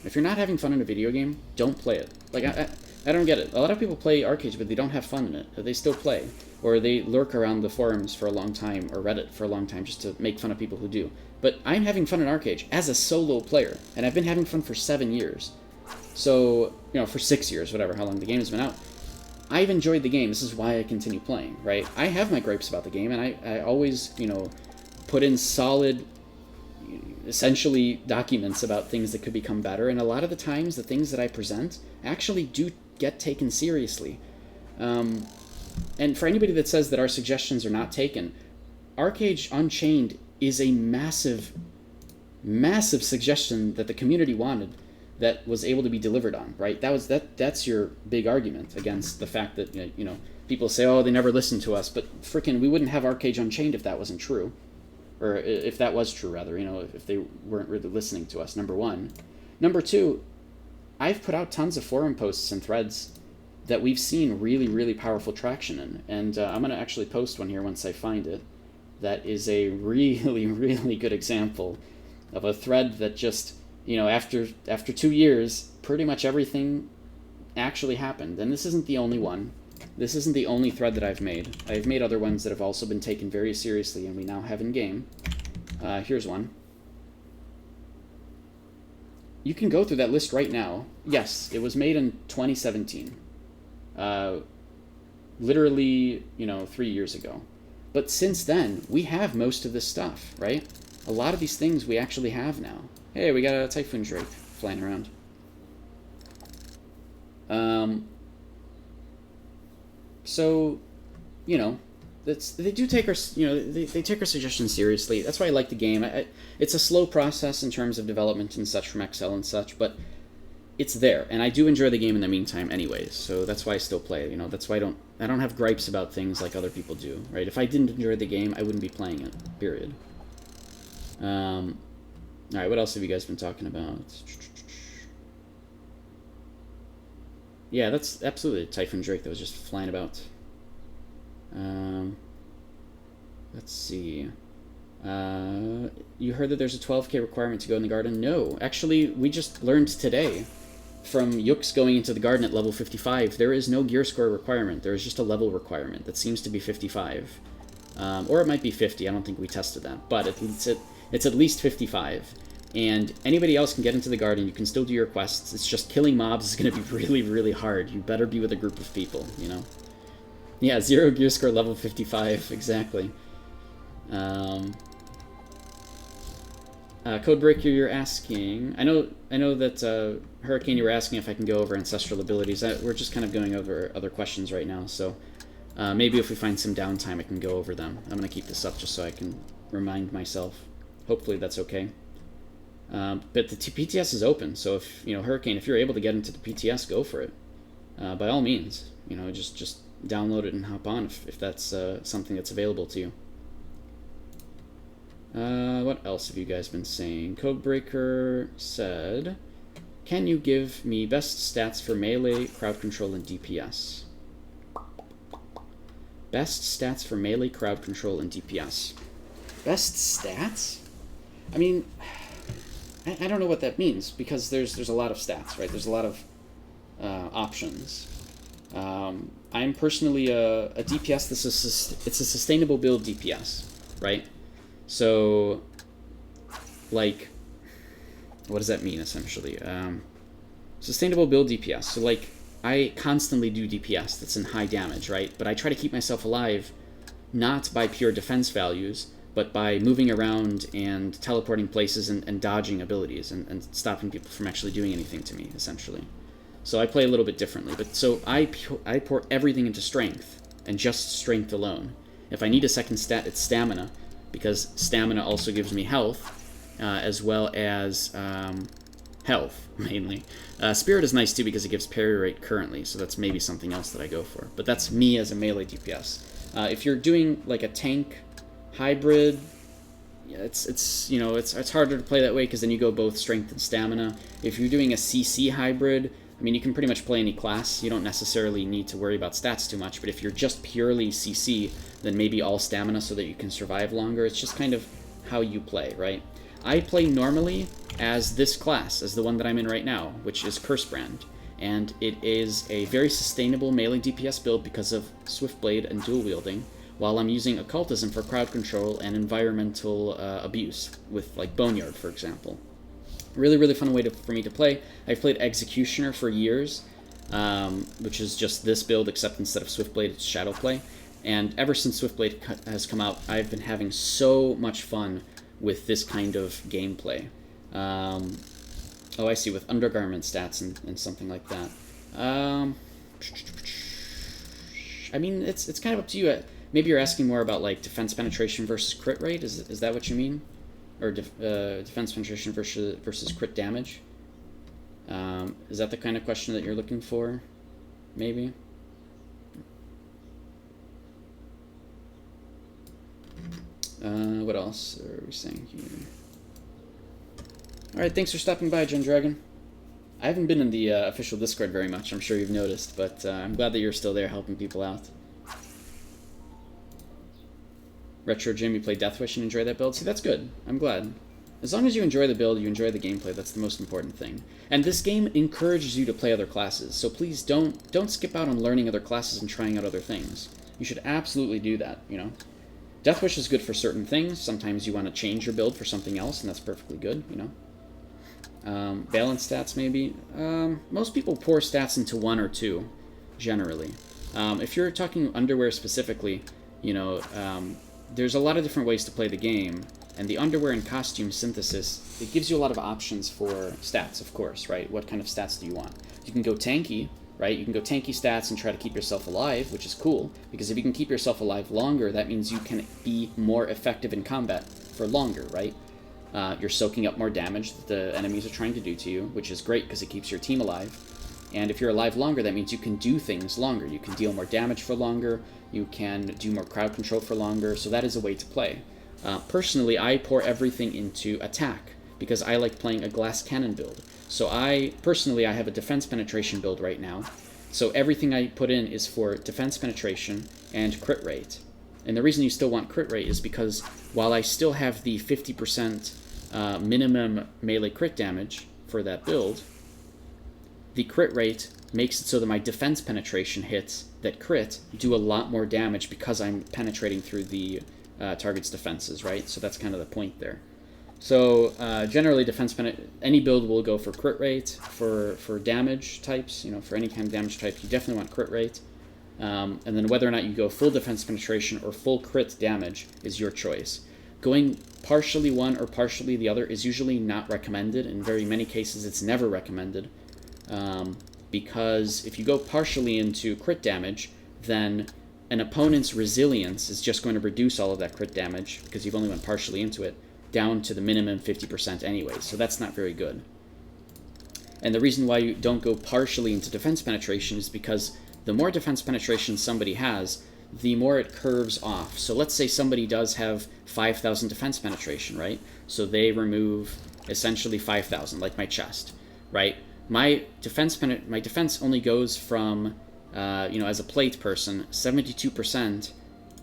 If you're not having fun in a video game, don't play it. Like, I don't get it. A lot of people play arcades, but they don't have fun in it. They still play. Or they lurk around the forums for a long time, or Reddit for a long time, just to make fun of people who do. But I'm having fun in arcade as a solo player, and I've been having fun for 7 years. So, you know, for 6 years, whatever, how long the game has been out. I've enjoyed the game. This is why I continue playing, right? I have my gripes about the game, and I always, you know, put in solid, essentially, documents about things that could become better, and a lot of the times, the things that I present actually do get taken seriously. And for anybody that says that our suggestions are not taken, Arcade Unchained is a massive, massive suggestion that the community wanted that was able to be delivered on, right? That's your big argument against the fact that, you know, people say, oh, they never listened to us, but frickin' we wouldn't have Arcade Unchained if that wasn't true. Or if that was true, rather, you know, if they weren't really listening to us, number one. Number two, I've put out tons of forum posts and threads that we've seen really, really powerful traction in. And I'm going to actually post one here once I find it. That is a really, really good example of a thread that just, you know, after 2 years, pretty much everything actually happened. And this isn't the only one. This isn't the only thread that I've made. I've made other ones that have also been taken very seriously and we now have in-game. Here's one. You can go through that list right now. Yes, it was made in 2017. Literally, you know, 3 years ago. But since then, we have most of this stuff, right? A lot of these things we actually have now. Hey, we got a Typhoon Drake flying around. So, you know, they do take our, you know, they take our suggestions seriously. That's why I like the game. It's a slow process in terms of development and such from XL and such, but it's there, and I do enjoy the game in the meantime anyways, so that's why I still play it, you know. That's why I don't have gripes about things like other people do, right? If I didn't enjoy the game, I wouldn't be playing it, period. Alright, what else have you guys been talking about? Yeah, that's absolutely a Typhoon Drake that was just flying about. Let's see. You heard that there's a 12k requirement to go in the garden? No, actually, we just learned today from Yux going into the garden at level 55. There is no gear score requirement. There is just a level requirement that seems to be 55. Or it might be 50. I don't think we tested that. But it's at least 55. And anybody else can get into the garden. You can still do your quests. It's just killing mobs is going to be really, really hard. You better be with a group of people, you know? Yeah, 0 gear score level 55. Exactly. Codebreaker, you're asking... I know that, Hurricane, you were asking if I can go over ancestral abilities. We're just kind of going over other questions right now, so maybe if we find some downtime, I can go over them. I'm going to keep this up just so I can remind myself. Hopefully that's okay. But the PTS is open, so if, you know, Hurricane, if you're able to get into the PTS, go for it. By all means, you know, just download it and hop on if that's something that's available to you. What else have you guys been saying? Codebreaker said, can you give me best stats for melee, crowd control, and DPS? Best stats for melee, crowd control, and DPS. Best stats? I mean, I don't know what that means, because there's a lot of stats, right? There's a lot of options. I'm personally a DPS. It's a sustainable build DPS, right? So, like, what does that mean, essentially? Sustainable build DPS. So, like, I constantly do DPS that's in high damage, right? But I try to keep myself alive not by pure defense values, but by moving around and teleporting places and dodging abilities and stopping people from actually doing anything to me, essentially. So I play a little bit differently. But so I pour everything into strength, and just strength alone. If I need a second stat, it's stamina, because stamina also gives me health, as well as health, mainly. Spirit is nice too because it gives parry rate currently, so that's maybe something else that I go for. But that's me as a melee DPS. If you're doing like a tank hybrid, yeah, it's harder to play that way because then you go both strength and stamina. If you're doing a CC hybrid, I mean, you can pretty much play any class. You don't necessarily need to worry about stats too much, but if you're just purely CC, then maybe all stamina so that you can survive longer. It's just kind of how you play, right? I play normally as this class, as the one that I'm in right now, which is Cursebrand. And it is a very sustainable melee DPS build because of Swiftblade and dual wielding, while I'm using Occultism for crowd control and environmental abuse, with like Boneyard, for example. Really, really fun way for me to play. I've played Executioner for years, which is just this build, except instead of Swiftblade, it's Shadowplay. And ever since Swiftblade has come out, I've been having so much fun with this kind of gameplay. Oh, I see, with undergarment stats and something like that. I mean, it's kind of up to you. Maybe you're asking more about like defense penetration versus crit rate. Is that what you mean? Or defense penetration versus crit damage? Is that the kind of question that you're looking for? Maybe? What else are we saying here? Alright, thanks for stopping by, Gen Dragon. I haven't been in the official Discord very much, I'm sure you've noticed, but I'm glad that you're still there helping people out. Retro Jim, you play Deathwish and enjoy that build? See, that's good. I'm glad. As long as you enjoy the build, you enjoy the gameplay, that's the most important thing. And this game encourages you to play other classes, so please don't skip out on learning other classes and trying out other things. You should absolutely do that, you know? Deathwish is good for certain things. Sometimes you want to change your build for something else, and that's perfectly good, you know? Balance stats, maybe. Most people pour stats into 1 or 2, generally. If you're talking underwear specifically, you know, there's a lot of different ways to play the game, and the underwear and costume synthesis, it gives you a lot of options for stats, of course, right? What kind of stats do you want? You can go tanky, right? You can go tanky stats and try to keep yourself alive, which is cool, because if you can keep yourself alive longer, that means you can be more effective in combat for longer, right? You're soaking up more damage that the enemies are trying to do to you, which is great because it keeps your team alive. And if you're alive longer, that means you can do things longer. You can deal more damage for longer, you can do more crowd control for longer, so that is a way to play. Personally, I pour everything into attack, because I like playing a glass cannon build. So I have a defense penetration build right now, so everything I put in is for defense penetration and crit rate. And the reason you still want crit rate is because while I still have the 50% minimum melee crit damage for that build, the crit rate makes it so that my defense penetration hits that crit do a lot more damage because I'm penetrating through the target's defenses, right? So that's kind of the point there. So generally, any build will go for crit rate. For damage types, you know, for any kind of damage type, you definitely want crit rate. And then whether or not you go full defense penetration or full crit damage is your choice. Going partially one or partially the other is usually not recommended. In very many cases, it's never recommended. Because if you go partially into crit damage, then an opponent's resilience is just going to reduce all of that crit damage, because you've only went partially into it, down to the minimum 50% anyway, so that's not very good. And the reason why you don't go partially into defense penetration is because the more defense penetration somebody has, the more it curves off. So let's say somebody does have 5,000 defense penetration, right? So they remove essentially 5,000, like my chest, right? My defense only goes from, as a plate person, 72%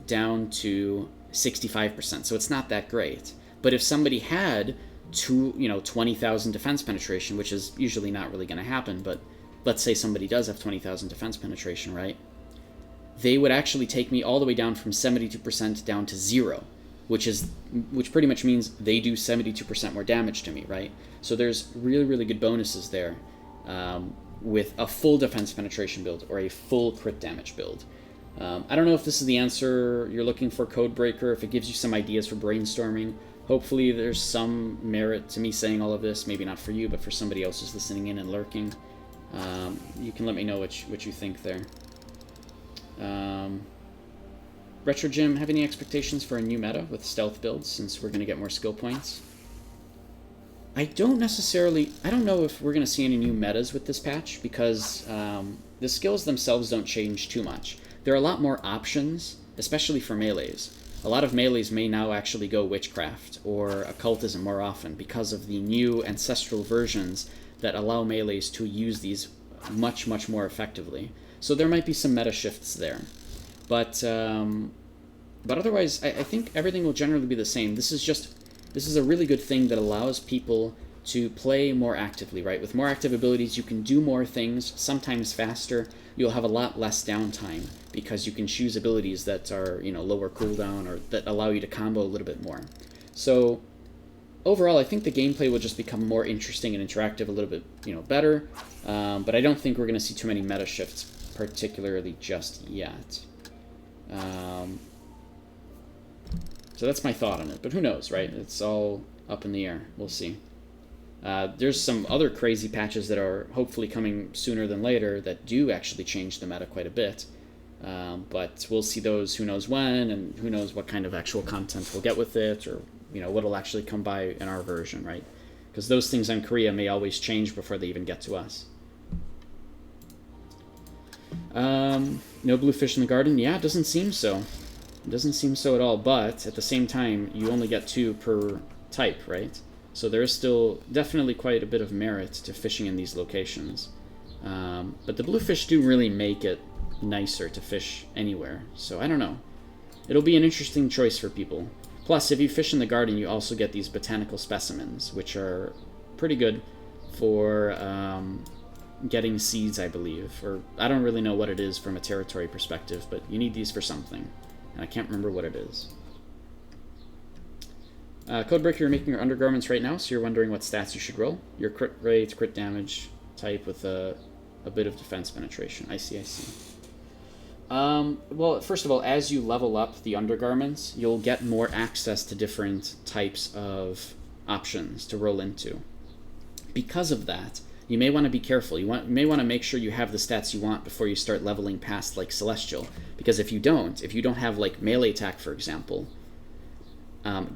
down to 65%. So it's not that great. But if somebody had 20,000 defense penetration, which is usually not really going to happen, but let's say somebody does have 20,000 defense penetration, right? They would actually take me all the way down from 72% down to 0, which pretty much means they do 72% more damage to me, right? So there's really, really good bonuses there with a full defense penetration build or a full crit damage build. I don't know if this is the answer you're looking for, Codebreaker, if it gives you some ideas for brainstorming. Hopefully there's some merit to me saying all of this, maybe not for you, but for somebody else who's listening in and lurking. You can let me know what you think there. Retro Jim, have any expectations for a new meta with stealth builds, since we're going to get more skill points? I don't know if we're going to see any new metas with this patch, because the skills themselves don't change too much. There are a lot more options, especially for melees. A lot of melees may now actually go witchcraft or occultism more often because of the new ancestral versions that allow melees to use these much, much more effectively. So there might be some meta shifts there. But otherwise, I think everything will generally be the same. This is a really good thing that allows people to play more actively, right? With more active abilities, you can do more things, sometimes faster. You'll have a lot less downtime because you can choose abilities that are, lower cooldown or that allow you to combo a little bit more. So overall, I think the gameplay will just become more interesting and interactive, a little bit, better. But I don't think we're going to see too many meta shifts, particularly just yet. So that's my thought on it. But who knows, right? It's all up in the air. We'll see. There's some other crazy patches that are hopefully coming sooner than later that do actually change the meta quite a bit. But we'll see those who knows when, and who knows what kind of actual content we'll get with it, or what'll actually come by in our version, right? Because those things on Korea may always change before they even get to us. No blue fish in the garden? Yeah, it doesn't seem so. It doesn't seem so at all, but at the same time, you only get 2 per type, right? So there is still definitely quite a bit of merit to fishing in these locations. But the bluefish do really make it nicer to fish anywhere, so I don't know. It'll be an interesting choice for people. Plus, if you fish in the garden, you also get these botanical specimens, which are pretty good for getting seeds, I believe. Or I don't really know what it is from a territory perspective, but you need these for something. And I can't remember what it is. Codebreaker, you're making your undergarments right now, so you're wondering what stats you should roll. Your crit rate, crit damage type with a bit of defense penetration. I see. Well, first of all, as you level up the undergarments, you'll get more access to different types of options to roll into. Because of that, you may want to be careful. You may want to make sure you have the stats you want before you start leveling past, like, Celestial. Because if you don't have, like, melee attack, for example,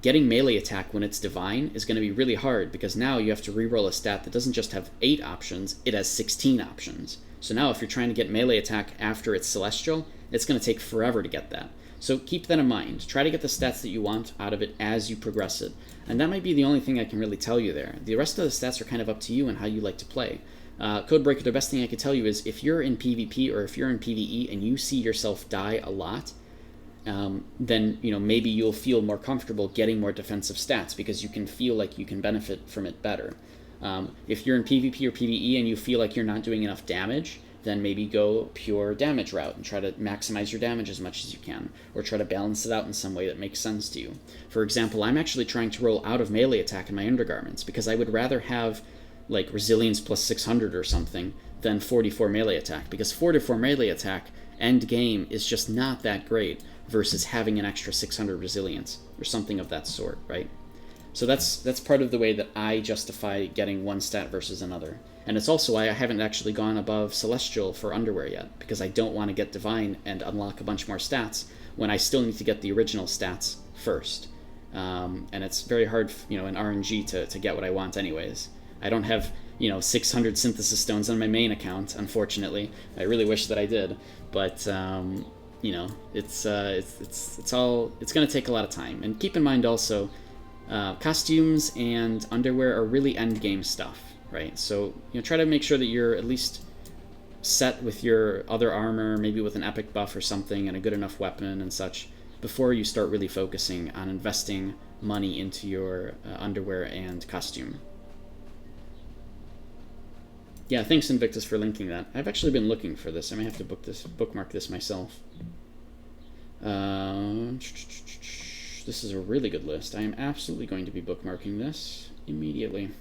getting melee attack when it's divine is going to be really hard, because now you have to reroll a stat that doesn't just have 8 options, it has 16 options. So now if you're trying to get melee attack after it's Celestial, it's going to take forever to get that. So keep that in mind. Try to get the stats that you want out of it as you progress it. And that might be the only thing I can really tell you there. The rest of the stats are kind of up to you and how you like to play. Codebreaker, the best thing I can tell you is if you're in PvP or if you're in PvE and you see yourself die a lot, then maybe you'll feel more comfortable getting more defensive stats because you can feel like you can benefit from it better. If you're in PvP or PvE and you feel like you're not doing enough damage, then maybe go pure damage route and try to maximize your damage as much as you can, or try to balance it out in some way that makes sense to you. For example, I'm actually trying to roll out of melee attack in my undergarments because I would rather have like resilience plus 600 or something than 44 melee attack, because 44 melee attack end game is just not that great versus having an extra 600 resilience or something of that sort, right? So that's part of the way that I justify getting one stat versus another. And it's also why I haven't actually gone above Celestial for underwear yet, because I don't want to get Divine and unlock a bunch more stats when I still need to get the original stats first. And it's very hard, in RNG to get what I want anyways. I don't have, 600 synthesis stones on my main account, unfortunately. I really wish that I did, but it's going to take a lot of time. And keep in mind also, costumes and underwear are really end game stuff, right? So try to make sure that you're at least set with your other armor, maybe with an epic buff or something, and a good enough weapon and such, before you start really focusing on investing money into your underwear and costume. Yeah, thanks Invictus for linking that. I've actually been looking for this. I may have to bookmark this myself. This is a really good list. I am absolutely going to be bookmarking this immediately.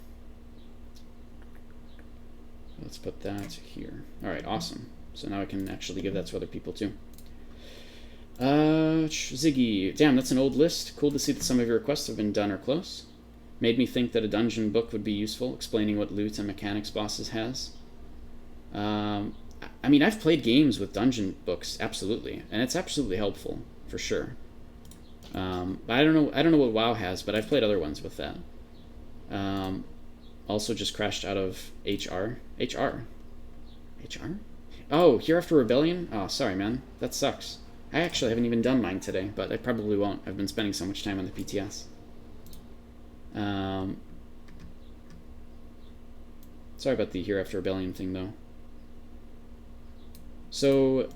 Let's put that here. Alright, awesome. So now I can actually give that to other people too. Ziggy. Damn, that's an old list. Cool to see that some of your requests have been done or close. Made me think that a dungeon book would be useful, explaining what loot and mechanics bosses has. I mean, I've played games with dungeon books, absolutely, and it's absolutely helpful, for sure. But I don't know what WoW has, but I've played other ones with that. also just crashed out of HR. Oh, Hereafter Rebellion? Oh, sorry, man. That sucks. I actually haven't even done mine today, but I probably won't. I've been spending so much time on the PTS. Sorry about the Hereafter Rebellion thing, though. So,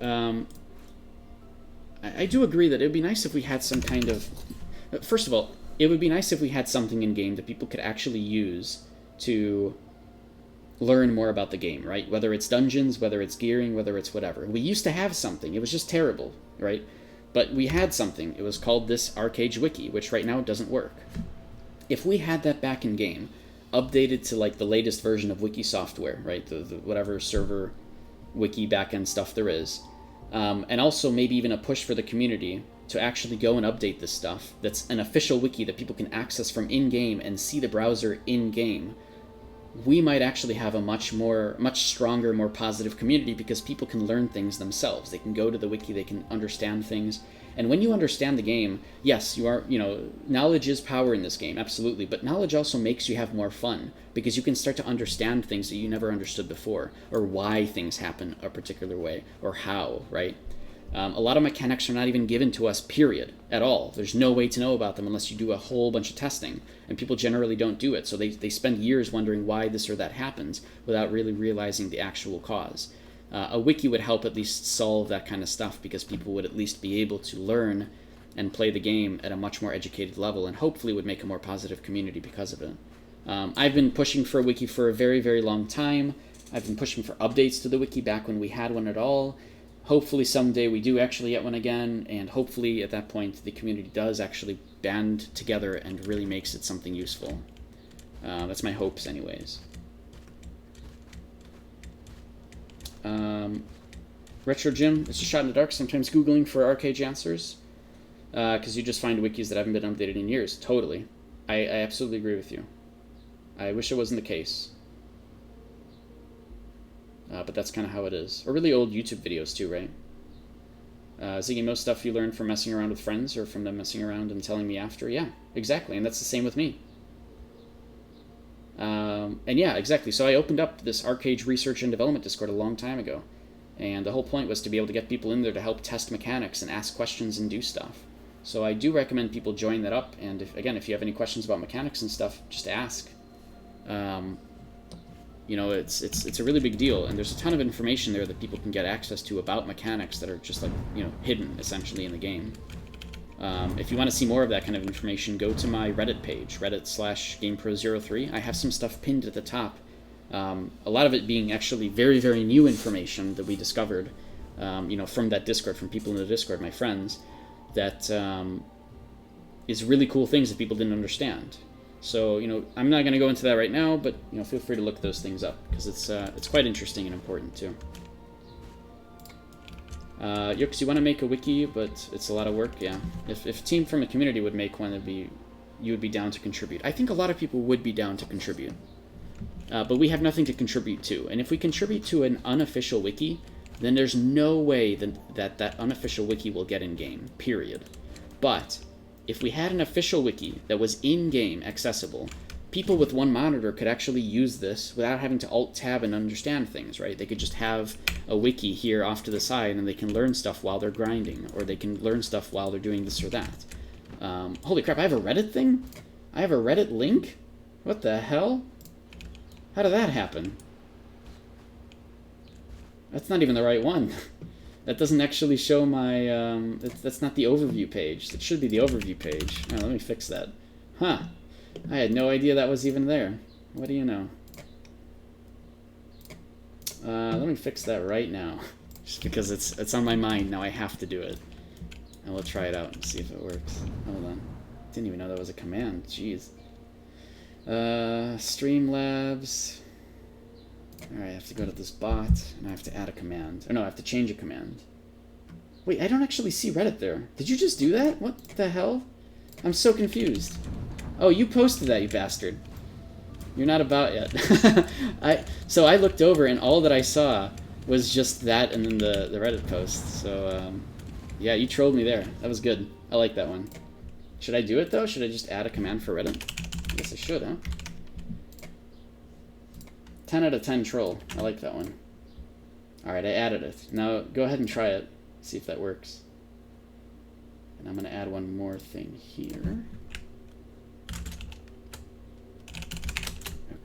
I do agree that it would be nice if we had some kind of... First of all, it would be nice if we had something in-game that people could actually use to learn more about the game, right? Whether it's dungeons, whether it's gearing, whether it's whatever. We used to have something. It was just terrible, right? But we had something. It was called this Archery Wiki, which right now doesn't work. If we had that back in-game, updated to like the latest version of wiki software, right? The whatever server wiki backend stuff there is, and also maybe even a push for the community to actually go and update this stuff. That's an official wiki that people can access from in-game and see the browser in-game. We might actually have a much stronger, more positive community because people can learn things themselves. They can go to the wiki, they can understand things. And when you understand the game, yes, you are, knowledge is power in this game, absolutely. But knowledge also makes you have more fun because you can start to understand things that you never understood before, or why things happen a particular way, or how, right? A lot of mechanics are not even given to us, period, at all. There's no way to know about them unless you do a whole bunch of testing. And people generally don't do it, so they spend years wondering why this or that happens without really realizing the actual cause. A wiki would help at least solve that kind of stuff because people would at least be able to learn and play the game at a much more educated level and hopefully would make a more positive community because of it. I've been pushing for a wiki for a very, very long time. I've been pushing for updates to the wiki back when we had one at all. Hopefully someday we do actually get one again, and hopefully at that point the community does actually band together and really makes it something useful. That's my hopes anyways. Retro Jim, it's a shot in the dark, sometimes Googling for arcade answers, because you just find wikis that haven't been updated in years. Totally. I absolutely agree with you. I wish it wasn't the case. But that's kind of how it is. Or really old YouTube videos too, right? Ziggy, most stuff you learn from messing around with friends or from them messing around and telling me after. Yeah, exactly, and that's the same with me. And yeah, exactly. So I opened up this Arcade Research and Development Discord a long time ago. And the whole point was to be able to get people in there to help test mechanics and ask questions and do stuff. So I do recommend people join that up. And if you have any questions about mechanics and stuff, just ask. It's a really big deal. And there's a ton of information there that people can get access to about mechanics that are just like, hidden essentially in the game. If you want to see more of that kind of information, go to my Reddit page, reddit/GamePro03. I have some stuff pinned at the top. A lot of it being actually very, very new information that we discovered, from that Discord, from people in the Discord, my friends, that is really cool things that people didn't understand. So, I'm not going to go into that right now, but, feel free to look those things up, because it's quite interesting and important, too. Yux, you want to make a wiki, but it's a lot of work, yeah. If a team from a community would make one, you would be down to contribute. I think a lot of people would be down to contribute. But we have nothing to contribute to. And if we contribute to an unofficial wiki, then there's no way that unofficial wiki will get in-game, period. But if we had an official wiki that was in-game accessible, people with one monitor could actually use this without having to alt-tab and understand things, right? They could just have a wiki here off to the side and they can learn stuff while they're grinding, or they can learn stuff while they're doing this or that. Holy crap, I have a Reddit thing? I have a Reddit link? What the hell? How did that happen? That's not even the right one. That doesn't actually show my... that's not the overview page. It should be the overview page. Oh, let me fix that. Huh. I had no idea that was even there. What do you know? Let me fix that right now. Just because it's on my mind now. I have to do it. And we'll try it out and see if it works. Hold on. Didn't even know that was a command. Jeez. Streamlabs. Alright, I have to go to this bot, and I have to add a command. Or no, I have to change a command. Wait, I don't actually see Reddit there. Did you just do that? What the hell? I'm so confused. Oh, you posted that, you bastard. You're not about yet. So I looked over, and all that I saw was just that and then the Reddit post. So, yeah, you trolled me there. That was good. I like that one. Should I do it, though? Should I just add a command for Reddit? I guess I should, huh? 10 out of 10 troll. I like that one. Alright, I added it. Now go ahead and try it. See if that works. And I'm going to add one more thing here.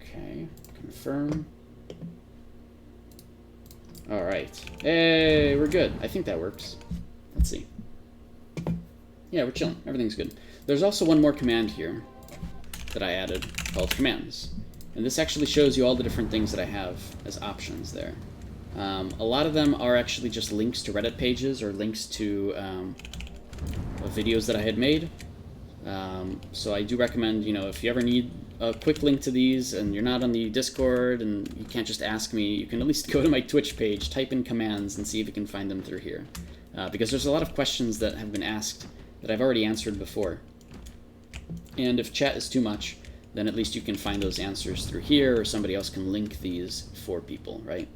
Okay, confirm. Alright. Hey, we're good. I think that works. Let's see. Yeah, we're chilling. Everything's good. There's also one more command here that I added called commands. And this actually shows you all the different things that I have as options there. A lot of them are actually just links to Reddit pages or links to videos that I had made. So I do recommend, you know, if you ever need a quick link to these and you're not on the Discord and you can't just ask me, you can at least go to my Twitch page, type in commands, and see if you can find them through here. Because there's a lot of questions that have been asked that I've already answered before. And if chat is too much, then at least you can find those answers through here, or somebody else can link these for people, right?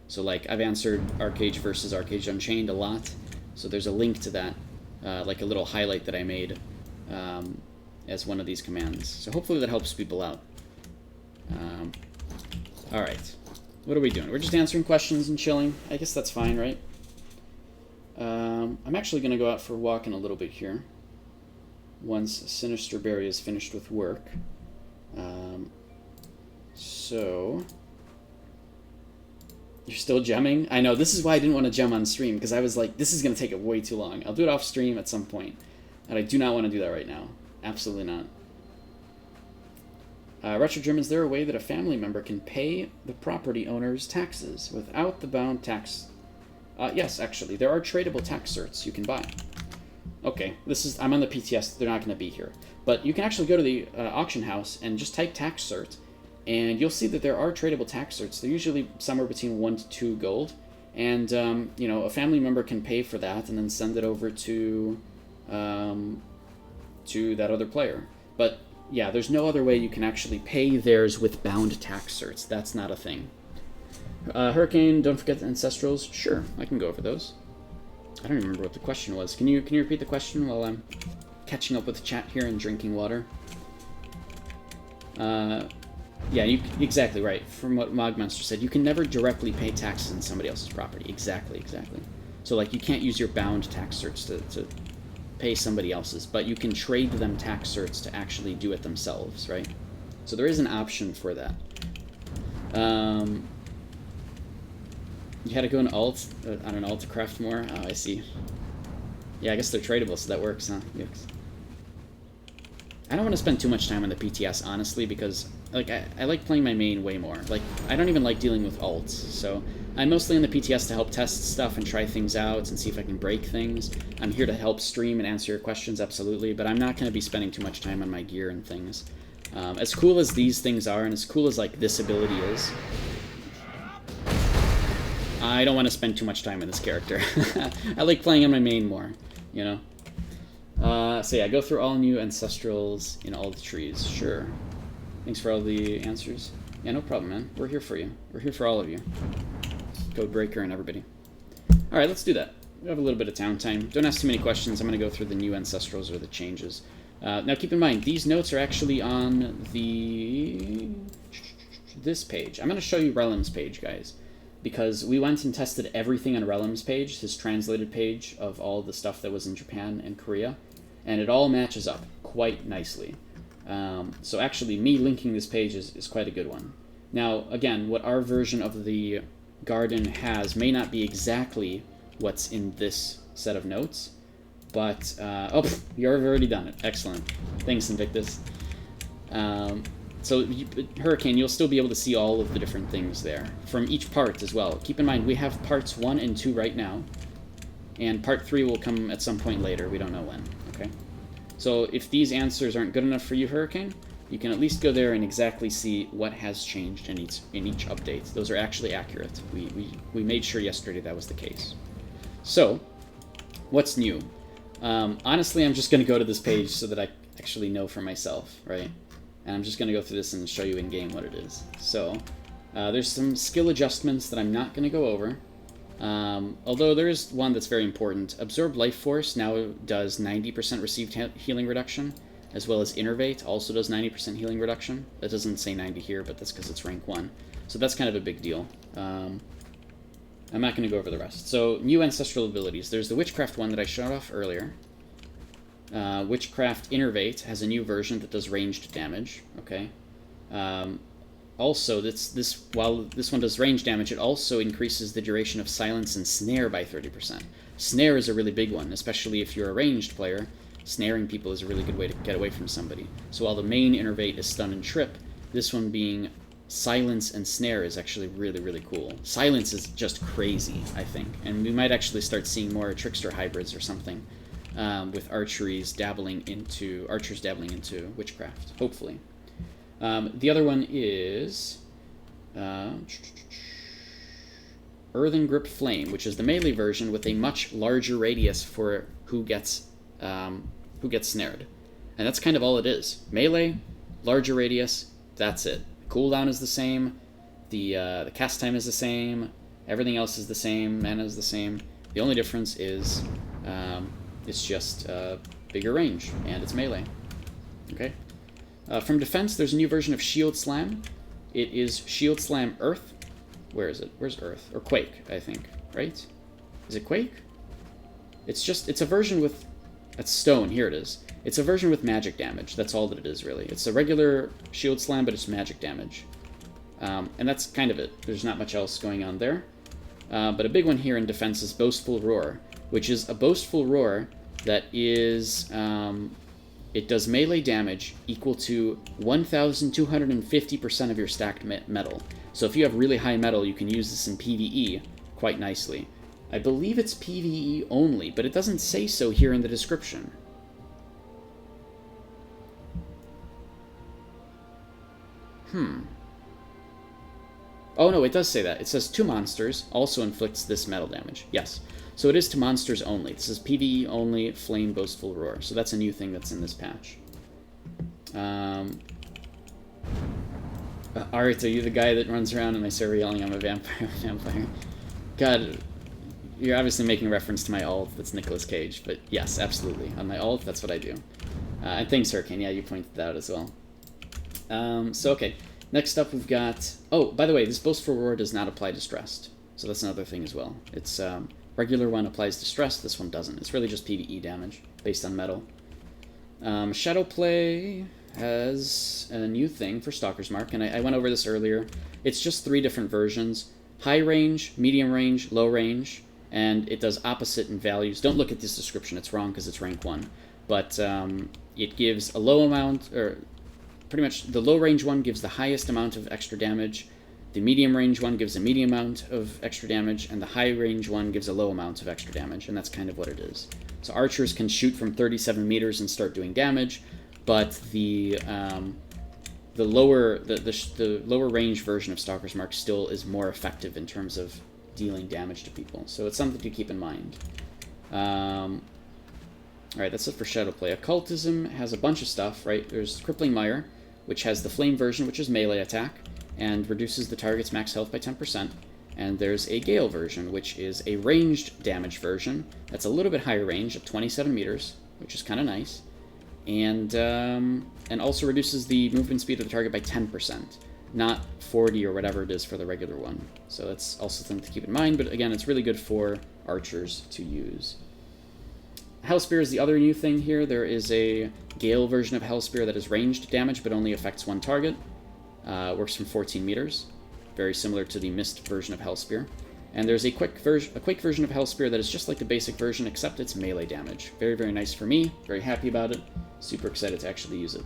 So like, I've answered Arcage versus Arcage Unchained a lot, so there's a link to that, like a little highlight that I made as one of these commands. So hopefully that helps people out. Alright, what are we doing? We're just answering questions and chilling. I guess that's fine, right? I'm actually going to go out for a walk in a little bit here, once Sinister Berry is finished with work. So... You're still gemming? I know, this is why I didn't want to gem on stream, because I was like, this is going to take it way too long. I'll do it off stream at some point, and I do not want to do that right now. Absolutely not. Retro Germ, is there a way that a family member can pay the property owner's taxes without the bound tax? Yes, actually. There are tradable tax certs you can buy. Okay, I'm on the PTS, they're not going to be here. But you can actually go to the auction house and just type tax cert, and you'll see that there are tradable tax certs. They're usually somewhere between 1 to 2 gold. And, you know, a family member can pay for that and then send it over to that other player. But, yeah, there's no other way you can actually pay theirs with bound tax certs. That's not a thing. Hurricane, don't forget the Ancestrals. Sure, I can go over those. I don't remember what the question was. Can you repeat the question while I'm catching up with the chat here and drinking water? Yeah, exactly right. From what Mogmonster said, you can never directly pay taxes on somebody else's property. Exactly. So, like, you can't use your bound tax certs to pay somebody else's, but you can trade them tax certs to actually do it themselves, right? So there is an option for that. You had to go on alt to craft more? Oh, I see. Yeah, I guess they're tradable, so that works, huh? Yes. I don't want to spend too much time on the PTS, honestly, because like I like playing my main way more. Like, I don't even like dealing with alts, so I'm mostly on the PTS to help test stuff and try things out and see if I can break things. I'm here to help stream and answer your questions, absolutely, but I'm not going to be spending too much time on my gear and things. As cool as these things are, and as cool as like this ability is, I don't want to spend too much time on this character. I like playing on my main more, you know? So yeah, go through all new Ancestrals in all the trees. Sure. Thanks for all the answers. Yeah, no problem, man. We're here for you. We're here for all of you. Codebreaker and everybody. Alright, let's do that. We have a little bit of town time. Don't ask too many questions. I'm going to go through the new Ancestrals or the changes. Now keep in mind, these notes are actually on this page. I'm going to show you Relem's page, guys. Because we went and tested everything on Relem's page, his translated page of all the stuff that was in Japan and Korea, and it all matches up quite nicely. So actually, me linking this page is quite a good one. Now, again, what our version of the garden has may not be exactly what's in this set of notes, but, oh, you've already done it. Excellent. Thanks, Invictus. So, Hurricane, you'll still be able to see all of the different things there, from each part as well. Keep in mind, we have parts 1 and 2 right now, and part 3 will come at some point later. We don't know when, okay? So, if these answers aren't good enough for you, Hurricane, you can at least go there and exactly see what has changed in each update. Those are actually accurate. We made sure yesterday that was the case. So, what's new? Honestly, I'm just going to go to this page so that I actually know for myself, right? And I'm just going to go through this and show you in-game what it is. So, there's some skill adjustments that I'm not going to go over. Although there is one that's very important. Absorb Life Force now does 90% received healing reduction, as well as Innervate also does 90% healing reduction. That doesn't say 90 here, but that's because it's rank 1. So that's kind of a big deal. I'm not going to go over the rest. So, new ancestral abilities. There's the Witchcraft one that I showed off earlier. Witchcraft Innervate has a new version that does ranged damage. Okay. Also, while this one does range damage, it also increases the duration of Silence and Snare by 30%. Snare is a really big one, especially if you're a ranged player. Snaring people is a really good way to get away from somebody. So while the main Innervate is Stun and Trip, this one being Silence and Snare is actually really, really cool. Silence is just crazy, I think. And we might actually start seeing more Trickster hybrids or something, with archers dabbling into Witchcraft, hopefully. The other one is Earthen Grip Flame, which is the melee version with a much larger radius for who gets snared. And that's kind of all it is. Melee, larger radius, that's it. Cooldown is the same, the cast time is the same, everything else is the same, mana is the same. The only difference is it's just bigger range, and it's melee. Okay. From defense, there's a new version of Shield Slam. It is Shield Slam Earth. Where is it? Where's Earth? Or Quake, I think, right? Is it Quake? It's a version with... That's Stone, here it is. It's a version with magic damage. That's all that it is, really. It's a regular Shield Slam, but it's magic damage. And that's kind of it. There's not much else going on there. But a big one here in defense is Boastful Roar, which is a Boastful Roar that is... it does melee damage equal to 1,250% of your stacked metal. So if you have really high metal, you can use this in PvE quite nicely. I believe it's PvE only, but it doesn't say so here in the description. Oh no, it does say that. It says to monsters, also inflicts this metal damage. Yes. So it is to monsters only. This is PvE only, Flame Boastful Roar. So that's a new thing that's in this patch. Art, are you the guy that runs around in my server yelling I'm a vampire? God, you're obviously making reference to my alt that's Nicolas Cage, but yes, absolutely. On my alt, that's what I do. And thanks, Hurricane. Yeah, you pointed that out as well. So, okay. Next up, we've got... Oh, by the way, this Boastful Roar does not apply Distressed. So that's another thing as well. It's... regular one applies Distress, this one doesn't. It's really just PvE damage, based on metal. Shadowplay has a new thing for Stalkers Mark, and I went over this earlier. It's just 3 different versions. High range, medium range, low range, and it does opposite in values. Don't look at this description, it's wrong because it's rank 1. But it gives a low amount, or pretty much the low range one gives the highest amount of extra damage. The medium range one gives a medium amount of extra damage, and the high range one gives a low amount of extra damage, and that's kind of what it is. So archers can shoot from 37 meters and start doing damage, but the lower range version of Stalker's Mark still is more effective in terms of dealing damage to people. So it's something to keep in mind. Alright, that's it for Shadowplay. Occultism has a bunch of stuff, right? There's Crippling Mire, which has the Flame version, which is melee attack, and reduces the target's max health by 10%. And there's a Gale version, which is a ranged damage version. That's a little bit higher range, at 27 meters, which is kind of nice. And also reduces the movement speed of the target by 10%, not 40 or whatever it is for the regular one. So that's also something to keep in mind, but again, it's really good for archers to use. Hellspear is the other new thing here. There is a Gale version of Hellspear that is ranged damage, but only affects one target. Works from 14 meters, very similar to the Mist version of Hellspear. And there's a Quake version of Hellspear that is just like the basic version, except it's melee damage. Very, very nice for me. Very happy about it. Super excited to actually use it.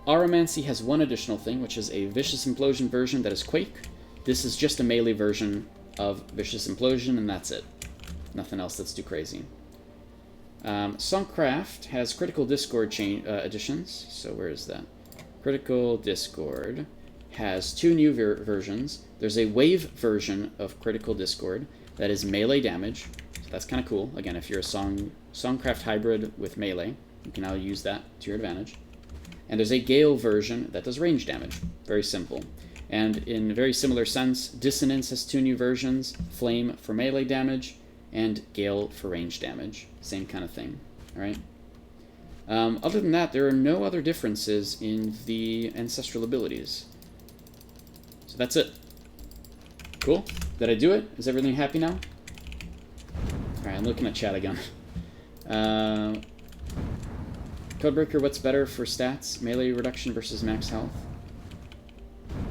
Aromancy has one additional thing, which is a Vicious Implosion version that is Quake. This is just a melee version of Vicious Implosion, and that's it. Nothing else that's too crazy. Sunkcraft has Critical Discord additions. So where is that? Critical Discord has 2 new versions. There's a Wave version of Critical Discord that is melee damage. So that's kind of cool. Again, if you're a Songcraft hybrid with melee, you can now use that to your advantage. And there's a Gale version that does range damage. Very simple. And in a very similar sense, Dissonance has 2 new versions. Flame for melee damage, and Gale for range damage. Same kind of thing. Alright? Other than that, there are no other differences in the ancestral abilities. So that's it. Cool. Did I do it? Is everything happy now? Alright, I'm looking at chat again. Codebreaker, what's better for stats? Melee reduction versus max health?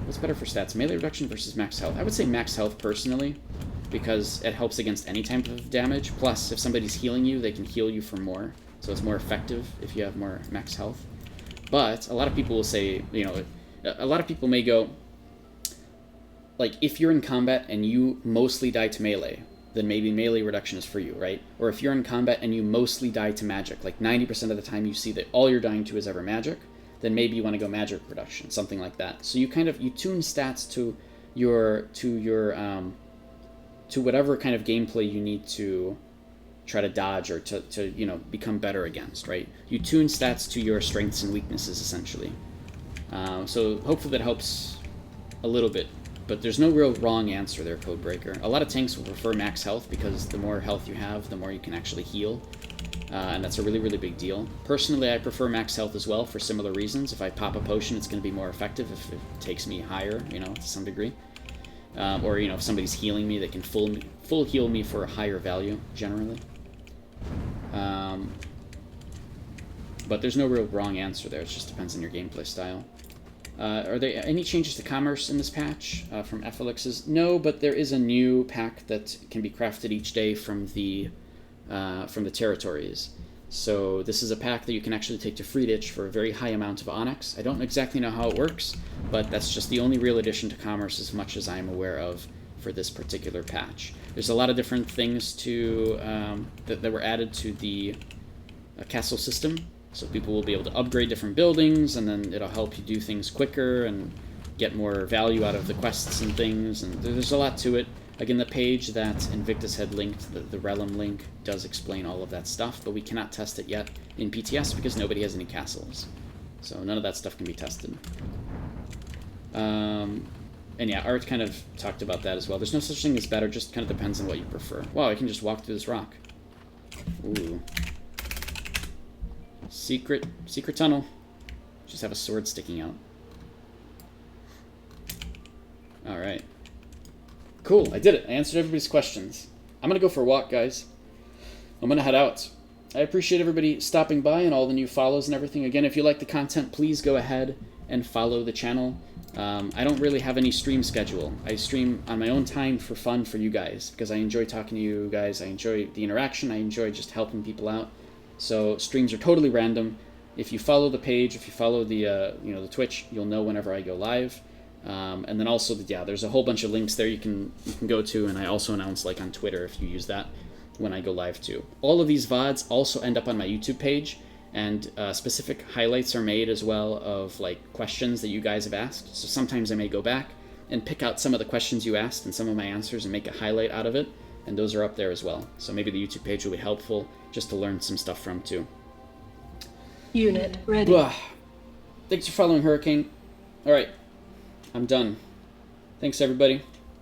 What's better for stats? Melee reduction versus max health? I would say max health personally, because it helps against any type of damage. Plus, if somebody's healing you, they can heal you for more. So it's more effective if you have more max health. But a lot of people will say, you know, a lot of people may go, like, if you're in combat and you mostly die to melee, then maybe melee reduction is for you, right? Or if you're in combat and you mostly die to magic, like 90% of the time you see that all you're dying to is ever magic, then maybe you want to go magic reduction, something like that. So you kind of, you tune stats to whatever kind of gameplay you need to try to dodge or to you know, become better against, right? You tune stats to your strengths and weaknesses, essentially. So hopefully that helps a little bit. But there's no real wrong answer there, Codebreaker. A lot of tanks will prefer max health because the more health you have, the more you can actually heal. And that's a really, really big deal. Personally, I prefer max health as well for similar reasons. If I pop a potion, it's going to be more effective if it takes me higher, you know, to some degree. Or, you know, if somebody's healing me, they can full heal me for a higher value, generally. But there's no real wrong answer there. It just depends on your gameplay style. Are there any changes to commerce in this patch from Felix's? No, but there is a new pack that can be crafted each day from the territories. So this is a pack that you can actually take to Freeditch for a very high amount of Onyx. I don't exactly know how it works, but that's just the only real addition to commerce as much as I'm aware of for this particular patch. There's a lot of different things to that were added to the castle system. So people will be able to upgrade different buildings, and then it'll help you do things quicker and get more value out of the quests and things. And there's a lot to it. Again, the page that Invictus had linked, the Realm link, does explain all of that stuff, but we cannot test it yet in PTS because nobody has any castles. So none of that stuff can be tested. And yeah, Art kind of talked about that as well. There's no such thing as better, just kind of depends on what you prefer. Wow, I can just walk through this rock. Ooh. Secret tunnel. Just have a sword sticking out. Alright. Cool, I did it. I answered everybody's questions. I'm gonna go for a walk, guys. I'm gonna head out. I appreciate everybody stopping by and all the new follows and everything. Again, if you like the content, please go ahead and follow the channel. I don't really have any stream schedule. I stream on my own time for fun for you guys because I enjoy talking to you guys. I enjoy the interaction. I enjoy just helping people out. So streams are totally random. If you follow the page, if you follow the the Twitch, you'll know whenever I go live. And then also, there's a whole bunch of links there you can go to, and I also announce like on Twitter if you use that when I go live too. All of these VODs also end up on my YouTube page, and specific highlights are made as well of like questions that you guys have asked. So sometimes I may go back and pick out some of the questions you asked and some of my answers and make a highlight out of it, and those are up there as well. So maybe the YouTube page will be helpful just to learn some stuff from too. Unit ready. Thanks for following, Hurricane. Alright, I'm done. Thanks, everybody.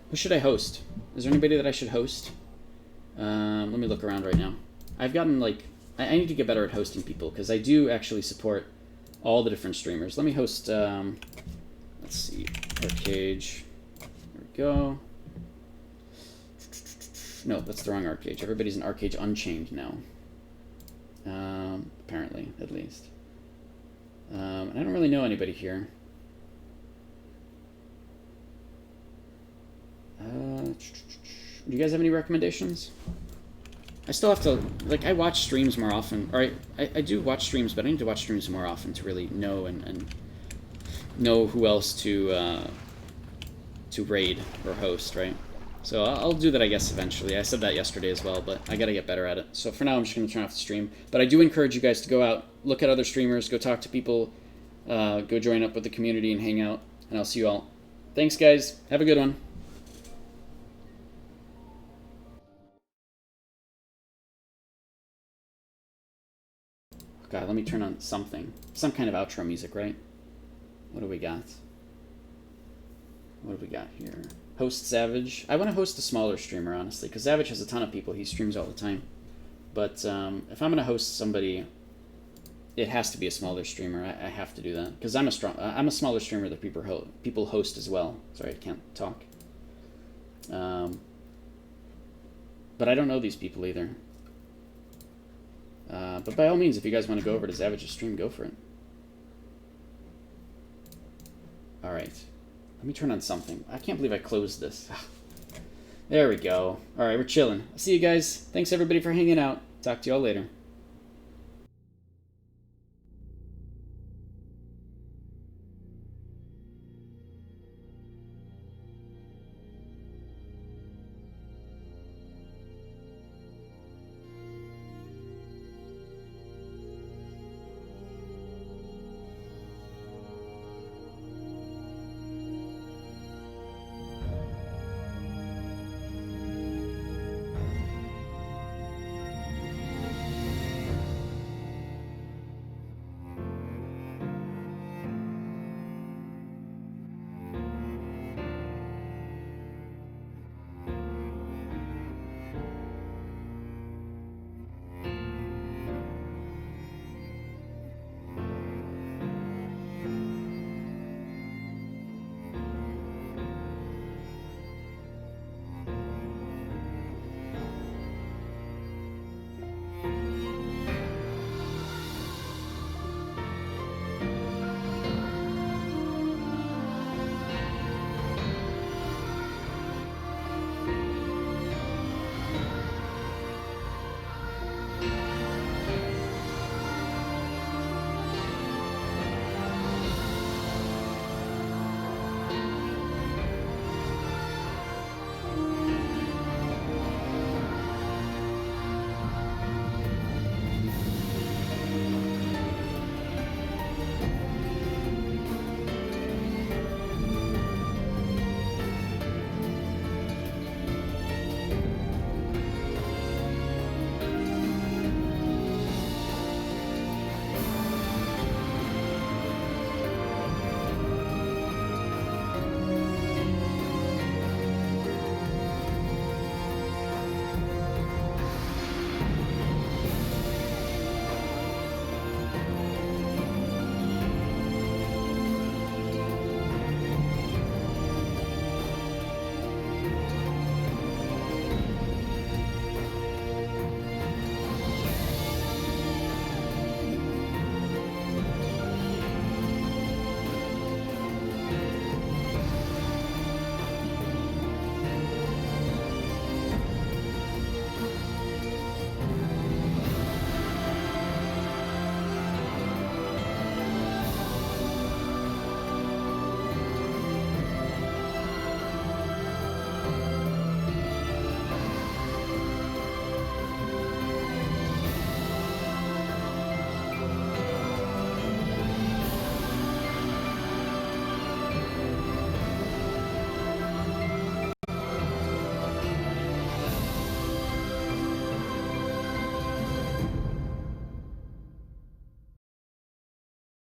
Who should I host? Is there anybody that I should host? Let me look around right now. I've gotten, like... I need to get better at hosting people, because I do actually support all the different streamers. Let me host, let's see, Arcage. There we go. No, that's the wrong Arcage. Everybody's an Arcage Unchained now. Apparently, at least. And I don't really know anybody here. Do you guys have any recommendations? I still have to, like, I watch streams more often, or I do watch streams, but I need to watch streams more often to really know and know who else to raid or host, right? So I'll do that, I guess, eventually. I said that yesterday as well, but I gotta get better at it. So for now, I'm just gonna turn off the stream. But I do encourage you guys to go out, look at other streamers, go talk to people, go join up with the community and hang out, and I'll see you all. Thanks, guys. Have a good one. God, let me turn on something. Some kind of outro music, right? What do we got? What do we got here? Host Savage. I want to host a smaller streamer, honestly, because Savage has a ton of people. He streams all the time. But if I'm going to host somebody, it has to be a smaller streamer. I have to do that because I'm a smaller streamer that people host as well. Sorry, I can't talk. But I don't know these people either. But by all means, if you guys want to go over to Savage's stream, go for it. All right, let me turn on something. I can't believe I closed this. There we go. All right, we're chilling. I'll see you guys. Thanks everybody for hanging out. Talk to y'all later.